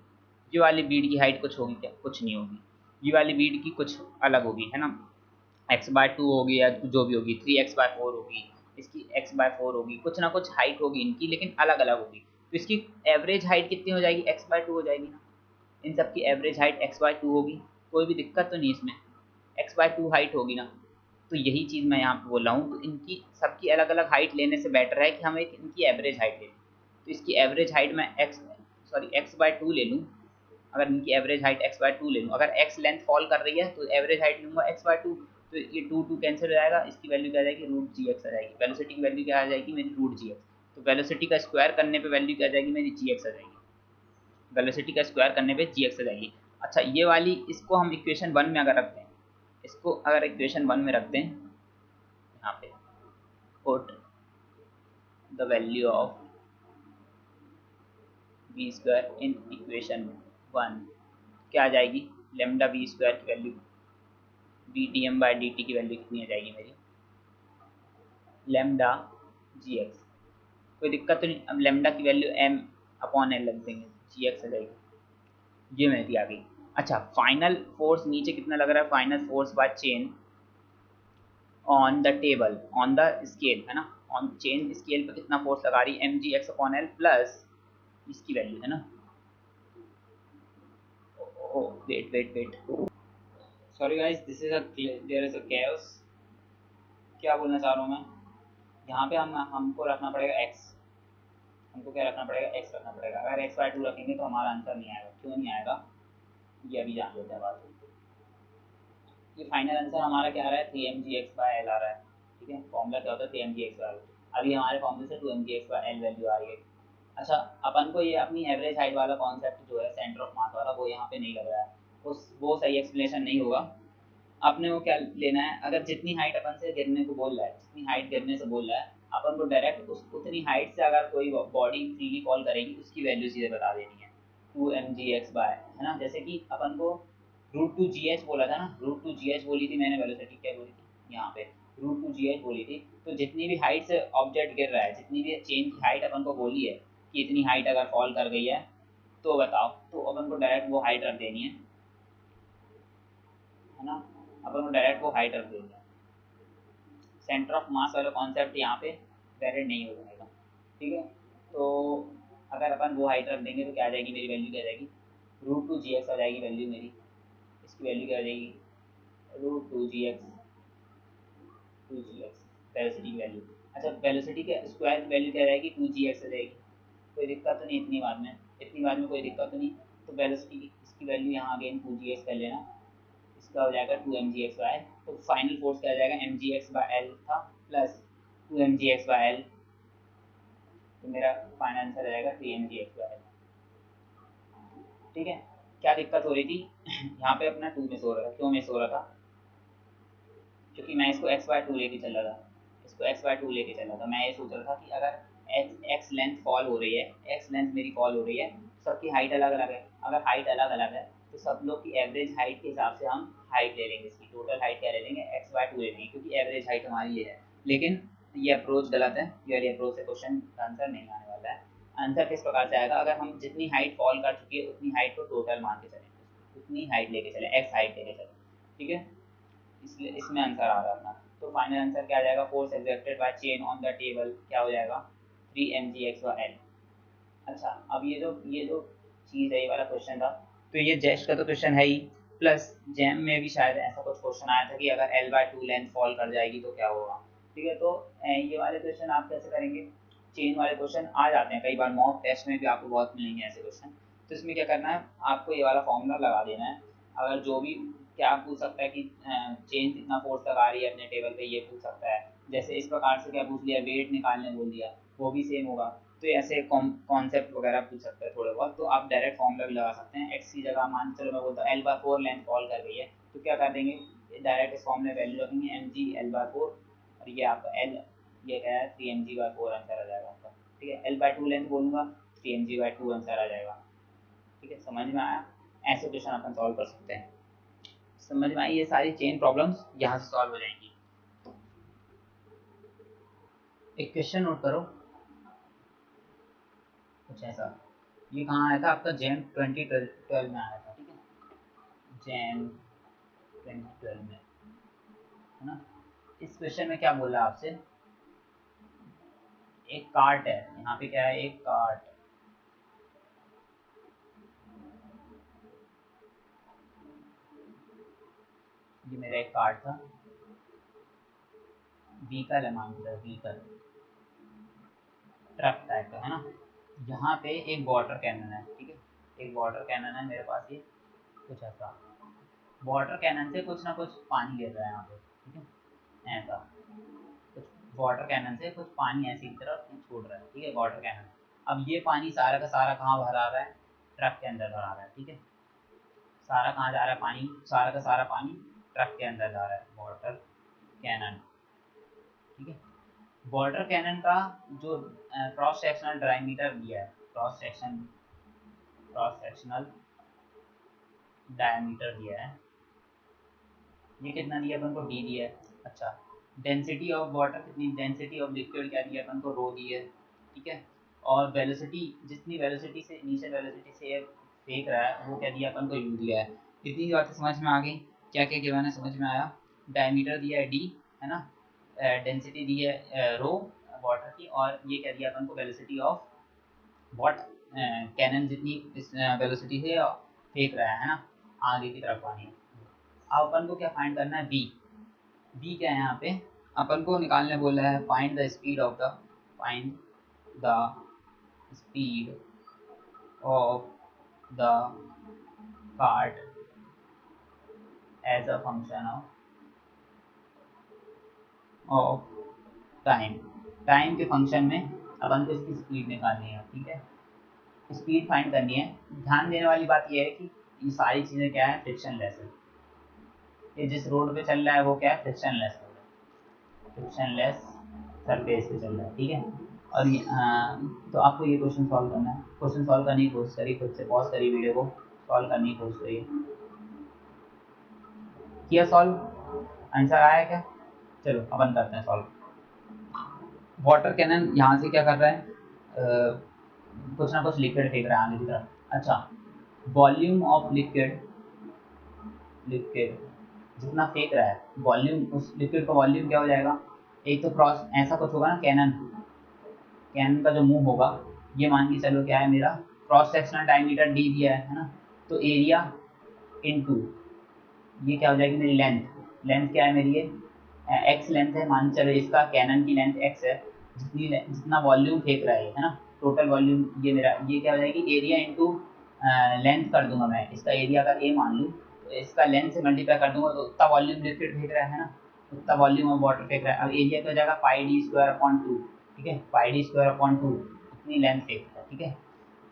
ये वाली बीड की हाइट कुछ होगी क्या, कुछ नहीं होगी। ये वाली बीड की कुछ अलग होगी, है ना, x/2 होगी या जो भी होगी, 3x/4 होगी, इसकी x/4 होगी, कुछ ना कुछ हाइट होगी इनकी, लेकिन अलग अलग होगी। तो इसकी एवरेज हाइट कितनी हो जाएगी, x/2 हो जाएगी ना, इन सब की एवरेज हाइट x/2 होगी, कोई भी दिक्कत तो नहीं इसमें, x/2 हाइट होगी ना। तो यही चीज़ मैं यहाँ पे बोल रहा हूँ, तो इनकी सबकी अलग अलग हाइट लेने से बेटर है कि हम एक इनकी एवरेज हाइट ले लें। तो इसकी एवरेज हाइट मैं x/2 ले लूँ, अगर इनकी एवरेज हाइट x/2 ले लूँ, अगर x लेंथ फॉल कर रही है तो एवरेज हाइट लूँगा x/2, तो ये 2 कैंसिल हो जाएगा, इसकी वैल्यू क्या आ जाएगी, √gx आ जाएगी। वेलोसिटी की वैल्यू क्या आ जाएगी मेरी, √gx। तो वेलोसिटी का स्क्वायर करने पे वैल्यू क्या आ जाएगी मेरी, gx आ जाएगी, वेलोसिटी का स्क्वायर करने पे gx आ जाएगी। अच्छा ये वाली, इसको हम इक्वेशन 1 में अगर रखते हैं, इसको अगर इक्वेशन 1 में रखते हैं, यहाँ पे put the value of v square in equation 1, क्या आ जाएगी, लेमडा v स्क्वायर की वैल्यू dTm/dt की वैल्यू कितनी आ जाएगी मेरी, लेमडा gx। कोई दिक्कत तो नहीं, अब लेमडा की वैल्यू m/l लग देंगे, gx आ जाएगी, ये मेरी आ गई। अच्छा फाइनल फोर्स नीचे कितना लग रहा है, final force by chain on the table on the scale, है ना, ऑन चेन स्केल पे कितना फोर्स लगा रही है, mgx/l प्लस इसकी वैल्यू, है ना, wait sorry guys, this is there is a chaos। क्या बोलना चाह रहा हूँ मैं, यहाँ पे हमको रखना पड़ेगा x, हमको क्या रखना पड़ेगा, x रखना पड़ेगा। अगर x/2 रखेंगे तो हमारा आंसर नहीं आएगा, क्यों नहीं आएगा ये अभी जान लेते हैं बात। ये फाइनल आंसर हमारा क्या आ रहा है, 3mgx/l आ रहा है, ठीक है। फॉर्मूला क्या होता है, 3mgx/l, अभी हमारे फॉर्मूले से 2mgx/l वैल्यू आ रही है। अच्छा अपन को ये अपनी एवरेज हाइट वाला कॉन्सेप्ट जो है सेंटर ऑफ मास वाला, वो यहाँ पे नहीं लग रहा है, वो सही एक्सप्लेनेशन नहीं होगा। अपने को क्या लेना है, अगर जितनी हाइट अपन से गिरने को बोल रहा है, जितनी हाइट गिरने से बोल रहा है, अपन को डायरेक्ट उतनी हाइट से अगर कोई बॉडी फ्रीली फॉल करेगी उसकी वैल्यू सीधे बता देनी है, 2mgx बाय, है ना। जैसे कि अपन को √2gh बोला था ना, √2gh बोली थी मैंने, वेलोसिटी क्या बोली थी यहाँ पे, √2gh बोली थी। तो जितनी भी हाइट से ऑब्जेक्ट गिर रहा है, जितनी भी चेन की हाइट अपन को बोली है कि इतनी हाइट अगर फॉल कर गई है तो बताओ, तो अपन को डायरेक्ट वो हाइट रख देनी है ना, अपन को डायरेक्ट वो हाइट रख देनी है। सेंटर ऑफ मास वाला कॉन्सेप्ट यहाँ पे वैलिड नहीं हो जाएगा, ठीक है। तो अगर अपन वो हाइट रख देंगे तो क्या आ जाएगी मेरी वैल्यू, क्या आ जाएगी, √2gx आ जाएगी वैल्यू मेरी, इसकी वैल्यू क्या आ जाएगी, √2gx वेलोसिटी की वैल्यू। अच्छा वेलोसिटी के स्क्वायर की वैल्यू क्या आ जाएगी, 2gx आ जाएगी, कोई दिक्कत तो नहीं, इतनी बार में कोई दिक्कत तो नहीं। तो वेलोसिटी की इसकी वैल्यू यहाँ अगेन 2gx कर लेना, इसका हो जाएगा 2mgx/l। तो फाइनल फोर्स क्या आ जाएगा, mgx/l था प्लस 2mgx/l, तो मेरा फाइनल आंसर आ जाएगा 3mgx/l, ठीक है। क्या दिक्कत हो रही थी यहाँ पे अपना 2 मिस हो रहा था, क्यों मिस हो रहा था, क्योंकि मैं इसको x/2 लेके चला था, मैं ये सोच रहा था कि अगर x लेंथ फॉल हो रही है, x लेंथ मेरी फॉल हो रही है, सबकी हाइट अलग अलग है, अगर हाइट अलग अलग है तो सब लोग की एवरेज हाइट के हिसाब से हम हाइट ले लेंगे, इसकी टोटल हाइट क्या ले लेंगे, x/2 ले लेंगे, क्योंकि एवरेज हाइट हमारी ये है। लेकिन ये अप्रोच गलत है, ये वाली अप्रोच से क्वेश्चन आंसर नहीं आने वाला है। आंसर किस प्रकार से आएगा, अगर हम जितनी हाइट फॉल कर चुकी है उतनी हाइट को टोटल मान के चलें, उतनी हाइट लेके चले, x हाइट लेके चले, ठीक है। इसलिए इसमें आंसर आ रहा अपना। तो फाइनल आंसर क्या आ जाएगा, force exerted by chain on the table क्या हो जाएगा, 3mgx/l। अच्छा अब ये जो चीज़ है, ये वाला क्वेश्चन था, तो ये जेस्ट का तो क्वेश्चन है ही, प्लस जैम में भी शायद ऐसा कुछ क्वेश्चन आया था कि अगर L/2 लेंथ फॉल कर जाएगी तो क्या होगा, ठीक है। तो ये वाले क्वेश्चन आप कैसे करेंगे, चेन वाले क्वेश्चन आ जाते हैं कई बार, मॉक टेस्ट में भी आपको बहुत मिलेंगे ऐसे क्वेश्चन। तो इसमें क्या करना है, आपको ये वाला फॉर्मूला लगा देना है। अगर जो भी क्या पूछ सकता है कि चेन कितना फोर्स लगा रही है अपने टेबल पे, ये पूछ सकता है। जैसे इस प्रकार से क्या पूछ लिया, वेट निकालने बोल दिया, वो भी सेम होगा। तो ऐसे कॉन्सेप्ट वगैरह पूछ सकते हैं थोड़े बहुत, तो आप डायरेक्ट फॉर्मूला भी लगा सकते हैं। एक्स की जगह मान चलो मैं बोलता हूँ L/4 लेंथ कॉल कर रही है, तो क्या कर देंगे, डायरेक्ट इस फॉर्मूले वैल्यू रखेंगे mg L/4, और ये आपका L ये क्या है 3mg/4 आंसर आ जाएगा आपका। ठीक है, L/2 लेंथ बोलूँगा 3mg/2 आंसर आ जाएगा। ठीक है, समझ में आया? ऐसे क्वेश्चन अपन सॉल्व कर सकते हैं। समझ में आई? ये सारी चेन प्रॉब्लम्स यहाँ से सॉल्व हो जाएंगी। एक क्वेश्चन नोट करो कुछ ऐसा, ये कहाँ आया था आपका, जैन 2012 में आया था। ठीक है, जैन 2012 में, है ना। इस क्वेश्चन में क्या बोला आपसे, एक कार्ट है, यहाँ पे क्या है, एक कार्ट, ये मेरा एक कार्ट था, व्हीकल है मान लो, व्हीकल ट्रक टाइप का, है ना। यहाँ पे एक वाटर कैनन है, ठीक है, एक वाटर कैनन है मेरे पास, ये कुछ ऐसा वाटर कैनन से कुछ ना कुछ पानी गिर रहा है यहाँ पे। ठीक है, ऐसा कुछ वाटर कैनन से कुछ पानी ऐसी की तरफ छोड़ रहा है। ठीक है, वाटर कैनन। अब ये पानी सारा का सारा कहाँ भरा रहा है, ट्रक के अंदर भरा रहा है। ठीक है, सारा कहाँ जा रहा है पानी, सारा का सारा पानी ट्रक के अंदर जा रहा है, वाटर कैनन। ठीक है, वाटर कैनन का जो क्रॉस सेक्शनल डायमीटर दिया है, क्रॉस सेक्शनल डायमीटर दिया है, ये कितना दिया अपन को, डी दिया है। अच्छा, डेंसिटी ऑफ वाटर कितनी, डेंसिटी ऑफ लिक्विड क्या दिया अपन को, रो दी है। ठीक है, और वेलोसिटी, जितनी वेलोसिटी से इनिशियल वेलोसिटी से फेंक रहा है वो क्या दिया अपन को, यू दिया है। इतनी बातें समझ में आ गई, क्या क्या गिवन है समझ में आया। डायमीटर दिया है डी, है ना, डेंसिटी दी है रो वाटर की, और ये क्या दिया अपन को, वेलोसिटी ऑफ वॉट, कैनन जितनी इस वेलोसिटी से फेंक रहा है ना आगे की तरफ पानी। अब अपन को क्या फाइंड करना है, बी। बी क्या है यहाँ पे, अपन को निकालने बोला है, find the speed of the, find the speed of the cart as a function of time. Time के फंक्शन में अपन को इसकी स्पीड निकालनी है। ठीक है, स्पीड फाइंड करनी है। ध्यान देने वाली बात यह है कि ये सारी चीज़ें क्या है, फ्रिक्शनलेस है। ये जिस रोड पे चल रहा है वो क्या है, फ्रिक्शनलेस रोड है, फ्रिक्शनलेस सरफेस पे चल रहा है। ठीक है, और ये तो आपको ये क्वेश्चन सॉल्व करना है। क्वेश्चन सॉल्व करने की कोशिश करिए, खुद से पॉज करिए वीडियो को, सॉल्व करने की कोशिश करिए। किया सॉल्व, आंसर आया क्या, चलो अपन करते हैं सॉल्व। वाटर कैनन यहाँ से क्या कर रहा है, कुछ ना कुछ लिक्विड फेंक रहा है आगे की तरफ। अच्छा, वॉल्यूम ऑफ लिक्विड, लिक्विड जितना फेंक रहा है, वॉल्यूम, उस लिक्विड का वॉल्यूम क्या हो जाएगा, एक तो क्रॉस ऐसा कुछ होगा ना, कैनन, कैनन का जो मुंह होगा, ये मान के चलो क्या है मेरा, क्रॉस सेक्शनल डायमीटर डी दिया है ना, तो एरिया इनटू ये क्या हो जाएगी मेरी लेंथ, लेंथ क्या है मेरी, ये एक्स लेंथ है, मान चलो इसका कैनन की लेंथ एक्स है, जितना वॉल्यूम फेंक रहा है ना, टोटल वॉल्यूम ये मेरा, ये क्या हो जाएगी, एरिया इंटू लेंथ कर दूंगा मैं, इसका एरिया का ए मान लूँ, तो इसका लेंथ से मल्टीप्लाई कर दूंगा, तो उतना वॉल्यूम लिक्विड फेंक रहा है ना, उतना वॉल्यूम ऑफ वाटर फेंक रहा है। अब एरिया क्या हो जाएगा, पाई डी स्क्वायर अपॉन 2। ठीक है, पाई डी स्क्वायर अपॉन 2, इतनी लेंथ फेंक रहा है। ठीक है,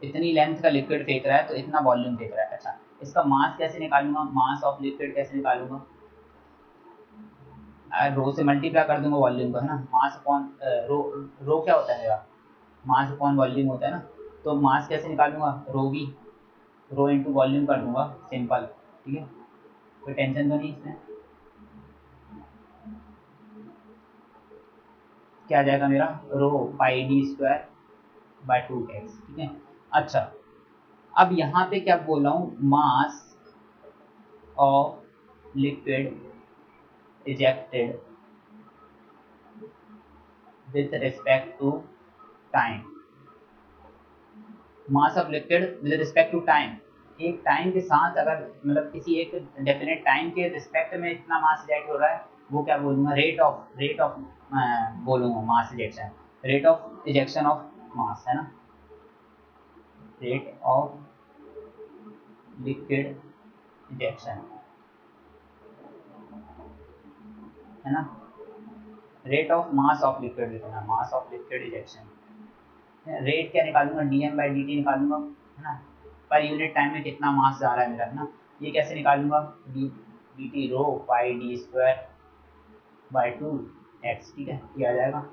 इतनी लेंथ का लिक्विड फेंक रहा है तो इतना वॉल्यूम फेंक रहा है। अच्छा, इसका मास कैसे निकालूंगा, मास ऑफ लिक्विड कैसे निकालूंगा, रो से मल्टीप्लाई कर दूंगा वॉल्यूम को, है ना, मास अपॉन रो, रो क्या होता है मेरा, मास अपॉन वॉल्यूम होता है ना, तो मास कैसे निकालूंगा, रो वी, रो इंटू वॉल्यूम कर दूंगा, सिंपल। ठीक है, कोई टेंशन तो नहीं इसमें, क्या आ जाएगा मेरा, रो pi D square bye 2x। ठीक है, अच्छा, अब यहाँ पे क्या बोल रहा हूँ, mass of liquid ejected with respect to time, mass of liquid with respect to time, एक टाइम के साथ अगर मतलब किसी एक डेफिनेट टाइम के रिस्पेक्ट में इतना मास इजेक्ट हो रहा है, वो क्या बोलूँगा, रेट ऑफ बोलूँगा mass ejection. Rate of ejection of mass है ना, रेट ऑफ लिक्विड इजेक्शन है ना, rate of mass of liquid लिखना, mass of liquid ejection. Rate क्या निकालूंगा, डीएम बाई डी टी निकालूंगा है ना, पर यूनिट टाइम में कितना मास जा रहा है मेरा है ना। ये कैसे निकालूंगा, D D T rho pi D square by two X, ठीक है ये आ जाएगा।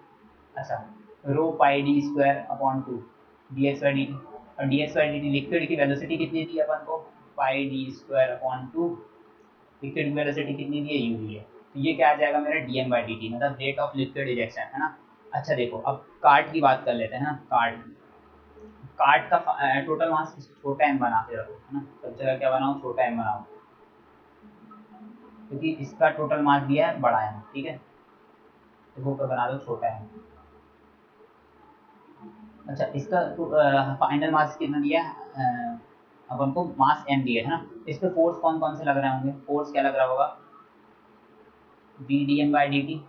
अच्छा, rho pi D square upon two D X by D T, और D X by D T liquid की वेलोसिटी कितनी दी अपन को, pi D square upon two, liquid की वेलोसिटी कितनी दी है, यू दी है। तो ये क्या आ जाएगा मेरा, डीएम बाई डी टी, मतलब रेट ऑफ लिक्विड इजेक्शन है ना। अच्छा देखो अब कार्ट की बात कर लेते हैं ना, कार्ट, कार्ट का टोटल मास छोटा एम बना के रखो है ना, सब जगह क्या बनाओ, छोटा एम बनाओ, क्योंकि इसका टोटल मास दिया है बड़ा एम, ठीक है, तो वो बना दो छोटा एम। अच्छा इसका तो फाइनल मास कितना दिया है, अपन को मास एम दिया है ना। इस पे फोर्स कौन कौन से लग रहे होंगे, फोर्स क्या लग रहा होगा, V D M by D T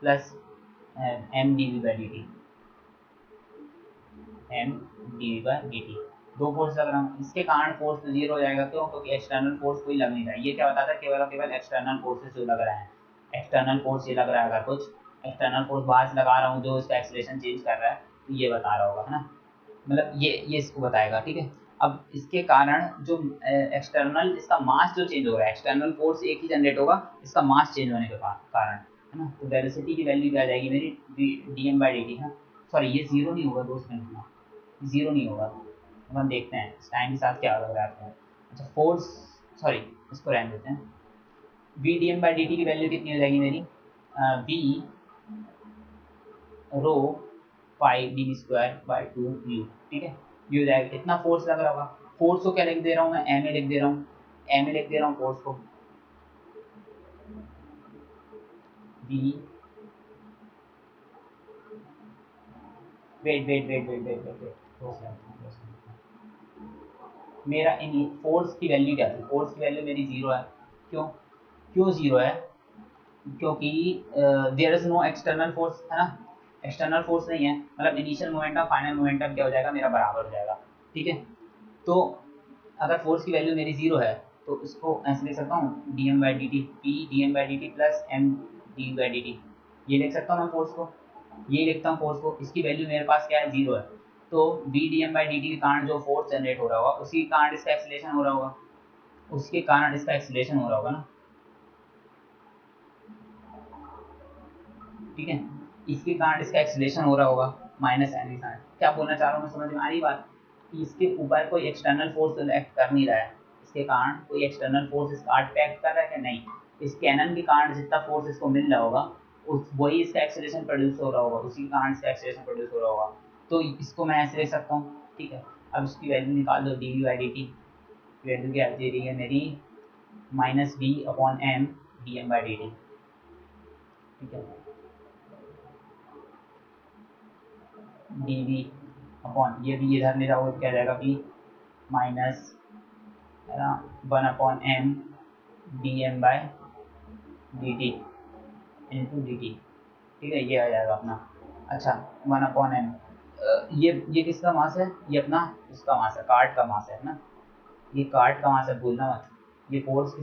plus M D we by D T, M D we by D T, दो फोर्स लग रहा है। इसके कारण फोर्स तो जीरो हो जाएगा, क्यों, क्योंकि एक्सटर्नल फोर्स कोई लग नहीं रहा है। ये क्या बताता है, केवल और केवल एक्सटर्नल फोर्सेस जो लग रहा है, एक्सटर्नल फोर्स ये लग रहा है, अगर कुछ एक्सटर्नल फोर्स बाहर से लगा रहा हूँ जो इसका एक्सीलरेशन चेंज कर रहा है, तो ये बता रहा होगा है ना, मतलब ये इसको बताएगा, ठीक है। अब इसके कारण जो एक्सटर्नल इसका मास जो चेंज हो रहा है, एक्सटर्नल फोर्स एक ही जनरेट होगा, इसका मास चेंज होने के कारण है ना, तो वेलोसिटी की वैल्यू क्या आ जाएगी मेरी, d M by D T है। सॉरी ये जीरो नहीं होगा दोस्त, मिनट, जीरो नहीं होगा, अपन देखते हैं इस टाइम के साथ क्या लग रहा है आपको। अच्छा फोर्स, सॉरी इसको रहने देते हैं, v D M by D T की वैल्यू कितनी हो जाएगी मेरी, v rho pi D square by two u, ठीक है, ये हो जाएगा। इतना फोर्स लग रहा होगा, फोर्स को क्या लिख दे रहा हूँ मैं, एम ए लिख दे रहा हूँ, एम ए लिख दे रहा हूँ फोर्स को, v, weight weight weight weight weight weight weight, मेरा इन फोर्स की वैल्यू क्या थी, फोर्स की वैल्यू मेरी जीरो है, क्यों, क्यों जीरो है, क्योंकि there is no external force है ना, एक्सटर्नल फोर्स नहीं है, मतलब इनिशियल मोमेंटम फाइनल मोमेंटम क्या हो जाएगा मेरा, बराबर हो जाएगा, ठीक है। तो अगर फोर्स की वैल्यू मेरी जीरो है, तो इसको ऐसे लिख सकता हूँ, d M by D t, p d M by D T plus M D by D T, ये लिख सकता हूँ मैं फोर्स को, ये लिखता हूँ फोर्स को, इसकी वैल्यू मेरे पास क्या है, जीरो है। तो v D M by D T के कारण जो फोर्स जनरेट हो रहा होगा, उसी के कारण इसका एक्सीलरेशन हो रहा होगा, उसके कारण इसका एक्सीलरेशन हो रहा होगा ना, ठीक है, इसके कारण इसका एक्सीलरेशन हो रहा होगा, माइनस एन के कारण। क्या बोलना चाह रहा हूँ मैं, समझ में आ रही बात, कि इसके ऊपर कोई एक्सटर्नल फोर्स तो एक्ट कर नहीं रहा है, इसके कारण कोई एक्सटर्नल फोर्स इस कार्ड पे एक्ट कर रहा है कि नहीं, इस कैनन के कारण जितना फोर्स इसको मिल रहा होगा, उस वही इसका एक्सीलरेशन प्रोड्यूस हो रहा होगा, उसी के कारण इसका एक्सीलरेशन प्रोड्यूस हो रहा होगा। तो इसको मैं ऐसे लिख सकता हूँ, ठीक है। अब इसकी वैल्यू निकाल दो, d we by D t, value क्या दे रही है मेरी, minus d upon m d M by D T, ठीक है, डी वी अपॉन, ये भी इधर ले जाओगे तो क्या जाएगा, बी माइनस है ना, one upon m d m by d t into D T, ठीक है, ये आ जाएगा अपना। अच्छा वन अपॉन एम, ये किसका मास है, ये अपना उसका मास है, कार्ड का मास है ना, ये कार्ड का मास है, भूलना मत। ये फोर्स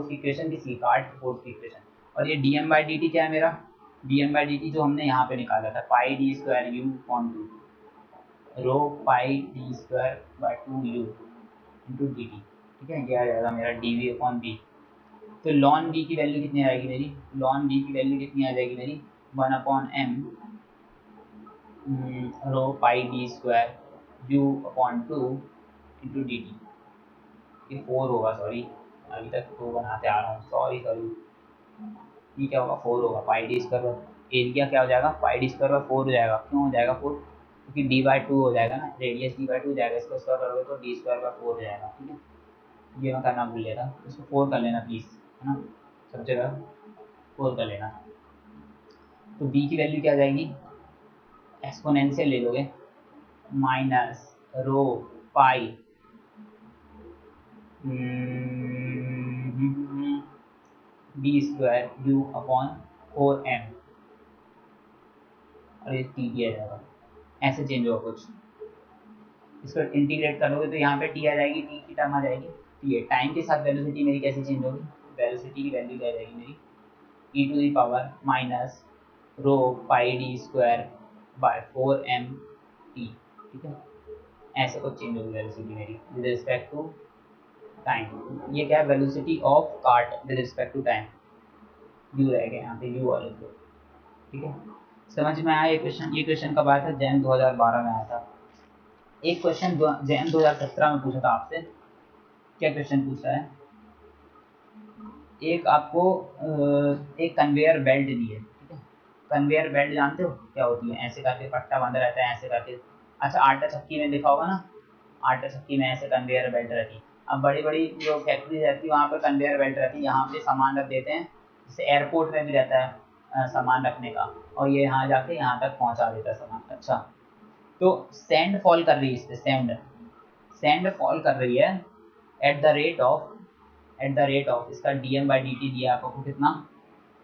की इक्वेशन किसी, कार्ड की फोर्स की इक्वेशन। और ये D M by D T क्या है मेरा, D M by D T जो हमने यहाँ पे निकाला था, pi D square you upon two, rho pi D square by two U into D T, ठीक है, ये आ जाएगा मेरा डी वी अपॉन बी। तो लॉन बी की वैल्यू कितनी आएगी मेरी, लॉन बी की वैल्यू कितनी आ जाएगी मेरी, one upon m rho pi D square you upon two into D T, ये फोर होगा, सॉरी अभी तक तो बनाते आ रहा हूँ, सॉरी सॉरी, ये क्या होगा, फोर होगा, पाई डी स्क्वायर, एरिया क्या हो जाएगा, पाई डी स्क्वायर बाय फोर हो जाएगा, क्यों हो जाएगा फोर, क्योंकि डी बाई टू हो जाएगा ना, रेडियस डी बाई टू हो जाएगा, इसको स्क्वायर करोगे तो डी स्क्वायर बाय फोर हो जाएगा, ठीक है। ये मैं करना भूल गया था, इसको फोर कर लेना प्लीज़, है ना, सब जगह फोर कर लेना। तो बी की वैल्यू क्या आ जाएगी, एक्सपोनेंशियल ले लोगे, minus rho pi D square you upon four m, और ये टी टी आ जाएगा, ऐसे चेंज होगा कुछ। इसको इंटीग्रेट करोगे तो यहाँ पे टी आ जाएगी, टी की टर्म आ जाएगी। तो ये टाइम के साथ वेलोसिटी मेरी कैसे चेंज होगी, वेलोसिटी की वैल्यू क्या जाएगी मेरी, E to the power minus rho pi D square by 4m T, ठीक है। ऐसे कुछ चेंज होगी वेलोसिटी मेरी विद रिस्पेक्ट टू टाइम। ये क्या है, velocity of cart with respect to time, u रहेगा यहाँ पे, यू वाले को, ठीक है। समझ में आया ये क्वेश्चन? ये क्वेश्चन कब आया था, जैन 2012 में आया था। एक क्वेश्चन जैन 2017 में पूछा था आपसे। क्या क्वेश्चन पूछा है, एक आपको एक कन्वेयर बेल्ट दी है, ठीक है। कन्वेयर बेल्ट जानते हो क्या होती है, ऐसे करके पट्टा बांधा रहता है, ऐसे करके। अच्छा, आटा चक्की में देखा होगा ना, आटा चक्की में ऐसे कन्वेयर बेल्ट रहती है। अब बड़ी बड़ी जो फैक्ट्री रहती है वहाँ पर कन्वेयर बेल्ट रहती है, यहाँ पे सामान रख देते हैं, जैसे एयरपोर्ट में भी रहता है सामान रखने का, और ये यहाँ जाके यहाँ तक पहुँचा देता है सामान। अच्छा, तो सैंड फॉल कर रही है इस पर, सैंड फॉल कर रही है एट द रेट ऑफ इसका dm/dt दिया आपको कितना,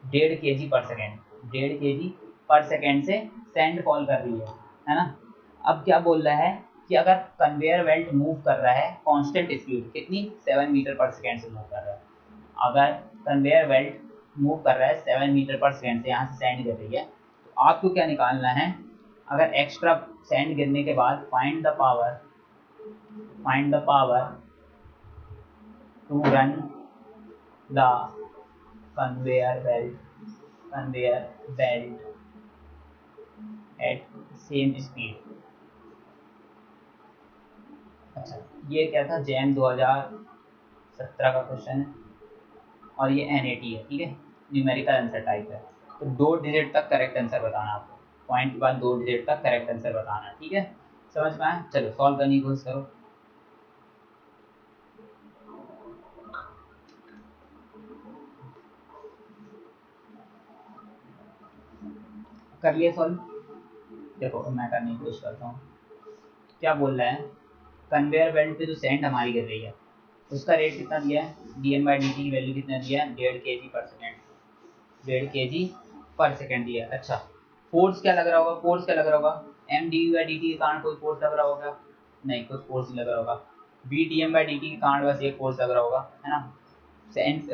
1.5 kg पर सेकेंड, 1.5 kg पर सेकेंड से सैंड फॉल कर रही है ना। अब क्या बोल रहा है कि अगर कन्वेयर बेल्ट मूव कर रहा है कांस्टेंट स्पीड, कितनी, 7 मीटर पर सेकेंड से मूव कर रहा है। अगर कन्वेयर बेल्ट मूव कर रहा है 7 मीटर पर सेकेंड से, यहाँ से सैंड गिर रही है, तो आपको क्या निकालना है, अगर एक्स्ट्रा सैंड गिरने के बाद find the power to run the conveyor belt at same speed। अच्छा, ये क्या था, जैन 2017 का क्वेश्चन है और ये NAT है, ठीक है, न्यूमेरिकल आंसर टाइप है। तो 2 डिजिट तक करेक्ट आंसर बताना आपको, पॉइंट के बाद 2 डिजिट तक करेक्ट आंसर बताना, ठीक है। समझ में आया? चलो सॉल्व करने की कोशिश करो। कर लिए सॉल्व? देखो मैं करने की कोशिश करता हूँ। क्या बोल रहा है, कन्वेयर बेल्ट पे जो सैंड हमारी गिर रही है उसका रेट कितना दिया है, dm/dt की वैल्यू कितना दिया है, 1.5 kg पर सेकेंड, 1.5 kg पर सेकेंड दिया है। अच्छा, फोर्स क्या लग रहा होगा, फोर्स क्या लग रहा होगा, m/dt के कारण कोई फोर्स लग रहा होगा, नहीं कोई फोर्स नहीं लग रहा होगा। b dm/dt के कारण बस एक फोर्स लग रहा होगा, है ना।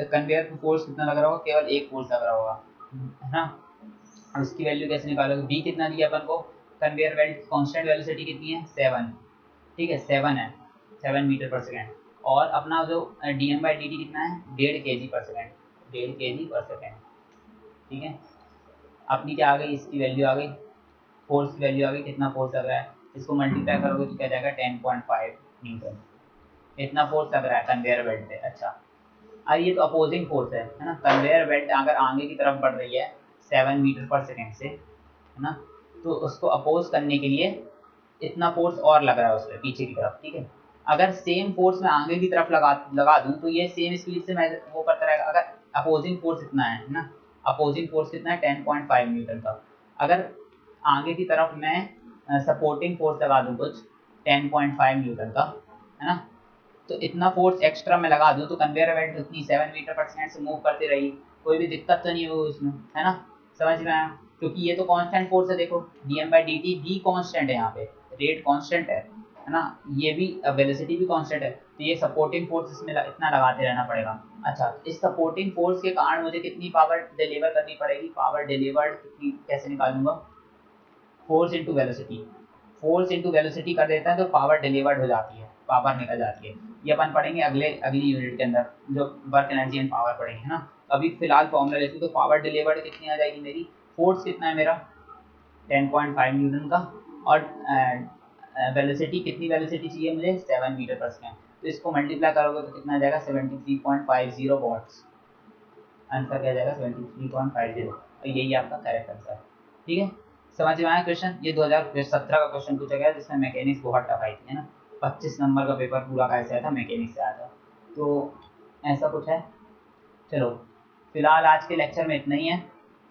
कन्वेयर पे फोर्स कितना लग रहा होगा, केवल एक फोर्स लग रहा होगा, है ना। उसकी वैल्यू कैसे निकालोगे, b कितना दिया अपन को, कन्वेयर बेल्ट कांस्टेंट वेलोसिटी कितनी है, 7, ठीक है, 7 है, 7 मीटर पर सेकेंड। और अपना जो dm/dt कितना है, 1.5 kg पर सेकेंड, 1.5 kg पर सेकेंड, ठीक है। अपनी क्या आ गई, इसकी वैल्यू आ गई, फोर्स की वैल्यू आ गई, कितना फोर्स लग रहा है, इसको मल्टीप्लाई करोगे तो क्या जाएगा, 10.5 न्यूटन, इतना फोर्स लग रहा है कन्वेयर बेल्ट पे। अच्छा, अब ये तो अपोजिंग फोर्स है ना, कन्वेयर बेल्ट अगर आगे की तरफ बढ़ रही है 7 मीटर पर सेकेंड से, है ना, तो उसको अपोज करने के लिए इतना फोर्स और लग रहा है उस पर पीछे की तरफ, ठीक है। अगर सेम फोर्स मैं आगे की तरफ लगा दूं तो ये सेम स्पीड से मैं वो करता रहेगा। अगर अपोजिंग फोर्स इतना है ना, अपोजिंग फोर्स कितना है, 10.5 न्यूटन का। अगर आगे की तरफ मैं सपोर्टिंग फोर्स लगा दूं कुछ 10.5 न्यूटन का, है ना, तो इतना फोर्स एक्स्ट्रा मैं लगा दूं तो कन्वेयर बेल्ट उतनी 7 मीटर पर सेकेंड से मूव करती रहेगी, कोई भी दिक्कत तो नहीं होगी उसमें, है ना। समझ में आया? क्योंकि ये तो कांस्टेंट फोर्स है, देखो dm/dt भी कांस्टेंट है, यहाँ पे रेट कांस्टेंट है ना, ये भी वेलोसिटी भी कांस्टेंट है, तो ये सपोर्टिंग फोर्स इसमें इतना लगाते रहना पड़ेगा। अच्छा, इस सपोर्टिंग फोर्स के कारण मुझे कितनी पावर डिलीवर करनी पड़ेगी, पावर डिलीवर्ड कितनी कैसे निकालूंगा, force into velocity, force into velocity कर देता है तो पावर डिलीवर्ड हो जाती है, पावर निकल जाती है। ये अपन पढ़ेंगे अगली यूनिट के अंदर, जो वर्क एनर्जी एंड पावर पढ़ेंगे, है ना। अभी फिलहाल फॉर्मूला लेते तो पावर डिलीवर्ड कितनी आ जाएगी मेरी, फोर्स कितना है मेरा 10.5 न्यूटन का, और वेलोसिटी कितनी वेलोसिटी चाहिए मुझे, 7 मीटर पर सेकेंड, तो इसको मल्टीप्लाई करोगे तो कितना आ जाएगा, 73.50 वॉट्स। आंसर क्या जाएगा, 73.50, और यही आपका करेक्ट आंसर है, ठीक है। समझ में आया क्वेश्चन? ये 2017 का क्वेश्चन पूछा गया जिसमें मैकेनिक्स बहुत टफ आई थी, है ना। 25 नंबर का पेपर पूरा कैसे आया था, मैकेनिक्स से आया था, तो ऐसा कुछ है। चलो फिलहाल आज के लेक्चर में इतना ही है,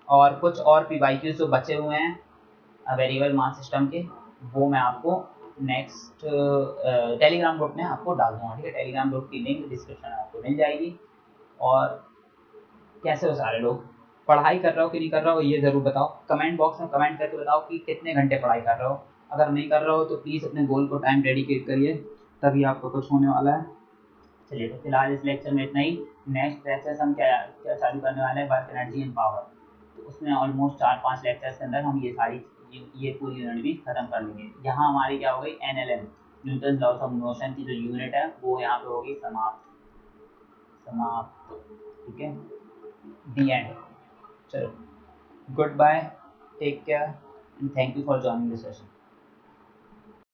और कुछ और PYQs जो बचे हुए हैं वेरिएबल मास सिस्टम के, वो मैं आपको नेक्स्ट टेलीग्राम ग्रुप में आपको डाल दूँगा, ठीक है। टेलीग्राम ग्रुप की लिंक डिस्क्रिप्शन में आपको मिल जाएगी। और कैसे हो सारे लोग? पढ़ाई कर रहे हो कि नहीं कर रहे हो ये ज़रूर बताओ, कमेंट बॉक्स में कमेंट करके बताओ कि कितने घंटे पढ़ाई कर रहे हो। अगर नहीं कर रहे हो तो प्लीज़ अपने गोल को टाइम डेडिकेट करिए, तभी आपको कुछ होने वाला है। चलिए तो फिलहाल इस लेक्चर में इतना ही। नेक्स्ट लेक्चर हम क्या क्या चालू करने वाले हैं, वर्क एनर्जी एंड पावर। तो उसमें ऑलमोस्ट 4-5 लेक्चर्स के अंदर हम ये सारी ये पूरी यूनिट भी खत्म कर लेंगे। यहाँ हमारी क्या हो गई, NLM Newton loss of motion की जो यूनिट है वो यहाँ पे होगी समाप्त। ठीक है, दी एंड। चलो, goodbye, take care and thank you for joining the session.